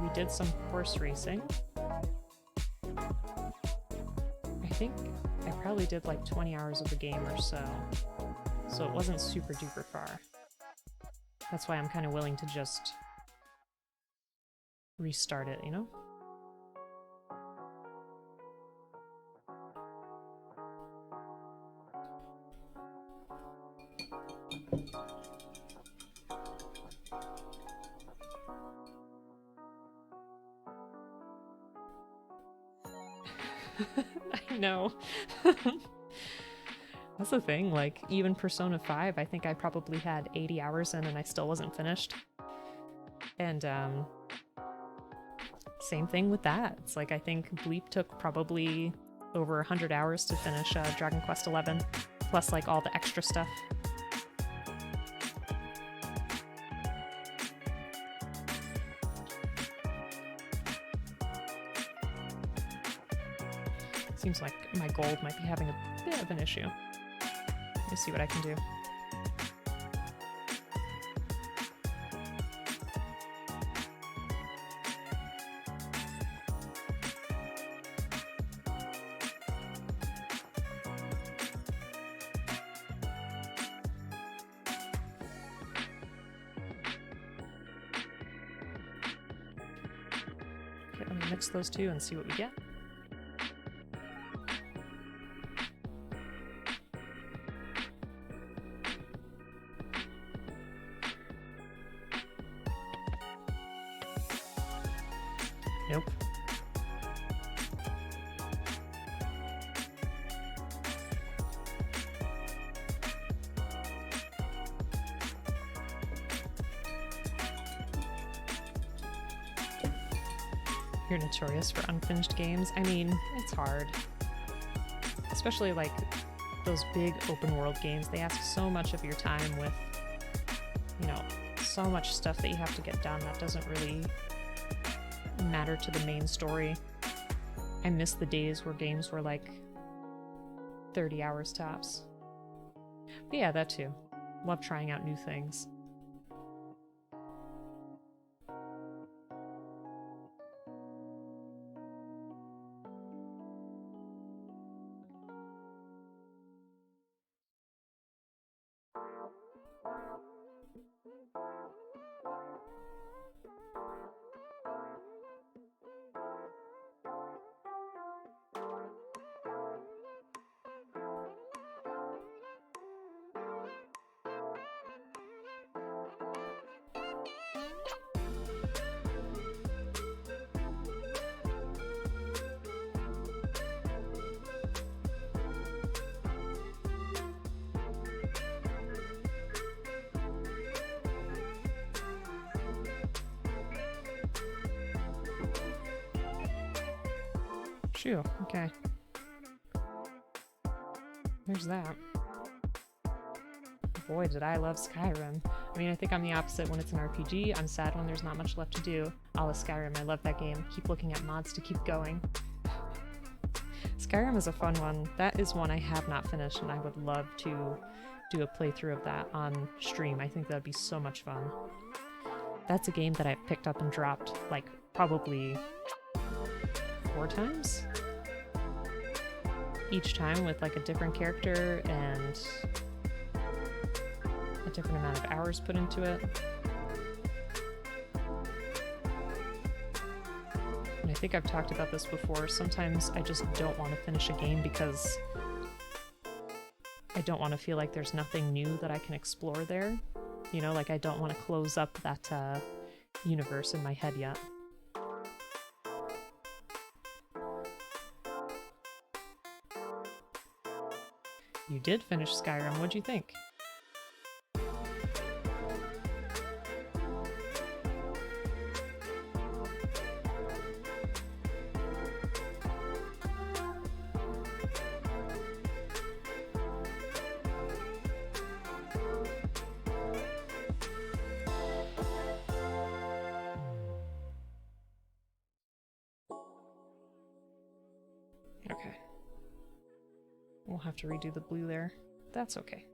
A: We did some horse racing. I think I probably did like 20 hours of the game or so. So it wasn't super duper far. That's why I'm kind of willing to just restart it, you know? I know. That's the thing, like, even Persona 5, I think I probably had 80 hours in and I still wasn't finished. And, same thing with that. It's like, I think Bleep took probably over 100 hours to finish Dragon Quest XI, plus, like, all the extra stuff. Seems like my gold might be having a bit of an issue. Let me see what I can do. Okay, let me mix those two and see what we get. Nope. You're notorious for unfinished games. I mean, it's hard. Especially like those big open world games. They ask so much of your time with, you know, so much stuff that you have to get done that doesn't really matter to the main story. I miss the days where games were like 30 hours tops. But yeah, that too. Love trying out new things. Phew, okay. There's that. Boy, did I love Skyrim. I mean, I think I'm the opposite when it's an RPG. I'm sad when there's not much left to do. A la Skyrim, I love that game. Keep looking at mods to keep going. Skyrim is a fun one. That is one I have not finished, and I would love to do a playthrough of that on stream. I think that'd be so much fun. That's a game that I've picked up and dropped, like, probably 4 times? Each time with, like, a different character and a different amount of hours put into it. And I think I've talked about this before. Sometimes I just don't want to finish a game because I don't want to feel like there's nothing new that I can explore there. You know, like I don't want to close up that universe in my head yet. You did finish Skyrim. What'd you think? Okay. We'll have to redo the blue there. That's okay.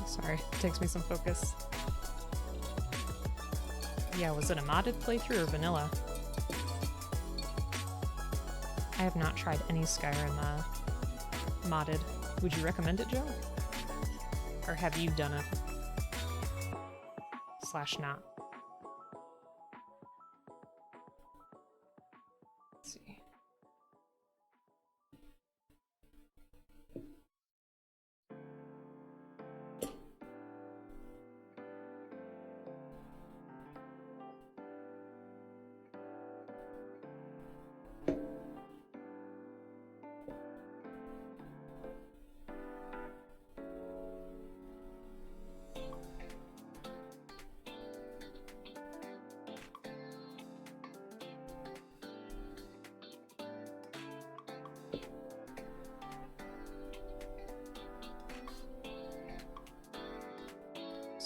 A: Sorry, it takes me some focus. Yeah, was it a modded playthrough or vanilla? I have not tried any Skyrim modded. Would you recommend it, Joe? Or have you done it? / not? Let's see.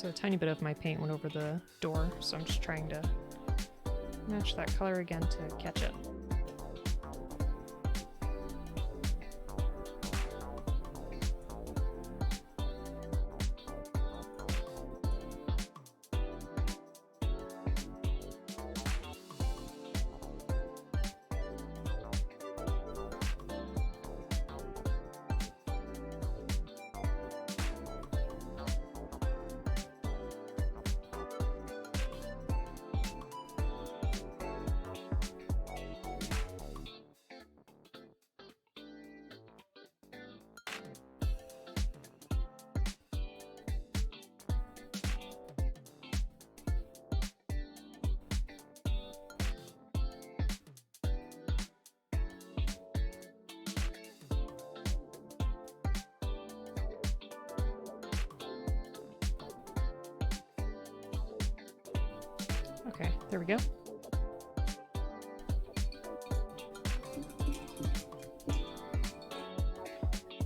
A: So a tiny bit of my paint went over the door, so I'm just trying to match that color again to catch it. Okay, there we go.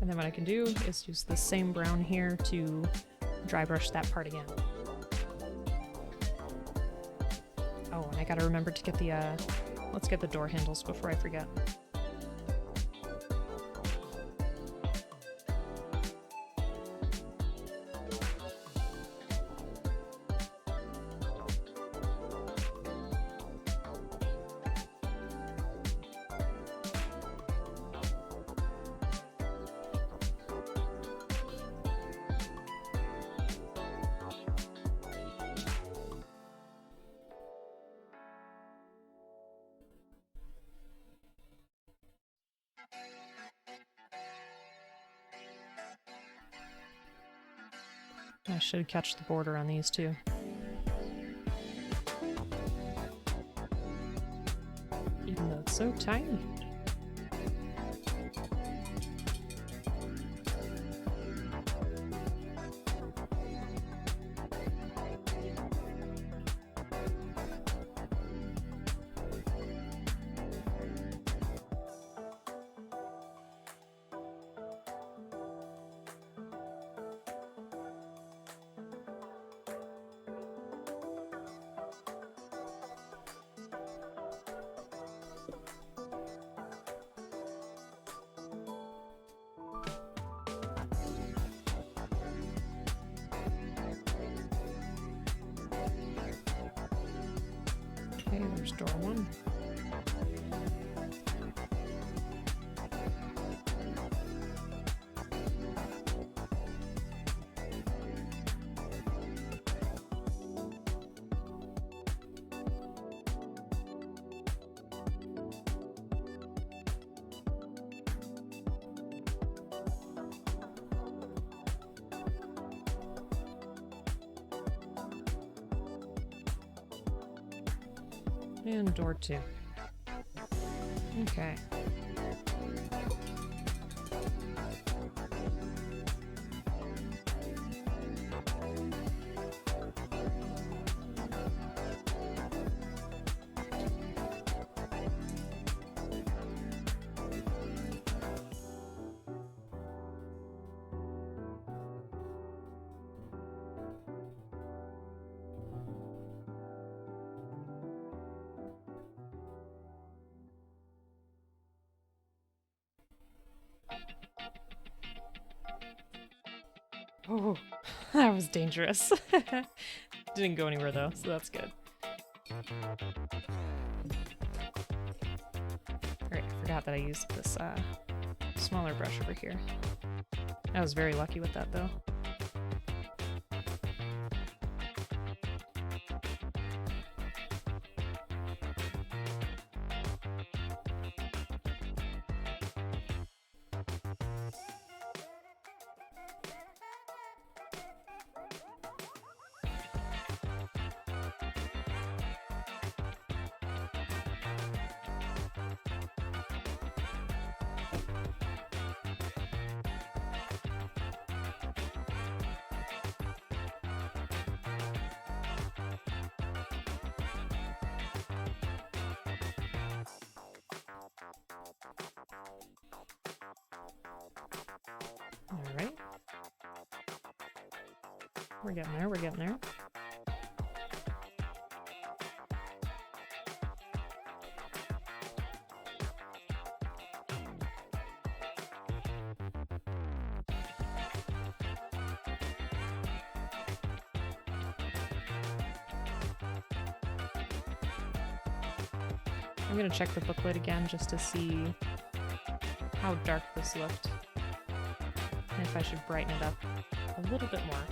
A: And then what I can do is use the same brown here to dry brush that part again. Oh, and I gotta remember to get the, let's get the door handles before I forget. I should catch the border on these too. Even though it's so tiny. Okay, there's door one. And door two. Okay. Oh, that was dangerous. Didn't go anywhere though, so that's good. Alright, I forgot that I used this smaller brush over here. I was very lucky with that though. We're getting there, we're getting there. I'm gonna check the booklet again just to see how dark this looked, and if I should brighten it up a little bit more.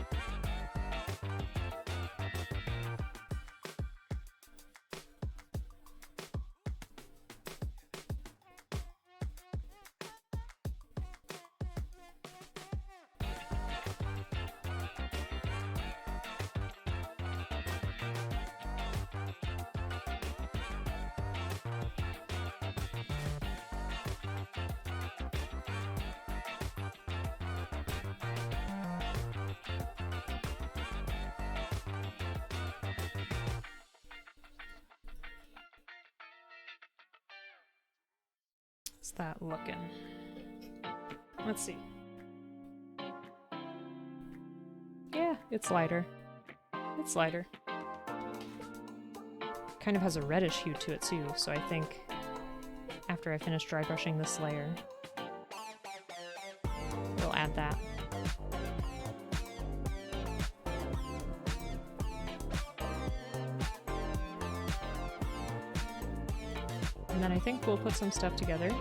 A: How's that looking? Let's see. Yeah, it's lighter. It's lighter. Kind of has a reddish hue to it too, so I think after I finish dry brushing this layer, we'll add that. And then I think we'll put some stuff together.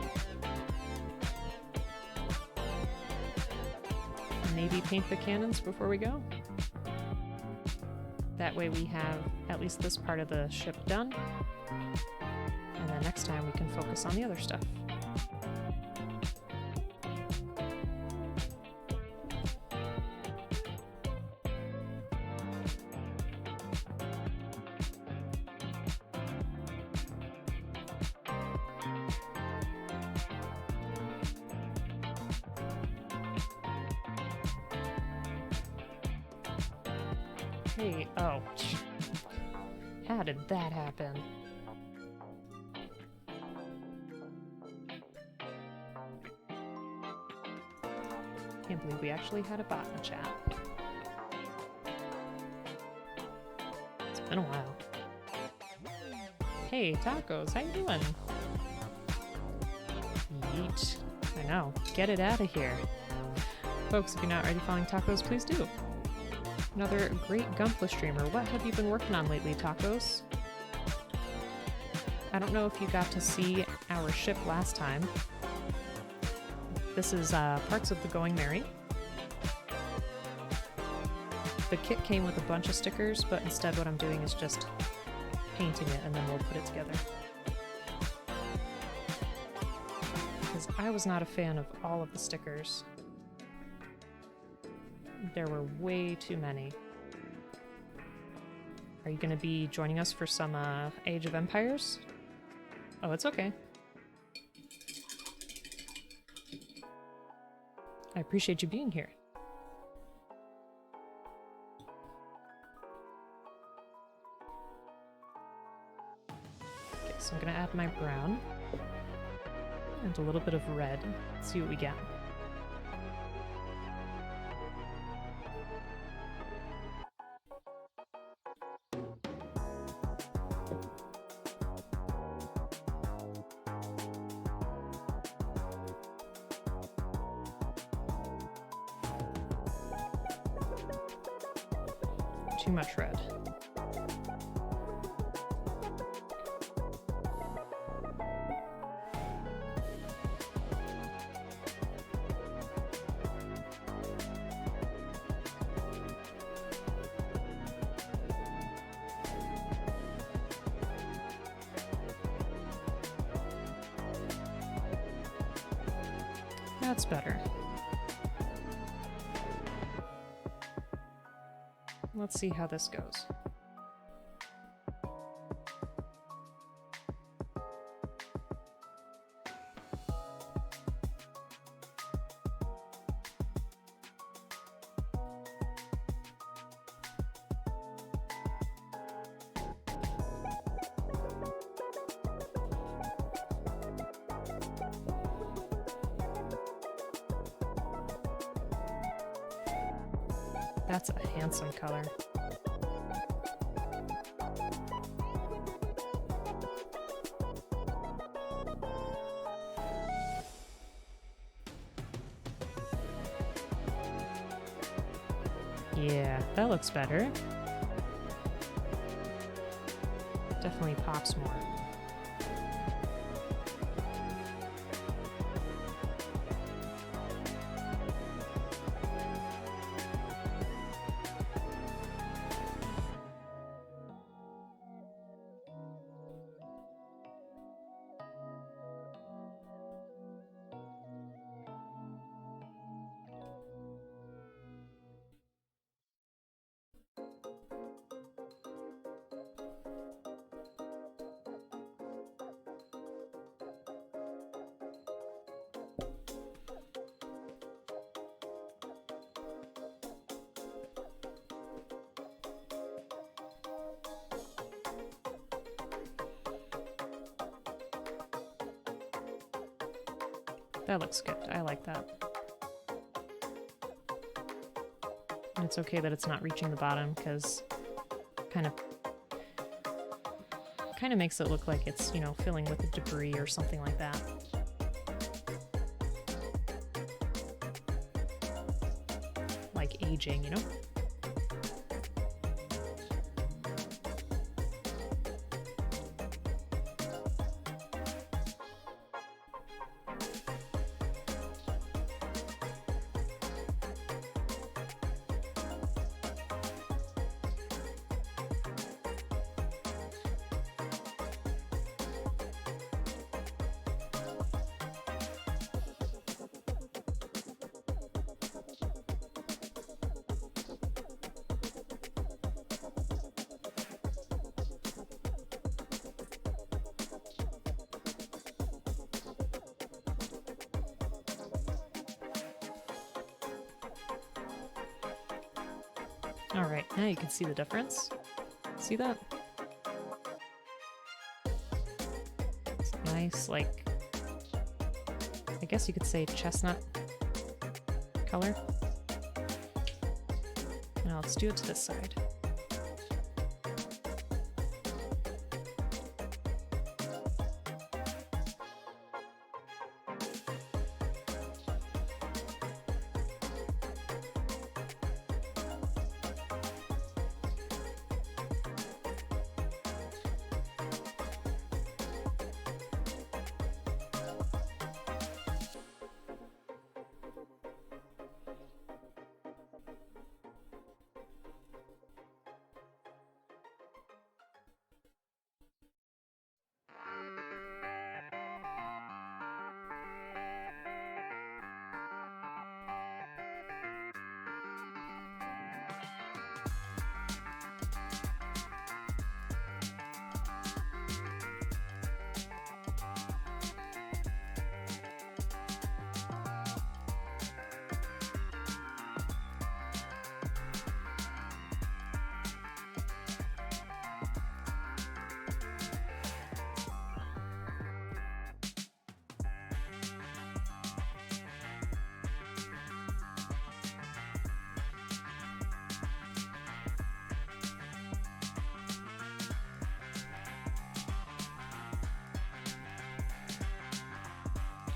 A: Maybe paint the cannons before we go. That way we have at least this part of the ship done. And then next time we can focus on the other stuff. Hey, oh. How did that happen? Can't believe we actually had a bot in the chat. It's been a while. Hey, tacos, how you doing? Yeet. I know. Get it out of here. Folks, if you're not already following tacos, please do. Another great Gunpla streamer. What have you been working on lately, Tacos? I don't know if you got to see our ship last time. This is parts of the Going Merry. The kit came with a bunch of stickers, but instead what I'm doing is just painting it and then we'll put it together. Because I was not a fan of all of the stickers. There were way too many. Are you going to be joining us for some Age of Empires? Oh, it's okay. I appreciate you being here. Okay, so I'm going to add my brown and a little bit of red. Let's see what we get. Too much red. That's better. Let's see how this goes. That's a handsome color. Yeah, that looks better. Definitely pops more. That looks good. I like that. And it's okay that it's not reaching the bottom because kind of makes it look like it's, you know, filling with the debris or something like that. Like aging, you know? All right, now you can see the difference. See that? It's nice, like, I guess you could say chestnut color. Now let's do it to this side.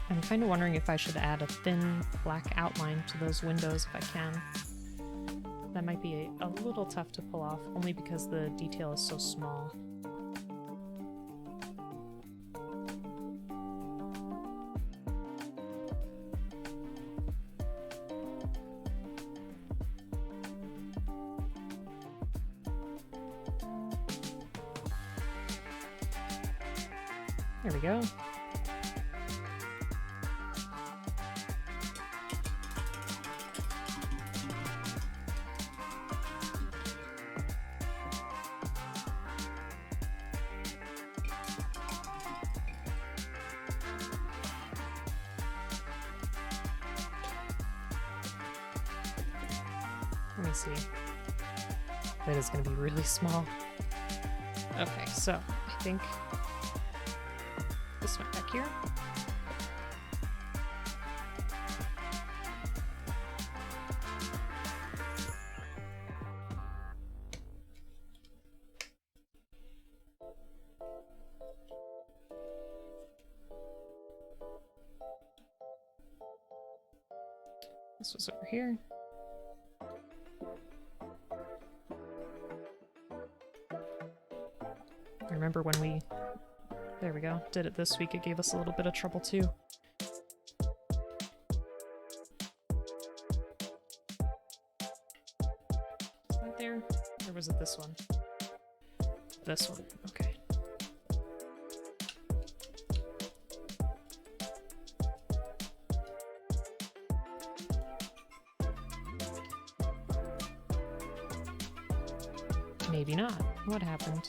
A: I'm kind of wondering if I should add a thin black outline to those windows if I can. That might be a little tough to pull off, only because the detail is so small. There we go. Let me see. That is going to be really small. Okay, so I think this went back here. This was over here. I remember when we, there we go, did it this week, it gave us a little bit of trouble too. Is that there? Or was it this one? This one, okay. Maybe not. What happened?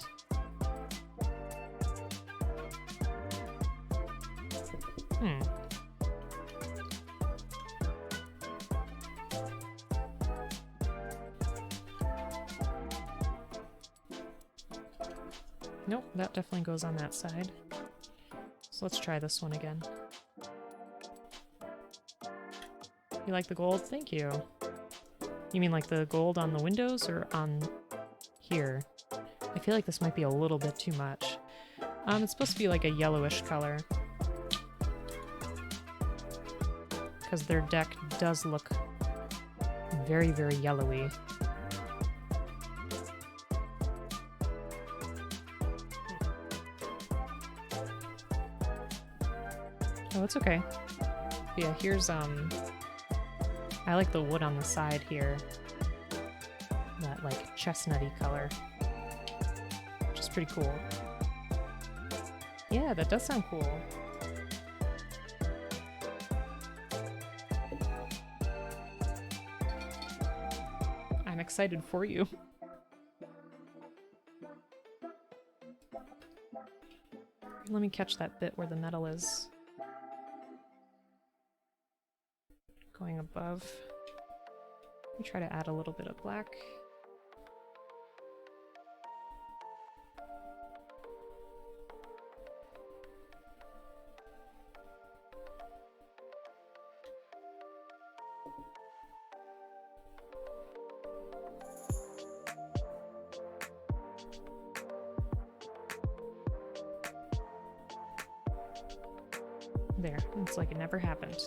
A: Nope, that definitely goes on that side. So let's try this one again. You like the gold? Thank you. You mean like the gold on the windows or on here? I feel like this might be a little bit too much. It's supposed to be like a yellowish color. Because their deck does look very, very yellowy. Oh, it's okay. But yeah, here's, I like the wood on the side here. That, like, chestnutty color. Which is pretty cool. Yeah, that does sound cool. I'm excited for you. Let me catch that bit where the metal is. Going above. Let me try to add a little bit of black. There, it's like it never happened.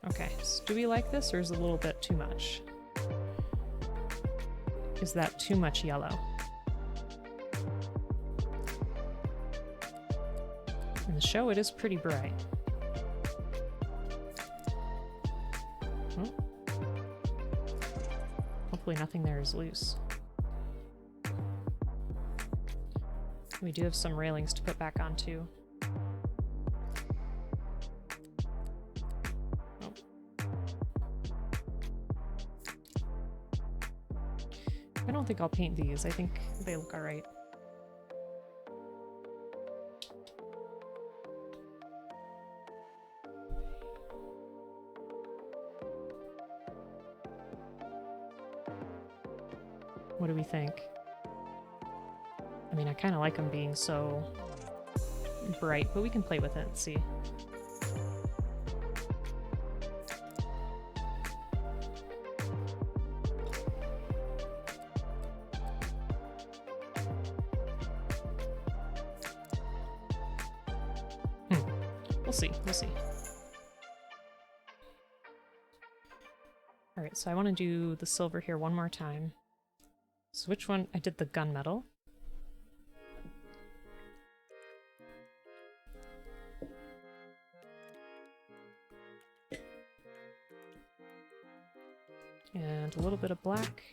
A: Okay, so do we like this or is it a little bit too much? Is that too much yellow? In the show, it is pretty bright. Hopefully nothing there is loose. We do have some railings to put back on too. Oh. I don't think I'll paint these. I think they look alright. What do we think? I mean, I kind of like them being so bright, but we can play with it and see. We'll see, we'll see. Alright, so I want to do the silver here one more time. So which one? I did the gunmetal. And a little bit of black.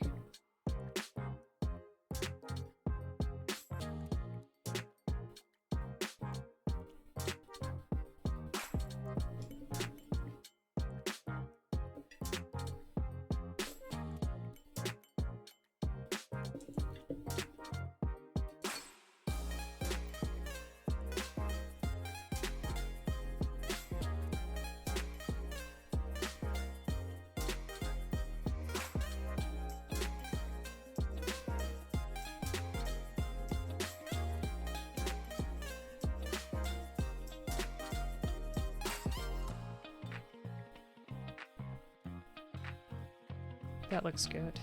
A: That looks good.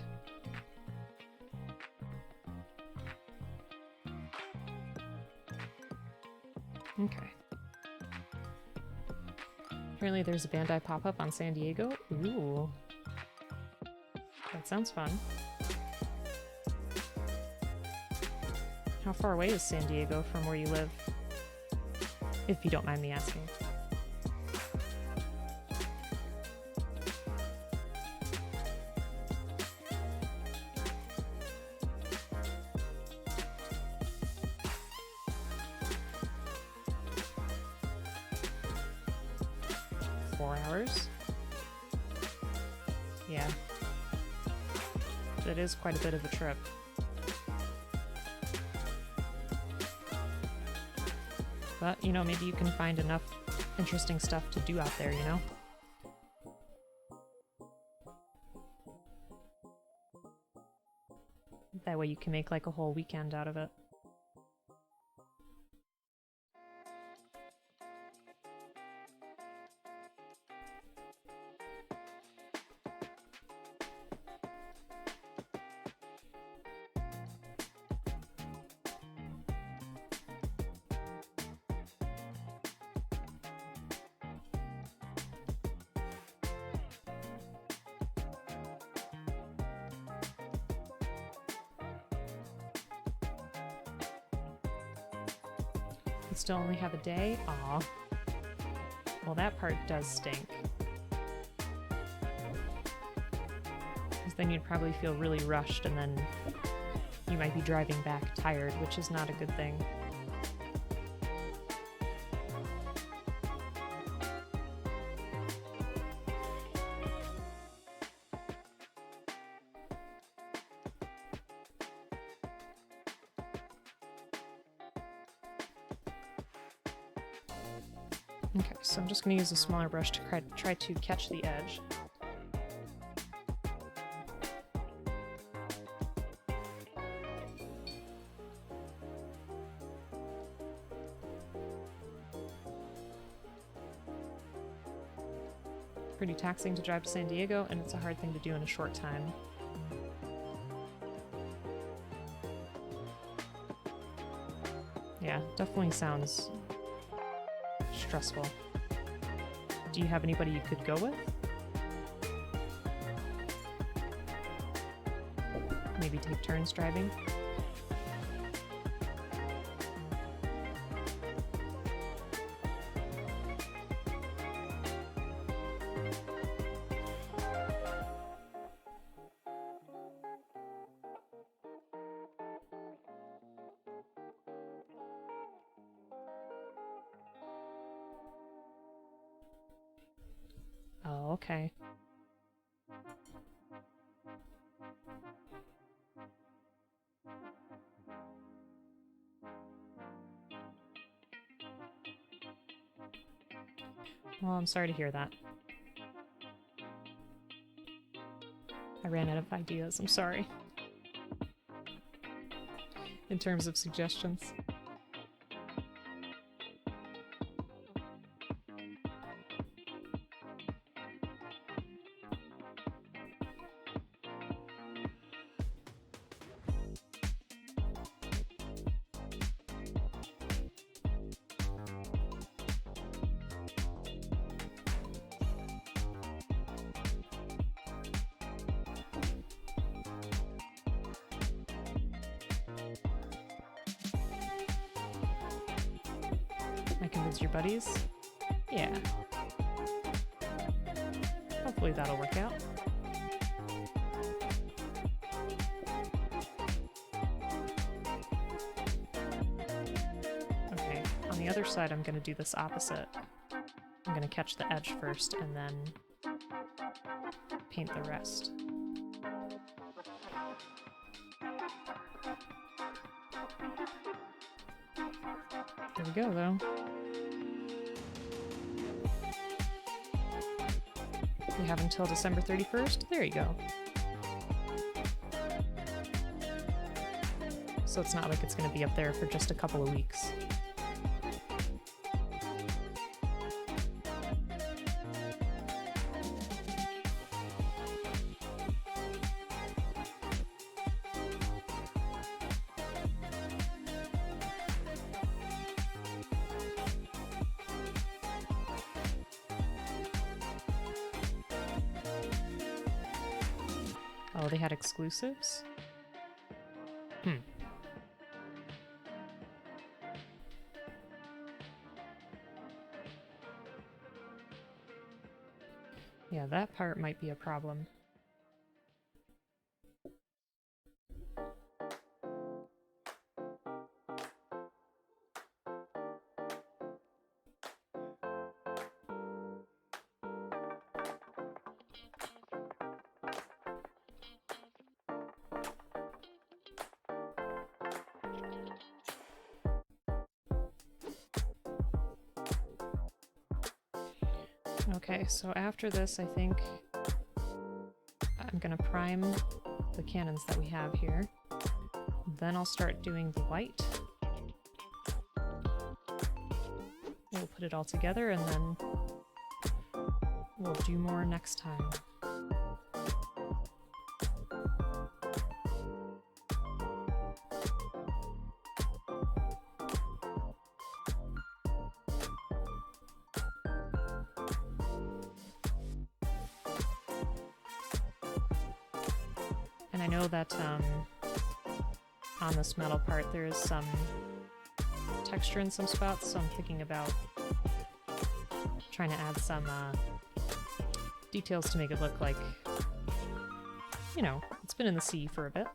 A: Apparently there's a Bandai pop-up on San Diego. Ooh. That sounds fun. How far away is San Diego from where you live? If you don't mind me asking. Yeah. It is quite a bit of a trip. But, you know, maybe you can find enough interesting stuff to do out there, you know? That way you can make like a whole weekend out of it. You still only have a day? Aw. Well, that part does stink. Because then you'd probably feel really rushed and then you might be driving back tired, which is not a good thing. Okay, so I'm just going to use a smaller brush to try to catch the edge. Pretty taxing to drive to San Diego, and it's a hard thing to do in a short time. Yeah, definitely sounds stressful. Do you have anybody you could go with? Maybe take turns driving? Oh, okay. Well, I'm sorry to hear that. I ran out of ideas, I'm sorry. In terms of suggestions. I convince your buddies? Yeah. Hopefully that'll work out. Okay, on the other side I'm going to do this opposite. I'm going to catch the edge first and then paint the rest. There we go, though. You have until December 31st? There you go. So it's not like it's going to be up there for just a couple of weeks. Oh, they had exclusives? Hmm. Yeah, that part might be a problem. Okay, so after this, I think I'm gonna prime the cannons that we have here. Then I'll start doing the white. We'll put it all together and then we'll do more next time. And I know that on this metal part there is some texture in some spots, so I'm thinking about trying to add some details to make it look like, you know, it's been in the sea for a bit.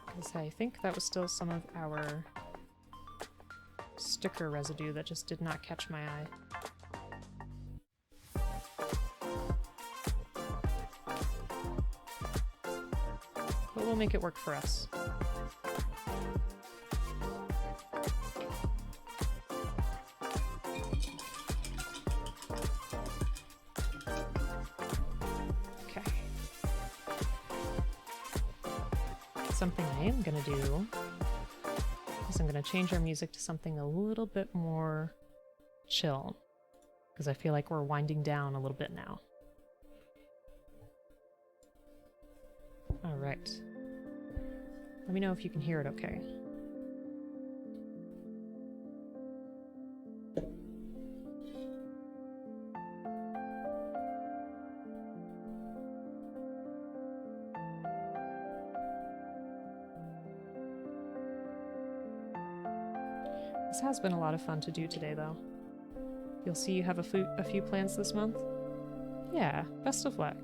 A: Because I think that was still some of our sticker residue that just did not catch my eye. But we'll make it work for us. Okay. Something I am gonna do is I'm gonna change our music to something a little bit more chill, because I feel like we're winding down a little bit now. Alright. Let me know if you can hear it okay. This has been a lot of fun to do today, though. You'll see you have a few plans this month? Yeah, best of luck.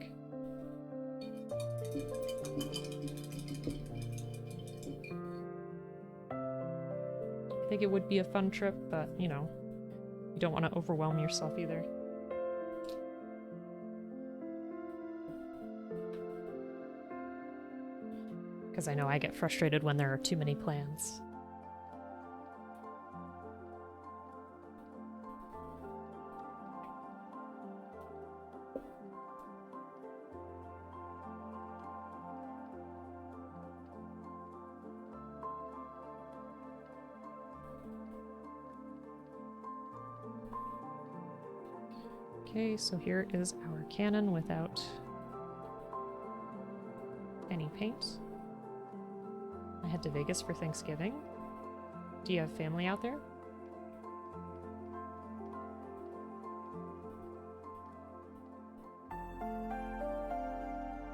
A: I think it would be a fun trip, but, you know, you don't want to overwhelm yourself either. Because I know I get frustrated when there are too many plans. Okay, so here is our cannon without any paint. I head to Vegas for Thanksgiving. Do you have family out there?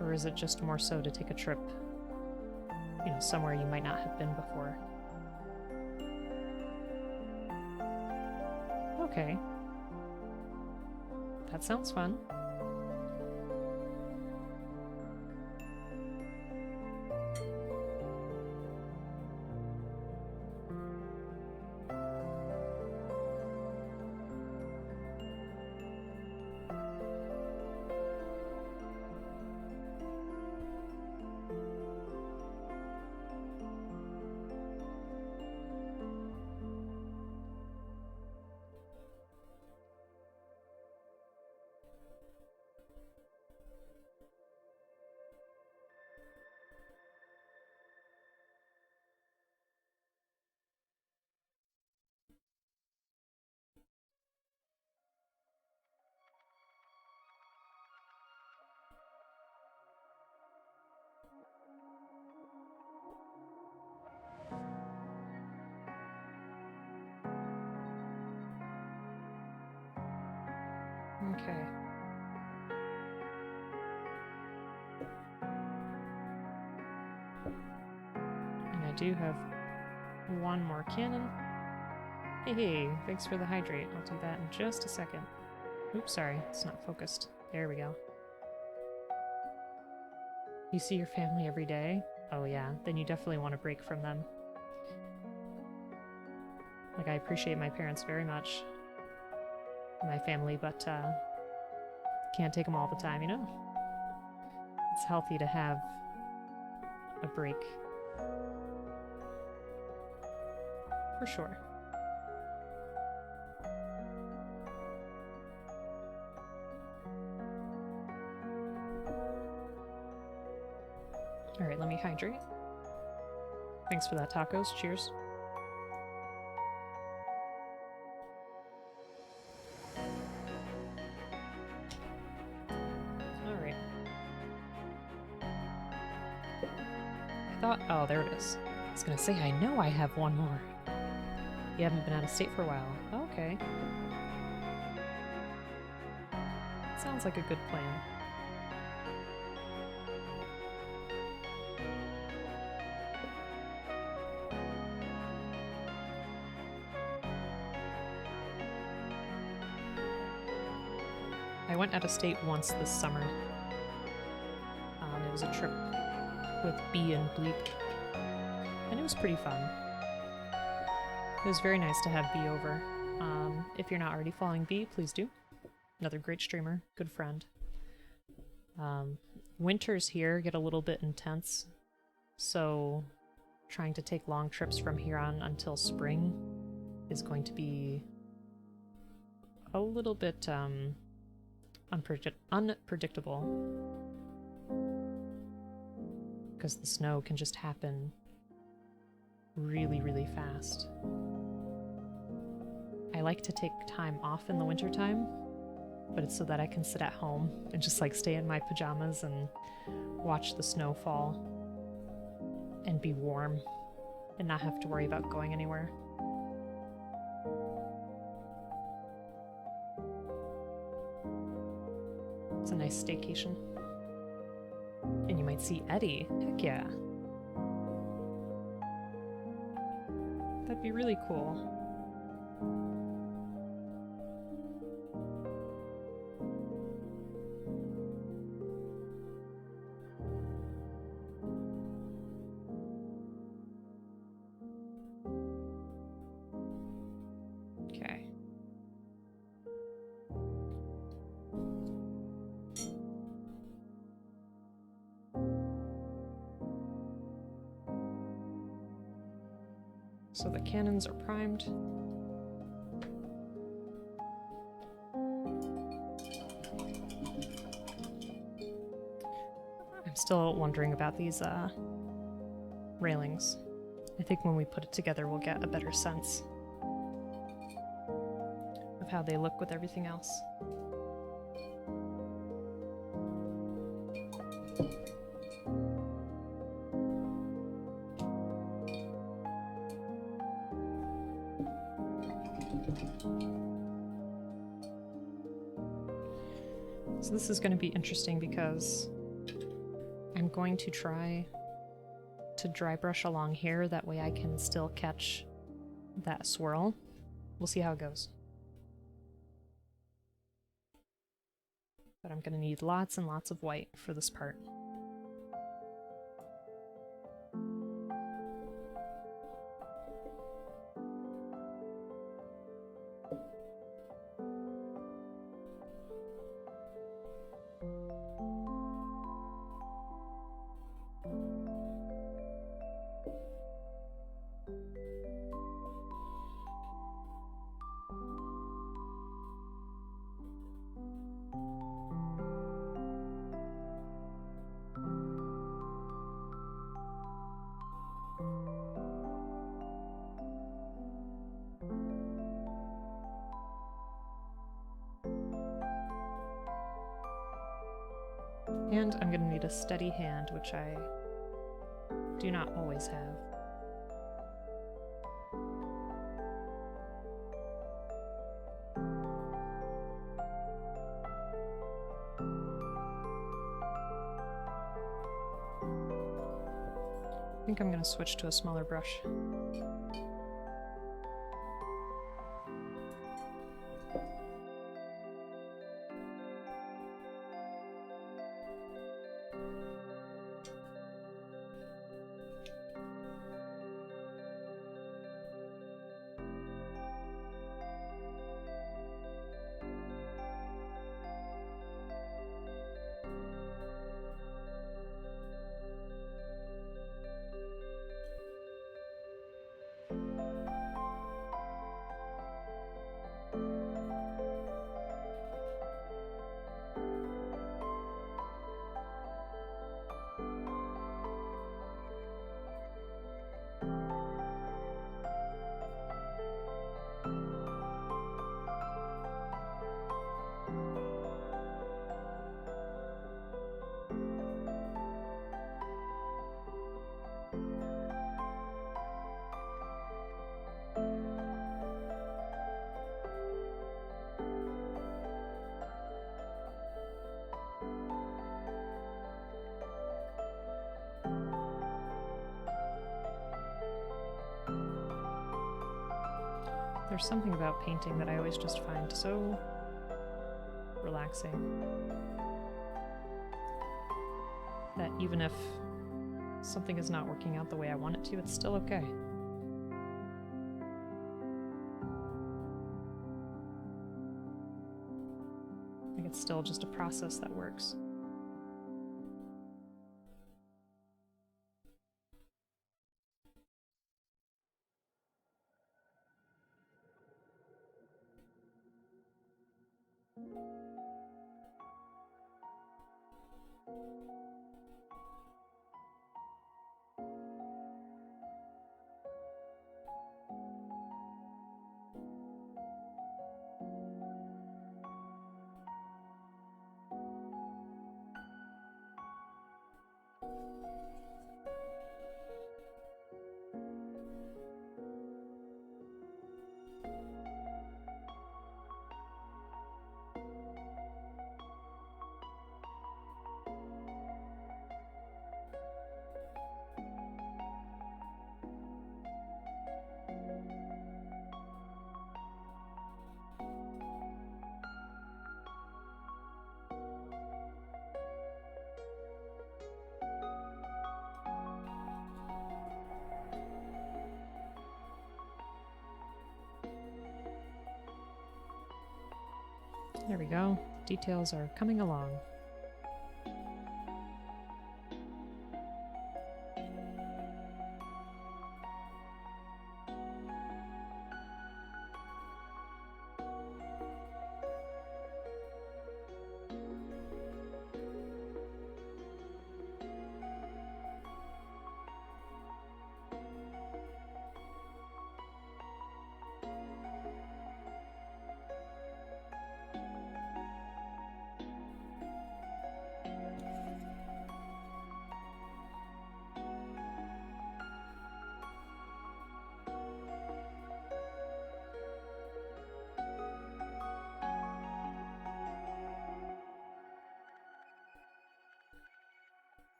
A: Or is it just more so to take a trip, you know, somewhere you might not have been before? Okay. That sounds fun. Okay. And I do have one more cannon. Hey, thanks for the hydrate. I'll do that in just a second. Oops, sorry, it's not focused. There we go. You see your family every day? Oh yeah, then you definitely want to break from them. Like, I appreciate my parents very much. My family, but can't take them all the time, you know? It's healthy to have a break. For sure. Alright, let me hydrate. Thanks for that, tacos. Cheers. Alright. I thought... Oh, there it is. I was gonna say, I know I have one more. You haven't been out of state for a while. Okay. Sounds like a good plan. I went out of state once this summer. It was a trip with Bee and Bleep, and it was pretty fun. It was very nice to have Bee over. If you're not already following Bee, please do. Another great streamer, good friend. Winters here get a little bit intense, so trying to take long trips from here on until spring is going to be a little bit unpredictable, because the snow can just happen really, really fast. I like to take time off in the wintertime, but it's so that I can sit at home and just like stay in my pajamas and watch the snow fall and be warm and not have to worry about going anywhere. It's a nice staycation. And you might see Eddie. Heck yeah. That'd be really cool. Okay. So the cannons are primed. I'm still wondering about these railings. I think when we put it together we'll get a better sense of how they look with everything else. So this is going to be interesting because I'm going to try to dry brush along here, that way I can still catch that swirl. We'll see how it goes. But I'm going to need lots and lots of white for this part. And I'm going to need a steady hand, which I do not always have. think I'm gonna switch to a smaller brush. There's something about painting that I always just find so relaxing. That even if something is not working out the way I want it to, it's still okay. Like it's still just a process that works. There we go. Details are coming along.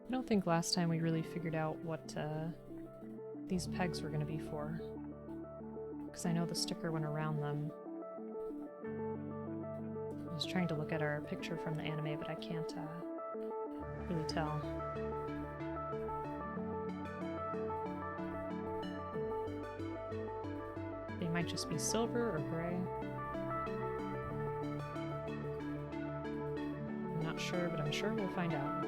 A: I don't think last time we really figured out what these pegs were going to be for, because I know the sticker went around them. I was trying to look at our picture from the anime, but I can't really tell. They might just be silver or gray. I'm not sure, but I'm sure we'll find out.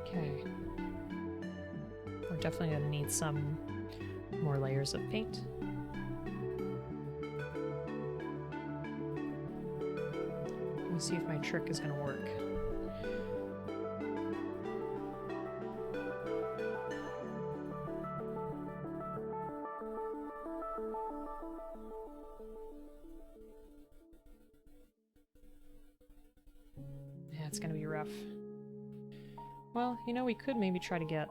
A: Okay. We're definitely gonna need some more layers of paint. Let me see if my trick is gonna work. Yeah, it's gonna be rough. Well, you know, we could maybe try to get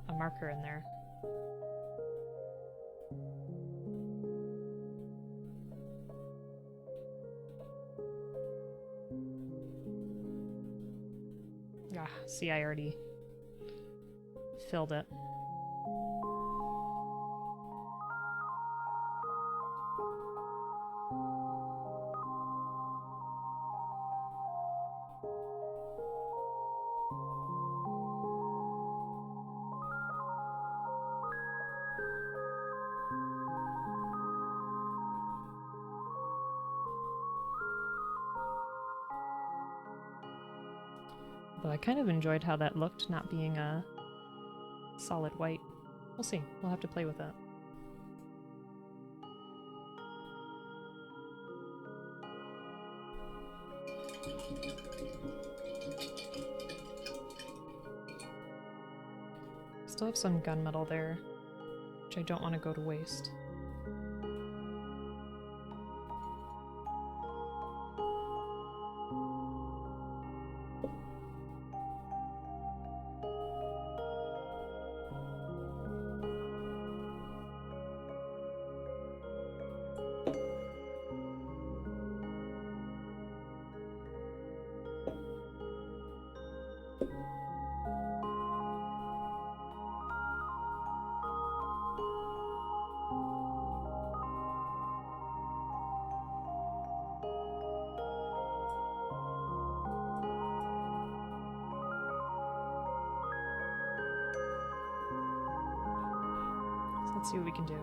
A: a marker in there. Ah, see, I already filled it. Though I kind of enjoyed how that looked, not being a solid white. We'll see. We'll have to play with that. Still have some gunmetal there, which I don't want to go to waste. Let's see what we can do.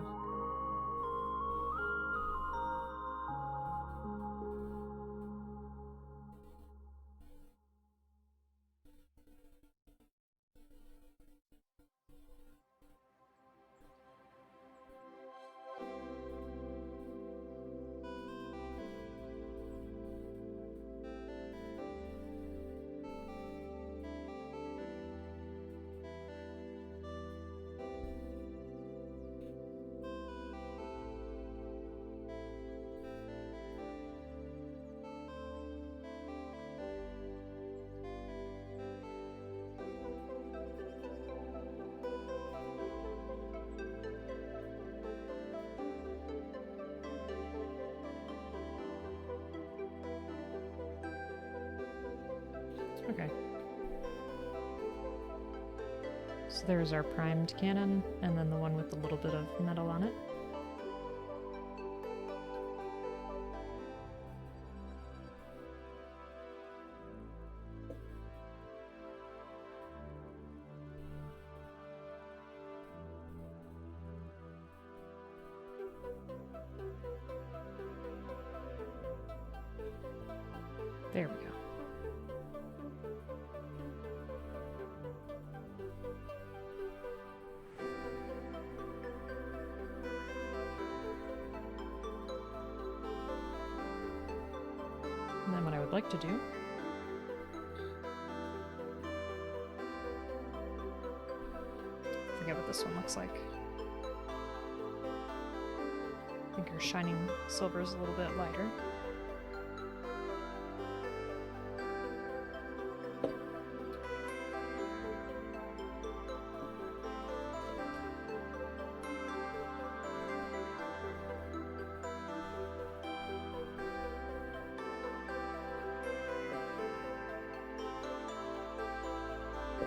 A: Okay. So there's our primed cannon, and then the one with a little bit of metal on it. There we go. And then what I would like to do forget what this one looks like. I think our shining silver is a little bit lighter.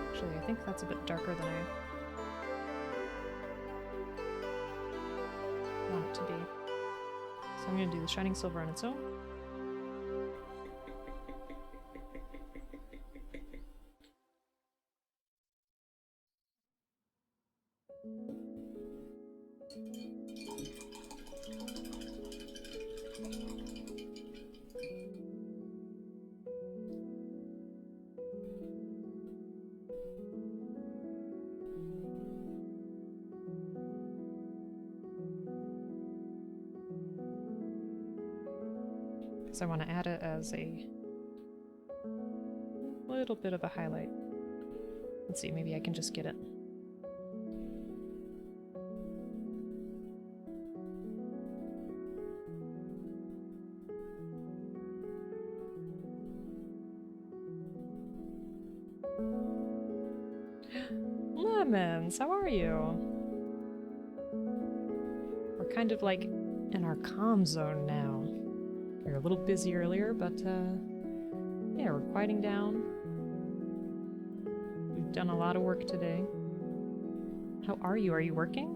A: Actually, I think that's a bit darker than I want it to be. So I'm going to do the shining silver on its own. because I want to add it as a little bit of a highlight. Let's see, maybe I can just get it. Lemons, how are you? We're kind of like in our calm zone now. We were a little busy earlier, but yeah, we're quieting down. We've done a lot of work today. How are you? Are you working?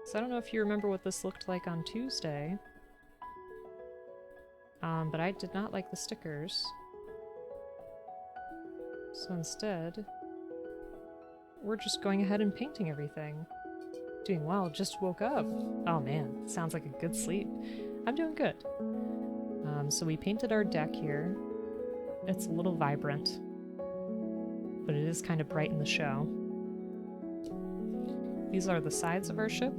A: So I don't know if you remember what this looked like on Tuesday. But I did not like the stickers. So instead, we're just going ahead and painting everything. Doing well, just woke up. Oh man, sounds like a good sleep. I'm doing good. So we painted our deck here. It's a little vibrant, but it is kind of bright in the show. These are the sides of our ship.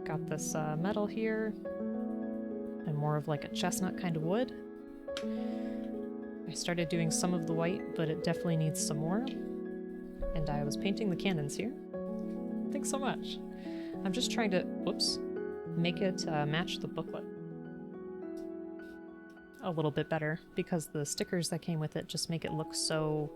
A: Got this metal here, and more of like a chestnut kind of wood. I started doing some of the white, but it definitely needs some more. And I was painting the cannons here. Thanks so much. I'm just trying to, whoops, make it match the booklet a little bit better, because the stickers that came with it just make it look so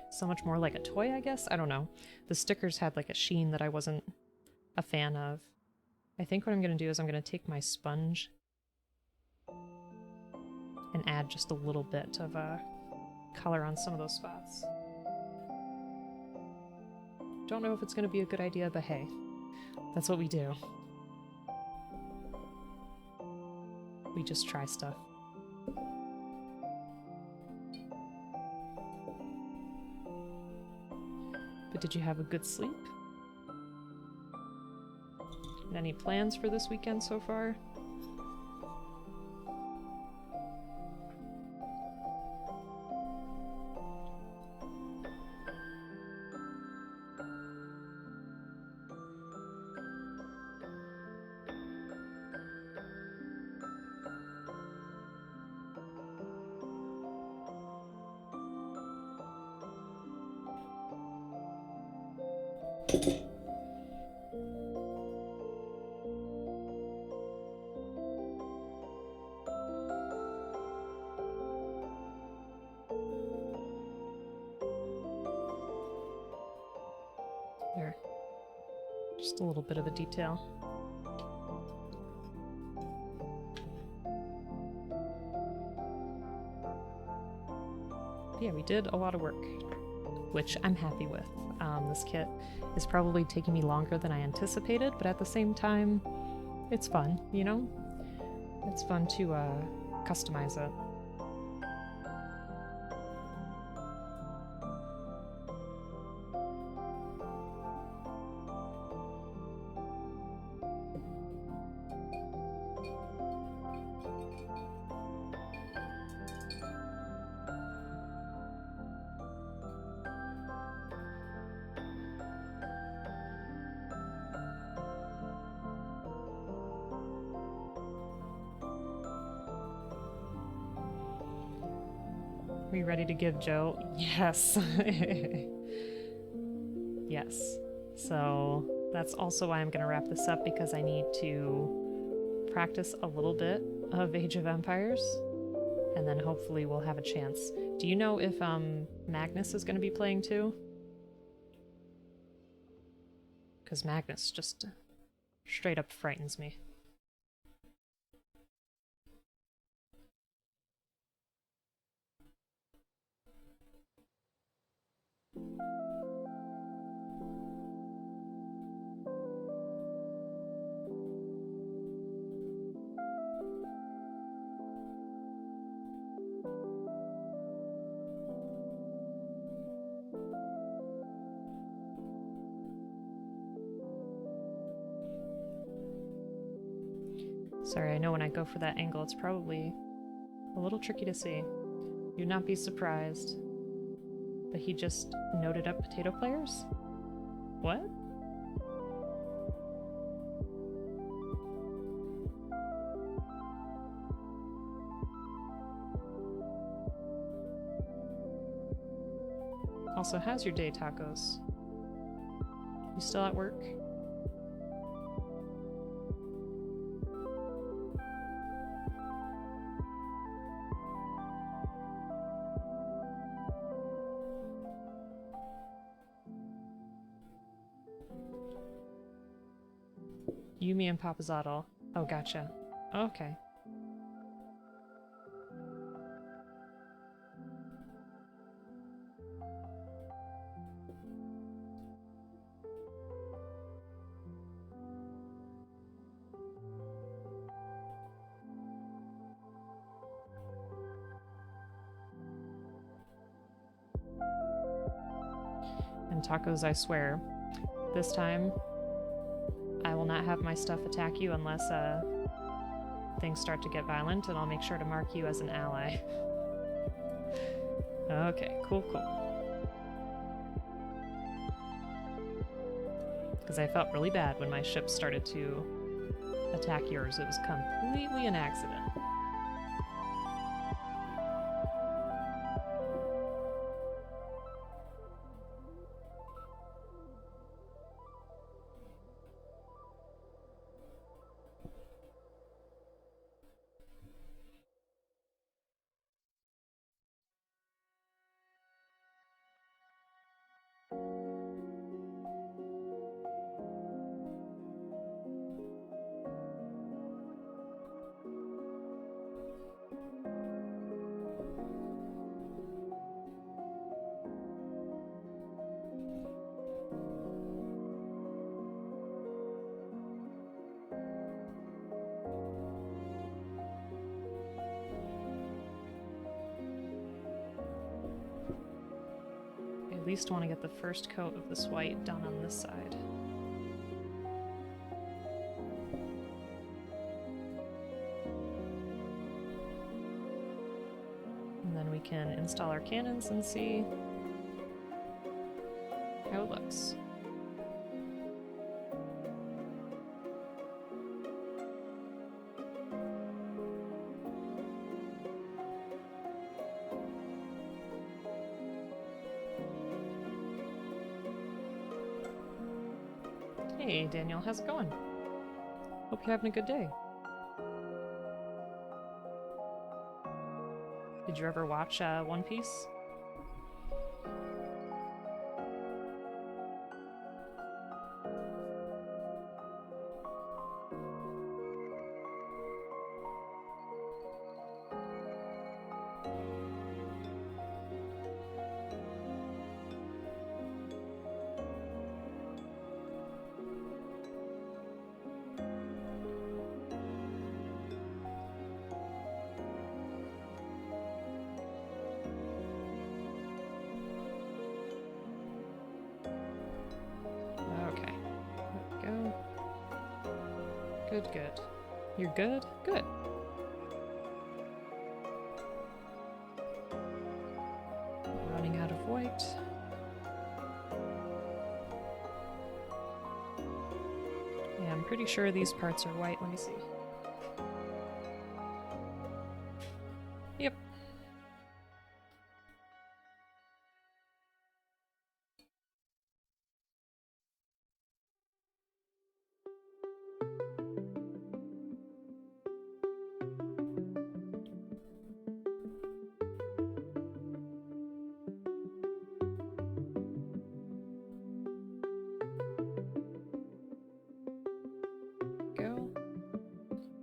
A: so much more like a toy, I guess? I don't know. The stickers had like a sheen that I wasn't a fan of. I think what I'm going to do is I'm going to take my sponge and add just a little bit of color on some of those spots. Don't know if it's going to be a good idea, but hey, that's what we do. We just try stuff. But did you have a good sleep? And any plans for this weekend so far? There. Just a little bit of a detail. But yeah, we did a lot of work, which I'm happy with. This kit is probably taking me longer than I anticipated, but at the same time, it's fun, you know? It's fun to customize it. Are you ready to give Joe? Yes. Yes. So that's also why I'm going to wrap this up, because I need to practice a little bit of Age of Empires, and then hopefully we'll have a chance. Do you know if Magnus is going to be playing too? Because Magnus just straight up frightens me. Sorry, I know when I go for that angle, it's probably a little tricky to see. You'd not be surprised. But he just noted up potato players? What? Also, how's your day, Tacos? You still at work? Yumi and Papazotl. Oh, gotcha. Okay. And Tacos, I swear, this time I will not have my stuff attack you unless things start to get violent, and I'll make sure to mark you as an ally. Okay, cool. Because I felt really bad when my ship started to attack yours. It was completely an accident. At least want to get the first coat of this white done on this side. And then we can install our cannons and see how it looks. Hey Daniel, how's it going? Hope you're having a good day. Did you ever watch One Piece? Good. You're good? Good. Running out of white. Yeah, I'm pretty sure these parts are white. Let me see. Yep.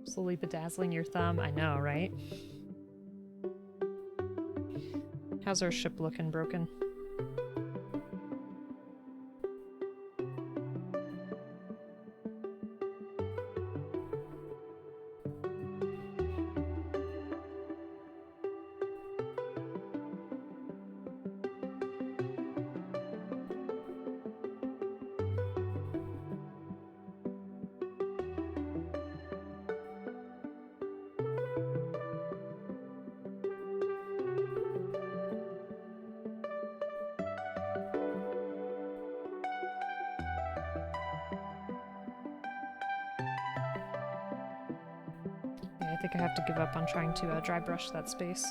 A: Slowly bedazzling your thumb. I know, right? How's our ship looking, Broken? think I have to give up on trying to dry brush that space.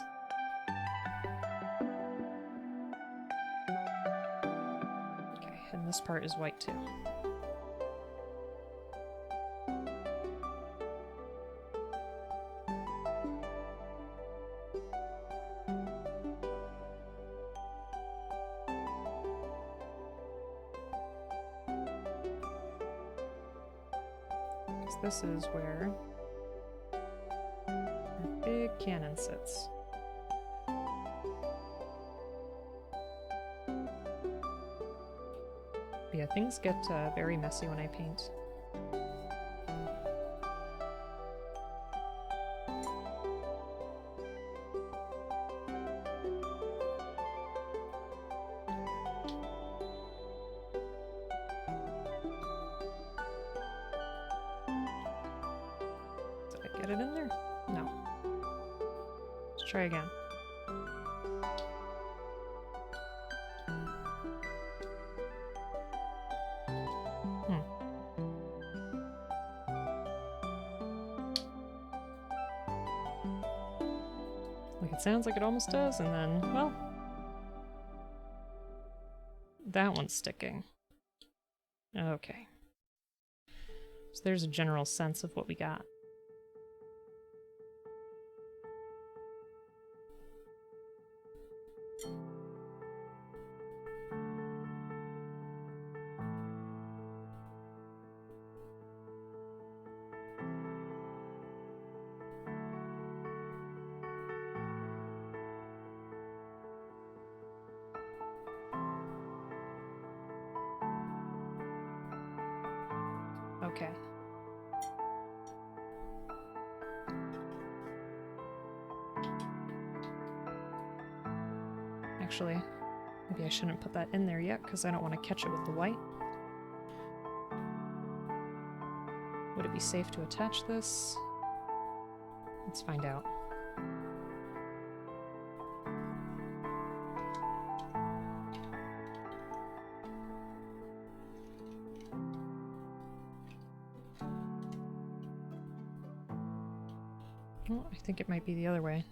A: Okay, and this part is white too. This is where our big cannon sits. Yeah, things get very messy when I paint. Get it in there? No. Let's try again. Like, it sounds like it almost does, and then, well, that one's sticking. Okay. So there's a general sense of what we got. Okay. Actually, maybe I shouldn't put that in there yet because I don't want to catch it with the white. Would it be safe to attach this? Let's find out. Well, I think it might be the other way.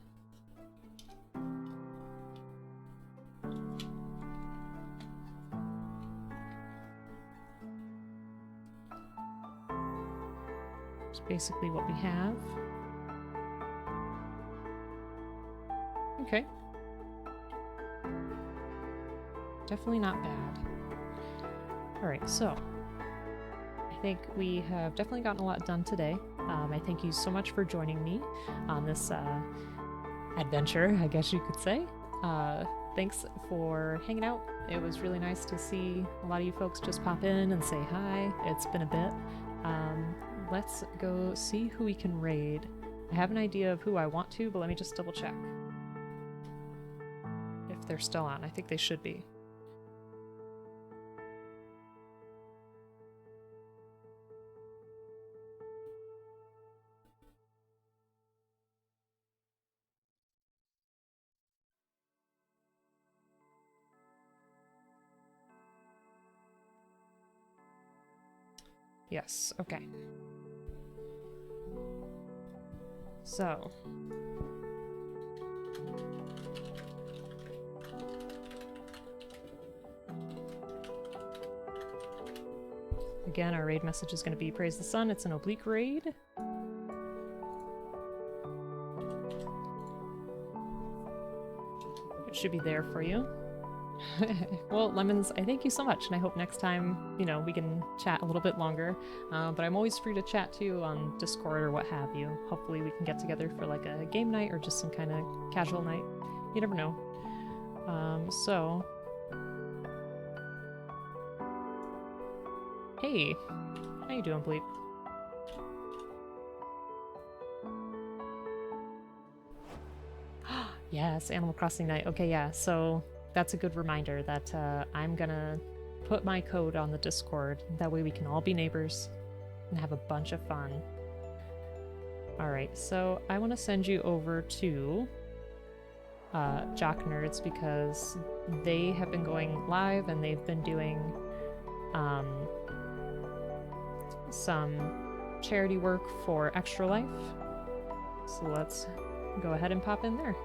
A: It's basically what we have. Okay. Definitely not bad. Alright, so I think we have definitely gotten a lot done today. I thank you so much for joining me on this adventure, I guess you could say. Thanks for hanging out. It was really nice to see a lot of you folks just pop in and say hi. It's been a bit. Let's go see who we can raid. I have an idea of who I want to, but let me just double check. If they're still on, I think they should be. Yes, okay. So. Again, our raid message is going to be Praise the Sun. It's an oblique raid. It should be there for you. Well, Lemons, I thank you so much, and I hope next time, you know, we can chat a little bit longer. But I'm always free to chat too on Discord or what have you. Hopefully we can get together for like a game night or just some kind of casual night. You never know. So... Hey! How you doing, Bleep? Yes, Animal Crossing night. Okay, yeah, so... That's a good reminder that I'm gonna put my code on the Discord. That way we can all be neighbors and have a bunch of fun. Alright, so I want to send you over to Jock Nerds because they have been going live and they've been doing some charity work for Extra Life. So let's go ahead and pop in there.